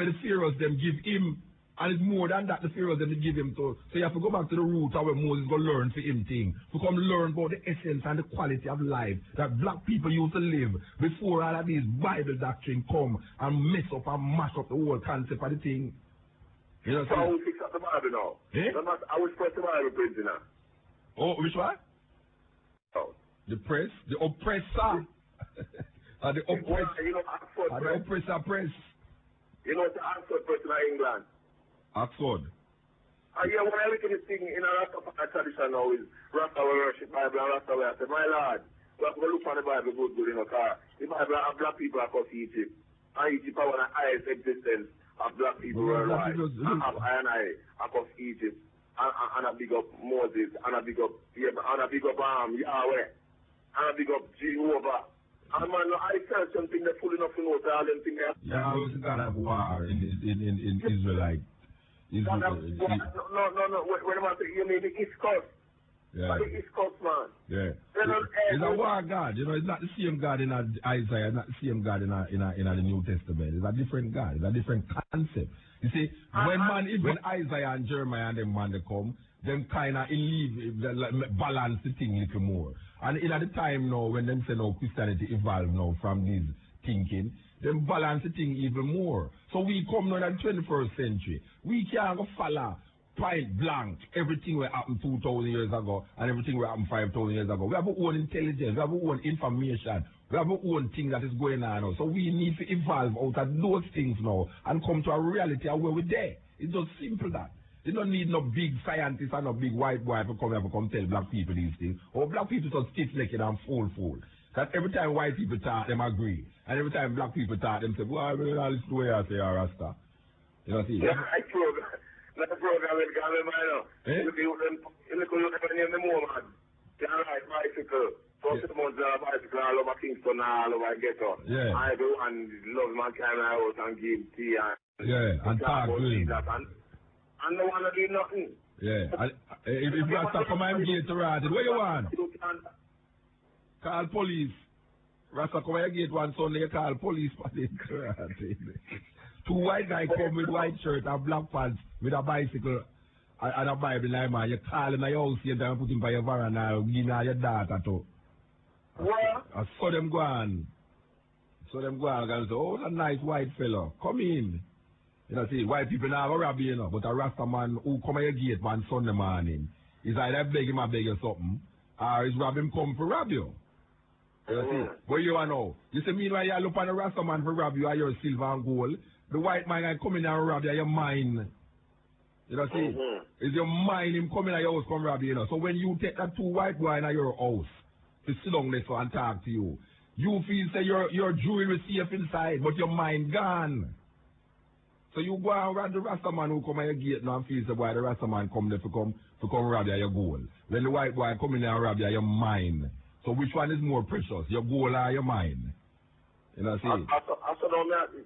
the Pharaohs them give him. And it's more than that the Pharaohs them give him to. So you have to go back to the root of where Moses go learn for him thing. To come learn about the essence and the quality of life that black people used to live before all of these Bible doctrine come and mess up and mash up the whole concept of the thing. You know, so I will fix up the Bible now. Eh? I will press the Bible print now. Oh, which one? Oh. The press? The oppressor. The oppressor. You know, Oxford the oppressor press. You know, it's the Oxford press in England. Oxford. Yeah, when I look at this thing in a Rastafari tradition now is Rasta will worship Bible and Rasta will say, my Lord, we have to look on the Bible good, because the Bible have black people across Egypt. And Egypt have one of the highest existence of black people worldwide. And have I across Egypt. And a big up Moses, and a big up Yahweh, and a big up Jehovah. And man, I tell something they're full enough to know all them things. Yeah, I was God of war in Israelite. No. When I say you mean the East Coast. Yeah. The East Coast, man. Yeah. It's a war God. You know, it's not the same God in Isaiah, not the same God in the New Testament. It's a different God. It's a different concept. You see, when Isaiah and Jeremiah and them man they come, them kind of balance the thing a little more. And in at the time now, when them say now Christianity evolved now from this thinking, them balance the thing even more. So we come now in the 21st century. We can't go follow point blank everything that happened 2,000 years ago and everything that happened 5,000 years ago. We have our own intelligence, we have our own information, we have our own thing that is going on now. So we need to evolve out of those things now and come to a reality of where we're there. It's just simple that. You don't need no big scientists and no big white boy to come here to come tell black people these things. Or black people just stiff-legged and fool. That every time white people talk, them agree. And every time black people talk, them say, well, I mean, I'll listen to where I say, Rasta. You know, see? Yeah, I program. Not a program with Gavin Minor. Look at the moment. They ride bicycle. First of all, I bicycle all over Kingston, all over Ghetto. Yeah. I do and love my camera out and give tea and talk to him. And no one to do nothing. Yeah. If Rasta come and get to Rasta, what you want? Call police. Rasta come and get one Sunday, you call police for the karate. Two white guys come with white shirt and black pants with a bicycle and a Bible like man. You call him at your house and put him by your veranda, give him your daughter too. What? I saw them go on. And say, oh, a nice white fellow. Come in. You know, see, white people now have a rabbi, but a Rasta man who come at your gate one Sunday morning, is either beg him or beg you something, or is rob him come for rob you. You see? Where you are now? You see, meanwhile you look on the Rasta man for rob you are your silver and gold. The white man can come in and rob you, your mind. You know see? It's your mind him coming at your house come rob you, you know. So when you take that two white boy in your house to sit down there and talk to you, you feel say your jewelry safe inside, but your mind gone. So you go and rob the Rasta man who come at your gate now and feel say why the Rasta man come there to come rob you your gold. When the white boy come in and rob you your mind. So which one is more precious, your gold or your mind? You know, see? I said, no,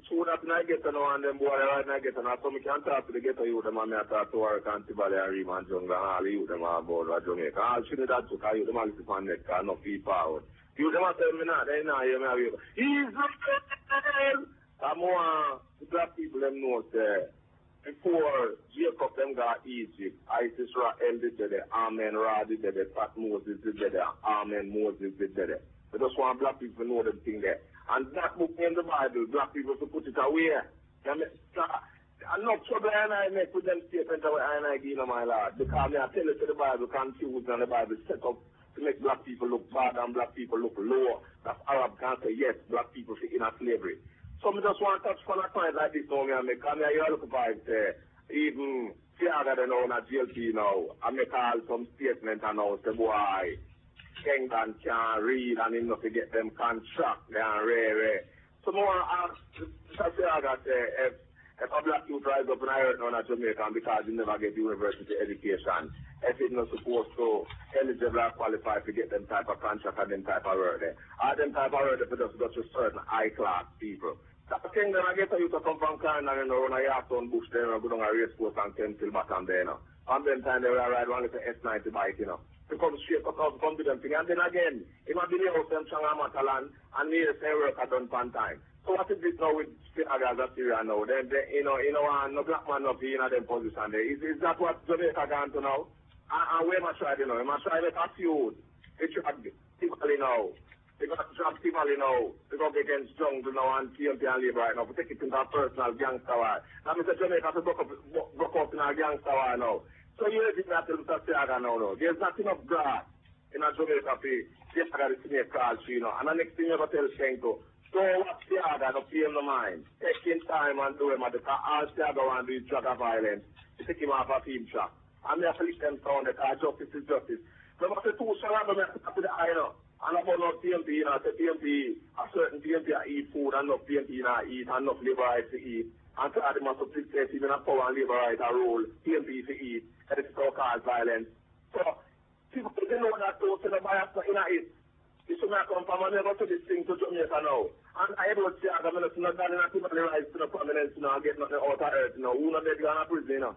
soon after I get to know and them boy right now get to know, so I can't talk to the ghetto youth, them and I talk to our Cantibale and Riemann Jungle and all the youth them about Jamaica. All should that took, I you them all listen on next, I no feed forward. You them all tell me now, they know you may have he's the more the black people them know there. Before Jacob them got Egypt, Isis held it there, Amen Ra did there, Pat Moses did there, Amen Moses did there. They just want black people to know them thing there. And that book in the Bible, black people to put it away. I'm not trouble I make with them statements I give my Lord. Because I tell you to the Bible confused and the Bible set up to make black people look bad and black people look low. That Arab can't say yes, black people sit in a slavery. So I just want to touch on a point like this now, I make you look about even Fiaga they know not GLP now. I make all some statements and now say boy Kingdom can't read and him not to get them contract they are rare. So more Fiaga say if a black youth rise up and I heard now in Jamaica because he never get university education, if it's not supposed to eligible or qualify to get them type of contract and them type of work there. Or them type of work for just got to certain high class people. That thing that I get you to come from Canada and when I have on bush there and go down a race course and come till bottom there now. And then time they will ride one little S90 bike, you know. To come straight up come to them thing. And then again, it might be the house them strong Matalan and me the same work at done pan time. So what is this now with Aga's Syria now? Then you know, no black man up in them position there. Is that what Jamaica gone to now? And we must try, you know, we must try to make a feud. It should typically now. They got to drop Timali now. They got against Jungle now and TMP and Labour right now. We take it into a personal gangster war. Now, Mr. Jamaica to broke up in a gangster war now. So you think that to Mr. Siaga now, no. There's not enough grass in a Jamaica for Siaga to snake call you know. And the next thing you got to tell Shenko, so what Siaga don't pay him the mind. Taking time and do him at the car. All Siaga want to do is drug of violence. You take him off a team shop. And they have to lift them down because justice is justice. So what the two shall have them to the eye now. And about not PMP, you know, the PMP, a certain PMP eat food and not PMP eat and not labor rights to eat. And so they must supplicate even a power and labor rights a role, PMP to eat, and it's so called violence. So people they know that those in the bias in it. This should not come from and never to this thing to Jamaica now. And I don't say I'm not done in a people rights to the prominence, you know, and get nothing out of earth, you know, who not dead gonna prison, you know.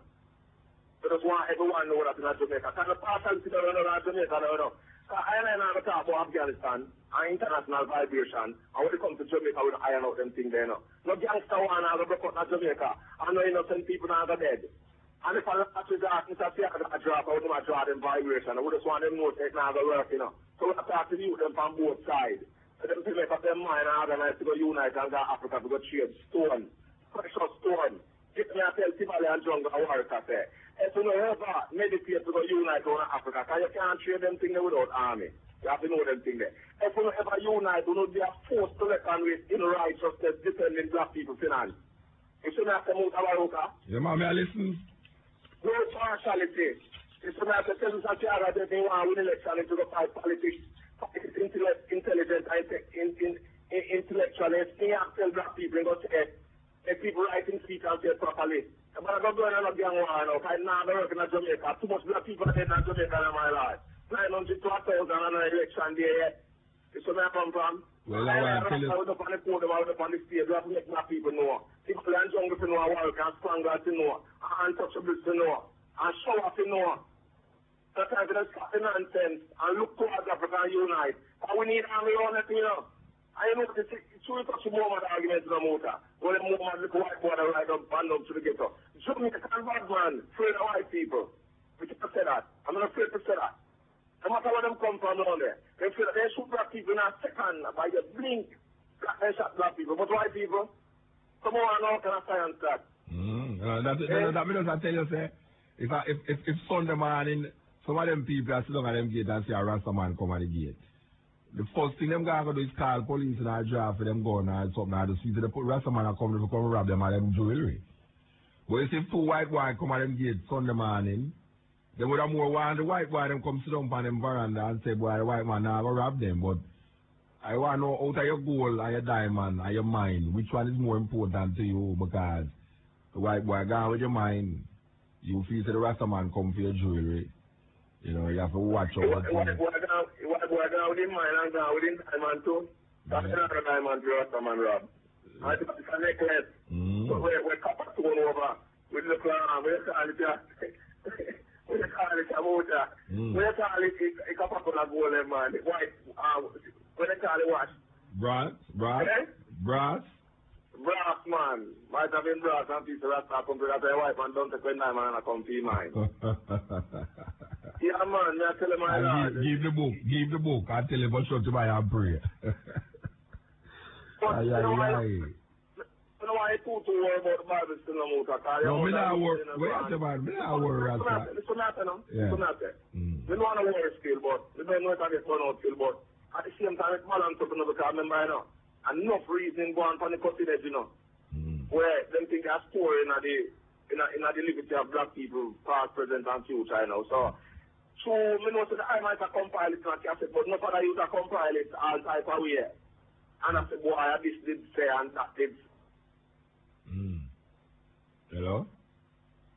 So just want everyone know that in Jamaica. Can the partial sit down in Jamaica now, you know? I never talk about Afghanistan and international vibration, and when it comes to Jamaica, we don't iron out them things there, no. No gangster one have a break out in Jamaica, and no innocent people now are dead. And if I look at Mr. Fiaga drop, I would not draw them vibration, I would just want them to know that it's not going to work, you know. So we have to talk to you them from both sides. So them to make up their mind and organize to go unite and go to Africa to go trade stone, precious stone. Get me a tell Tribalism and Jungle and work at there. If you know ever meditate to go unite on Africa, because you can't trade them things without army. You have to know them things there. If you know ever unite, you know they are forced to reckon with in righteousness defending black people finance. You shouldn't have to move Abaruka. Yeah, ma'am, I listen. No partiality. You shouldn't have to tell us that you are that they want to win election into the fight politics, intelligent, intellectualist. You have to tell black people and go to if people writing speak and say it properly. But I don't go in a gang war now, because I never work in Jamaica. Too much black people are dead in Jamaica in my life. 900 to 1,000 on an election day. You see where I come from? Well, I tell you. I was up on the podium, I was up on the stage, we have to make black people know. People in Jungle to know, work and stronger to know, and untouchables to know, and show up to know. Sometimes we just stop the nonsense and look towards Africa and unite. And we need army on it, you know. I know it's true touch more of the argument in the Muta. When the movement look white boy that ride up and up to the ghetto. Jamaica and bad man, afraid of white people. We can't say that. I'm not afraid to say that. No matter where them come from down there. They feel that they shoot black people in a second by the blink. Black men shot black people. But white people, come on, now can I science that? That means I tell you, say, if Sunday morning Some of them people are sitting at them gate and see a Rasta man come at the gate. The first thing them guys go do is call police and I drive for them gun or something. I just see the Rasta man come to come rob them and them jewelry. But you see 2 white boys come at them gate Sunday morning, they would have more want the white boy them come sit down on them veranda and say, boy, the white man now go rob them. But I want to know out of your gold and your diamond and your mind, which one is more important to you, because the white boy gone with your mind, you feel that the Rasta man come for your jewelry. You know, you have to watch out. White boy gone with his mind and gone with his diamond too. That's another diamond for Rasta man rob. And it's a necklace. So we're couple stone over. We look around, we call it we call it a Muta. We call it a couple of gold, man. White, what they call it what? Brass? Brass, man. Might have been brass and piece of Rasta come to that white man don't take when diamond and come to mine. Yeah, man, I tell him my lord. Give the book. I tell him what's up to my and pray. But you know why you too worry about the Bible still no Muta? No, me not worry. Wait a minute, me not worry, Rasta. Listen to that, we don't want to worry still, but we don't know if I get turned out still, but at the same time, it's balance up, because remember, you know, enough reasoning going on the cutting edge, you know, where them think a story in the liberty of black people, past, present, and future, you know. So me know that I might have compiled it in a cassette, but not that I use to compile it all type of way. And I said, boy, this did say and that did. Hello?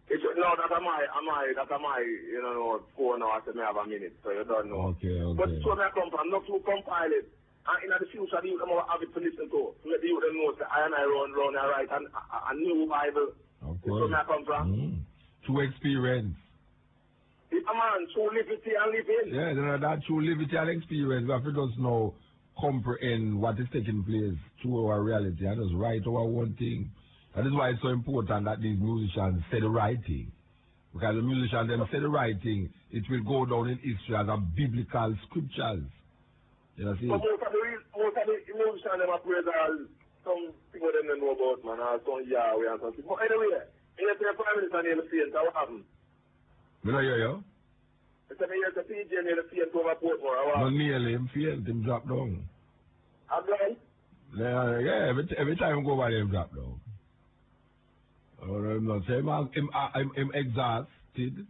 No, that am I, you know, phone now. I said, me have a minute, so you don't know. Okay. But so me I come from, not to compile it. And in the future, the youth them have it to listen to. So let the youth them know that I and I run and write a new Bible. Of course. So me I come from. True experience. It's a man, true liberty and living. Yeah, that true liberty and experience. We have to just know, comprehend what is taking place through our reality and just write our one thing. That is why it's so important that these musicians say the right thing. Because the musicians them say the right thing, it will go down in history as a biblical scriptures. You know, see? But most of the musicians them are praise all some people them know about, man, or some Yahweh and something. But anyway, in the Prime Minister near the Saints, what happened? Me know you. It's a year to PJ near the Saints over Portmore. No, nearly, him failed, him drop down. Again? Yeah, every time I go over there, him drop down. I'm not saying I'm exhausted.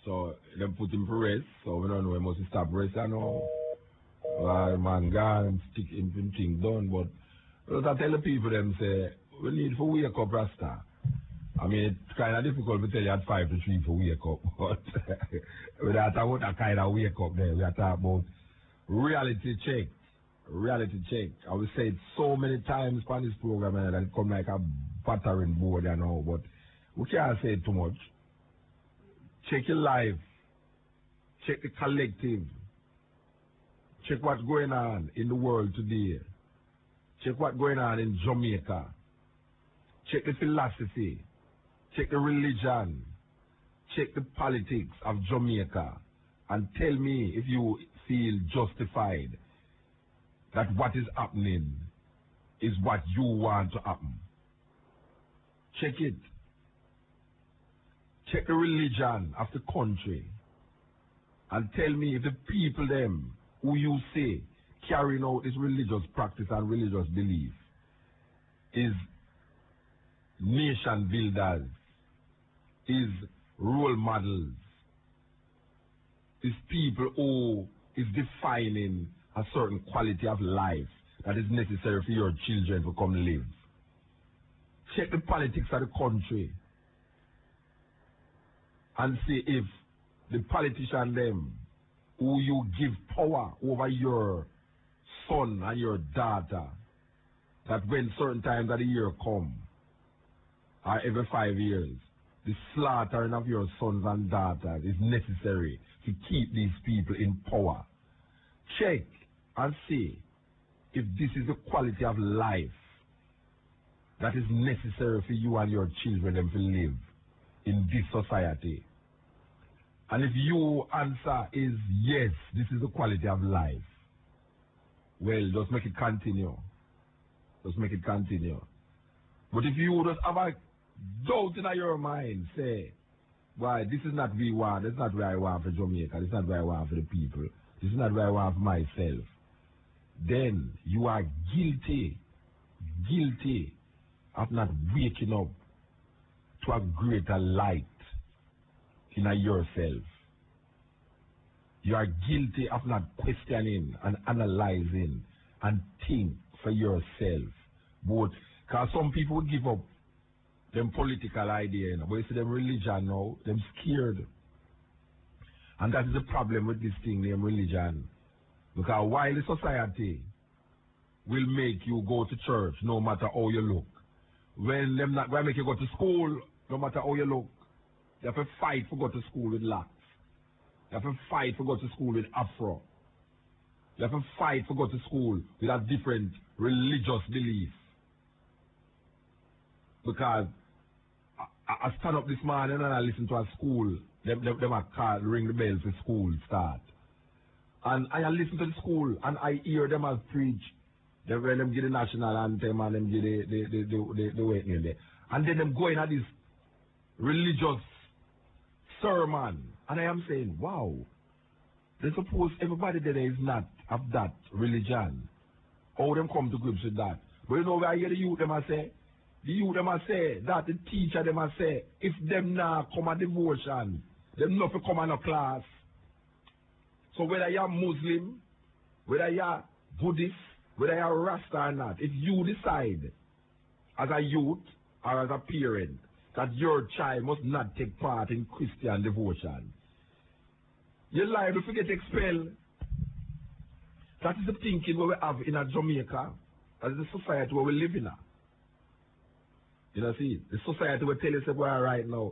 So they put him for rest. So we don't know, he must stop rest and all. Man gone, stick him thing done. But I tell the people them say, we need to wake up Rasta. I mean, it's kind of difficult to tell you at 5 to 3 for wake up. But we are talking about a kind of wake up there. We are talking about reality check. Reality check. I will say it so many times on this program that it come like a battering board and all, but we can't say it too much. Check your life. Check the collective. Check what's going on in the world today. Check what's going on in Jamaica. Check the philosophy. Check the religion. Check the politics of Jamaica. And tell me if you feel justified that what is happening is what you want to happen. Check it. Check the religion of the country. And tell me if the people them who you say carrying out this religious practice and religious belief is nation builders, is role models, is people who is defining a certain quality of life that is necessary for your children to come live. Check the politics of the country and see if the politician them who you give power over your son and your daughter, that when certain times of the year come, or every 5 years, the slaughtering of your sons and daughters is necessary to keep these people in power. Check and see if this is the quality of life that is necessary for you and your children to live in this society. And if your answer is yes, this is the quality of life, well, just make it continue. Just make it continue. But if you just have a doubt in your mind, say, Why? This is not what we want. This is not what I want for Jamaica. This is not what I want for the people. This is not what I want for myself. Then you are guilty of not waking up to a greater light in yourself. You are guilty of not questioning and analyzing and think for yourself. But because some people give up them political idea, you know, but you see them religion now, them scared. And that is the problem with this thing named religion. Because while the society will make you go to church no matter how you look, when them not going to make you go to school no matter how you look, you have to fight for go to school with locks. You have to fight for go to school with afro. You have to fight for go to school with a different religious belief. Because I stand up this morning and I listen to a school, them are called, ring the bell for school start. And I listen to the school and I hear them as preach. When them give the national anthem and them give the waiting there. And then them going at this religious sermon. And I am saying, wow, they suppose everybody there is not of that religion. How them come to grips with that? But you know where I hear the youth them I say? The youth them I say that the teacher them I say, if them now come at devotion, them not to come on a class. So whether you're Muslim, whether you're Buddhist, whether you're Rasta or not, if you decide as a youth or as a parent that your child must not take part in Christian devotion, you're liable to get expelled. That is the thinking what we have in Jamaica, as the society where we live in. You know, see, the society will tell you, say, well, right now,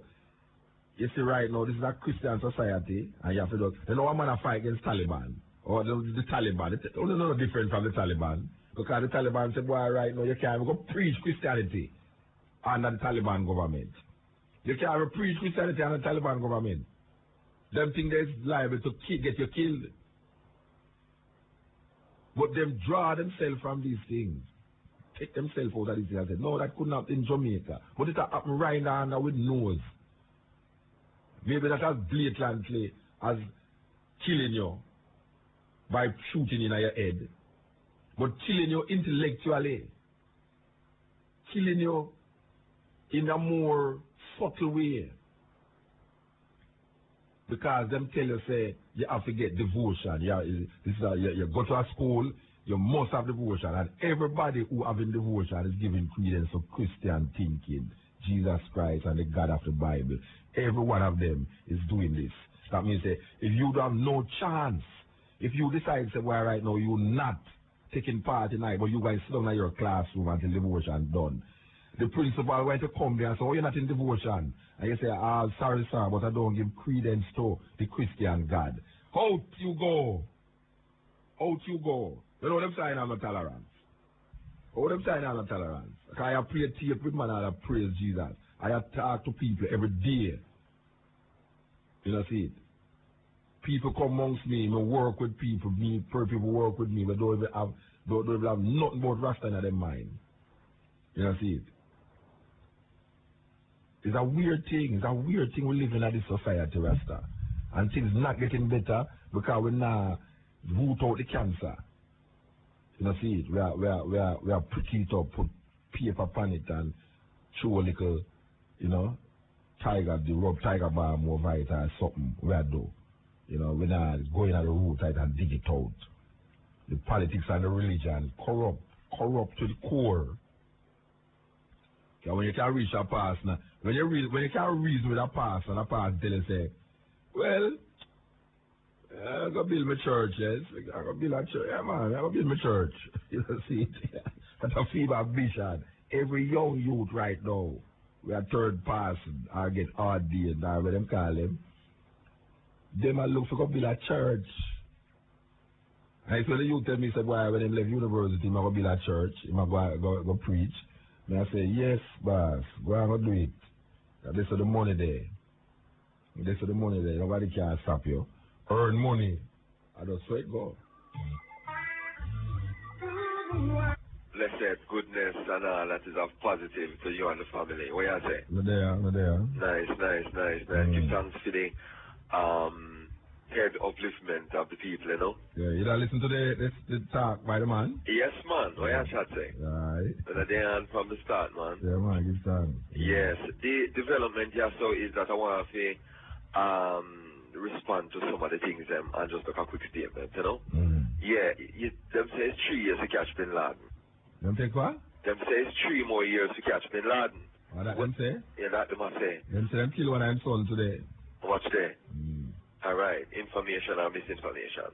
you see, right now, this is a Christian society, and you have to do, you know, I'm going to fight against Taliban, or the Taliban. It's no different from the Taliban, because the Taliban said, well, right now, you can't go preach Christianity under the Taliban government. You can't preach Christianity under the Taliban government. Them think they're liable to get you killed. But them draw themselves from these things. Take themselves out of these things and say, no, that couldn't happen in Jamaica. But it happened right now with nose. Maybe that as blatantly as killing you by shooting in your head. But killing you intellectually. Killing you in a more subtle way. Because them tell you, say, you have to get devotion. You go to a school, you must have devotion. And everybody who having devotion is giving credence to Christian thinking, Jesus Christ and the God of the Bible. Every one of them is doing this. That means, say, if you don't have no chance, if you decide, say, well, right now, you're not taking part in it, but you guys sit down in your classroom until devotion done. The principal went to come there and say, oh, you're not in devotion. And you say, sorry, sir, but I don't give credence to the Christian God. Out you go. Out you go. You know what I'm saying? I'm not tolerance. What I'm saying? I'm not tolerance. I pray tape with man and I praise Jesus. I talk to people every day. You know, see it? People come amongst me, I work with people, people work with me, but don't even have nothing but Rasta in their mind. You know, see it? It's a weird thing. It's a weird thing we live in this society, Rasta. And things not getting better because we now root out the cancer. You know, see it? We are pricky it up, put paper upon it and show a little, you know, rub tiger balm over it or something. We are do. You know, we're not going at the root and dig it out. The politics and the religion corrupt to the core. When you can reach a pass now, when you can reason with a pass and a pass tell you say, well, I'm going to build my church, yes. I'm going to build a church. Yeah, man, I'm going to build my church. You know, see it? That's a fever vision. Every young youth right now, we are third pass, I get ordained, or what them call them. Them I look for go build a church. And so the youth tell me, say, boy, when they left university, I'm going to build a church, I'm going to go preach. And I say, yes, boss, go and do it. This is the money there. This is the money there. Nobody can stop you. Earn money. I just so it go. Bless said goodness and all that is of positive to you and the family. What you say? Me there. Nice. Give thanks for the head upliftment of the people, you know. Yeah, you don't listen to the talk by the man? Yes, man. What you chat say? Right. So they on from the start, man. Yeah, man, give thanks. Yes. The development here so is that I want to respond to some of the things and just make a quick statement, you know. Yeah, them say it's 3 years to catch Bin Laden. Them take what? Them say it's 3 more years to catch Bin Laden. What that them say? Yeah, that them I say. Them say them kill one of them son today. Watch there. All right, information or misinformation.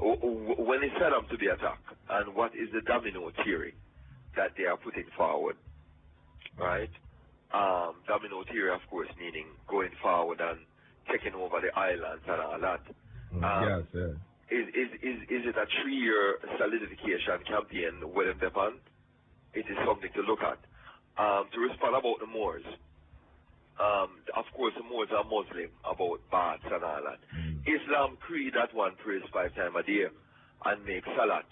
When it's set up to be attacked, and what is the domino theory that they are putting forward, right? Domino theory, of course, meaning going forward and taking over the islands and all that. Yes, yeah. Is it a 3-year solidification campaign with them depend? It is something to look at. To respond about the Moors, of course the Moors are Muslim, about baths and all that. Islam creed that one prays 5 times a day and make salat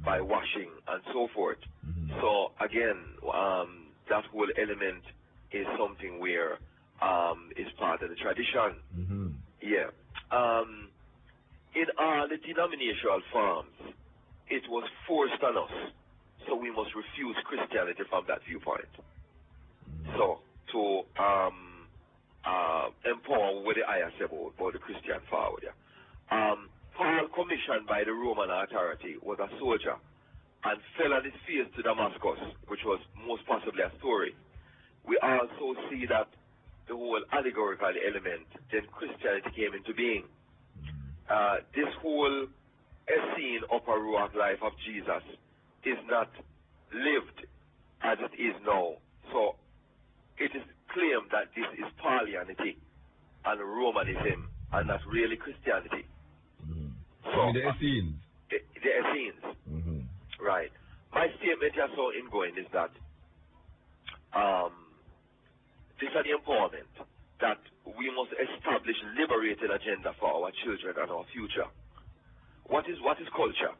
by washing and so forth. So again, that whole element is something where is part of the tradition. Yeah. In all the denominational forms, it was forced on us, so we must refuse Christianity from that viewpoint. So, to empower what the ayah say about the Christian forward. Paul, commissioned by the Roman authority, was a soldier and fell on his face to Damascus, which was most possibly a story. We also see that the whole allegorical element, then Christianity came into being. This whole Essene upper rock life of Jesus is not lived as it is now. So it is claimed that this is Paulianity and Romanism and not really Christianity. So the Essenes. The Essenes. Right. My statement here so ingoing is that this is the empowerment that we must establish liberated agenda for our children and our future. What is culture?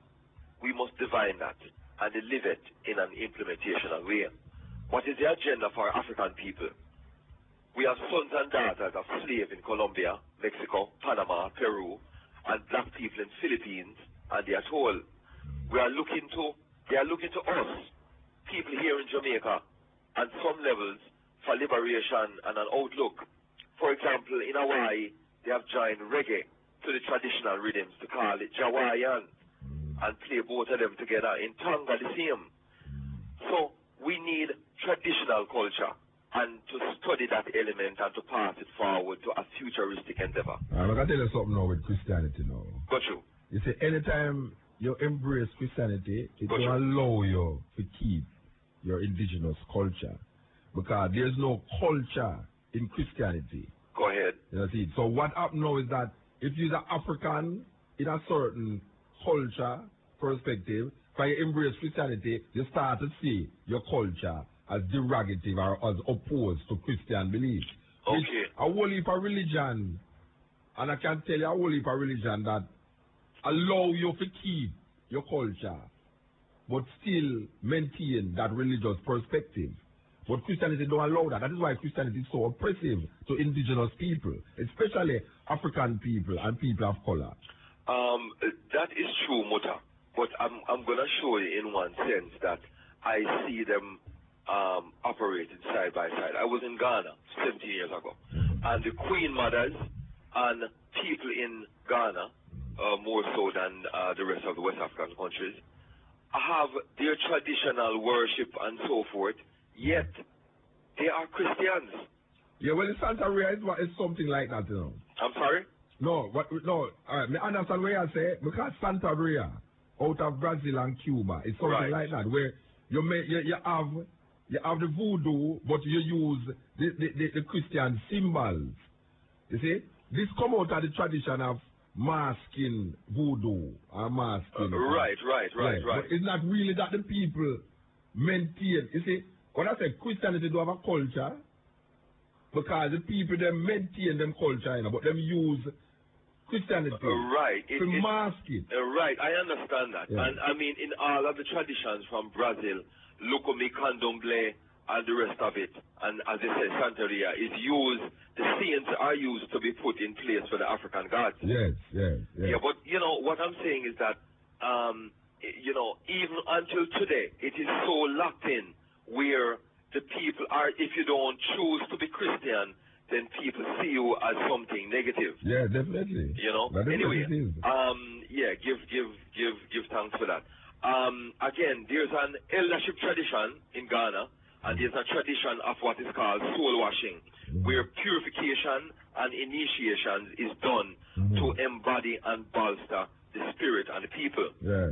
We must define that and live it in an implementational way. What is the agenda for African people? We have sons and daughters of slaves in Colombia, Mexico, Panama, Peru, and black people in Philippines and the atoll. They are looking to us, people here in Jamaica, on some levels, for liberation and an outlook. For example, in Hawaii, they have joined reggae to the traditional rhythms to call it Jawaiian and play both of them together. In Tonga, the same. So we need traditional culture and to study that element and to pass it forward to a futuristic endeavor. I'm going to tell you something now with Christianity now. Got you. You see, anytime you embrace Christianity, it will allow you to keep your indigenous culture. Because there's no culture in Christianity. Go ahead. You see, so what happened now is that if you're an African in a certain culture perspective, when you embrace Christianity, you start to see your culture as derogative or as opposed to Christian beliefs. Okay. A whole heap of religion, and I can tell you a whole heap of religion that allow you to keep your culture, but still maintain that religious perspective. But Christianity don't allow that. That is why Christianity is so oppressive to indigenous people, especially African people and people of color. That is true, Muta. But I'm going to show you in one sense that I see them operating side by side. I was in Ghana 17 years ago. And the Queen Mothers and people in Ghana, more so than the rest of the West African countries, have their traditional worship and so forth, yet they are Christians. Yeah, well, the Santa Ria is something like that, you know. I'm sorry? No, I understand what you say, because Santa Ria, out of Brazil and Cuba, it's something like that, where you have the voodoo, but you use the Christian symbols. You see? This come out of the tradition of masking voodoo or masking. Right. But it's not really that the people maintain. You see, when I say Christianity do have a culture, because the people them maintain them culture, you know, but them use Christianity to mask it. Right, I understand that. Yeah. And I mean, in all of the traditions from Brazil Lukumi, Candomblé, and the rest of it. And as they say, Santeria is used, the saints are used to be put in place for the African gods. Yes. Yeah, but, you know, what I'm saying is that, you know, even until today, it is so locked in where the people are, if you don't choose to be Christian, then people see you as something negative. Yeah, definitely. You know? Anyway, yeah, give thanks for that. Again, there's an eldership tradition in Ghana, and there's a tradition of what is called soul washing, where purification and initiation is done to embody and bolster the spirit and the people. Yeah.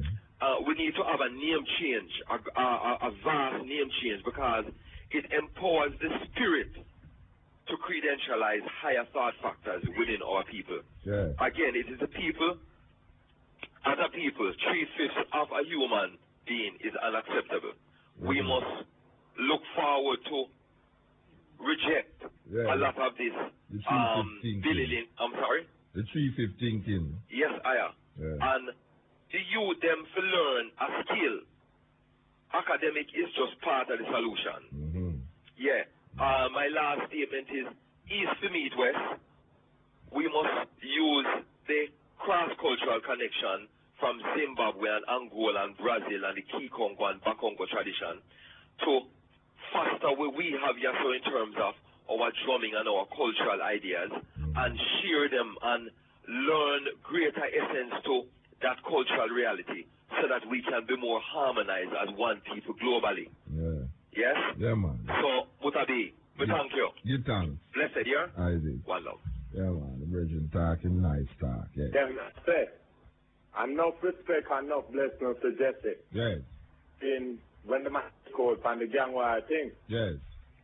We need to have a name change, a vast name change, because it empowers the spirit to credentialize higher thought factors within our people. Yeah. Again, it is the people. As a people, 3/5 of a human being is unacceptable. We must look forward to reject a lot of this belittling. I'm sorry? The 3/5 thinking. Yes, I am. Yeah. And the youth them to learn a skill. Academic is just part of the solution. Yeah. My last statement is East to meet West. We must use the cross-cultural connection from Zimbabwe and Angola and Brazil and the Kikongo and Bakongo tradition to foster what we have here so in terms of our drumming and our cultural ideas and share them and learn greater essence to that cultural reality so that we can be more harmonized as one people globally. Yeah. Yes? Yeah, man. So, Muta, thank you. Give thanks. Blessed, yeah? I did. One love. Yeah, man. The virgin talking, nice talk. Yeah. Enough respect, enough blessings to Jesse. Yes. When the man called on the gangwire thing. Yes.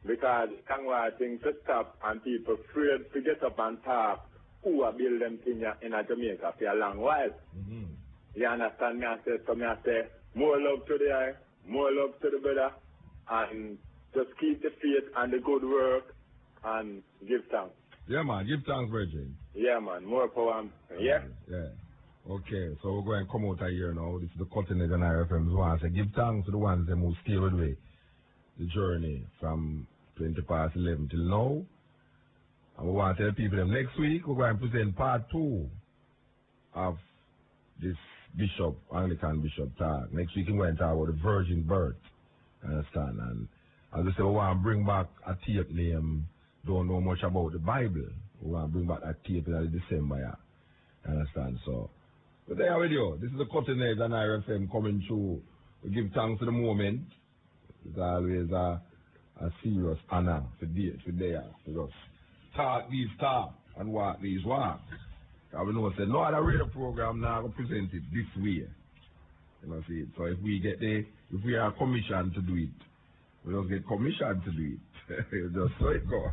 Because gangwire thing to stop and people afraid to get up and talk who are building things in Jamaica for a long while. You understand me? I say, more love to the eye, more love to the brother, and just keep the faith and the good work and give thanks. Yeah, man. Give thanks, Virgin. Yeah, man. More power. Yeah? Yeah. Okay, so we're going to come out of here now. This is the cutting edge on RFM. So I say give thanks to the ones that who stay with me. The journey from 11 till now. And we want to tell people that next week we're going to present part 2 of this Bishop, Anglican Bishop talk. Next week we're going to talk about the virgin birth. Understand? And as I say, we want to bring back a tape name, don't know much about the Bible. We want to bring back a tape in December. Yeah. Understand? So, but there we go. This is the cutting edge on RFM coming through. We give thanks to the moment. It's always a serious honor for there to just talk these talk and walk these walks. I will know say no other radio program now will present it this way. You know see it. So if we are commissioned to do it, we don't get commissioned to do it. Just so it go.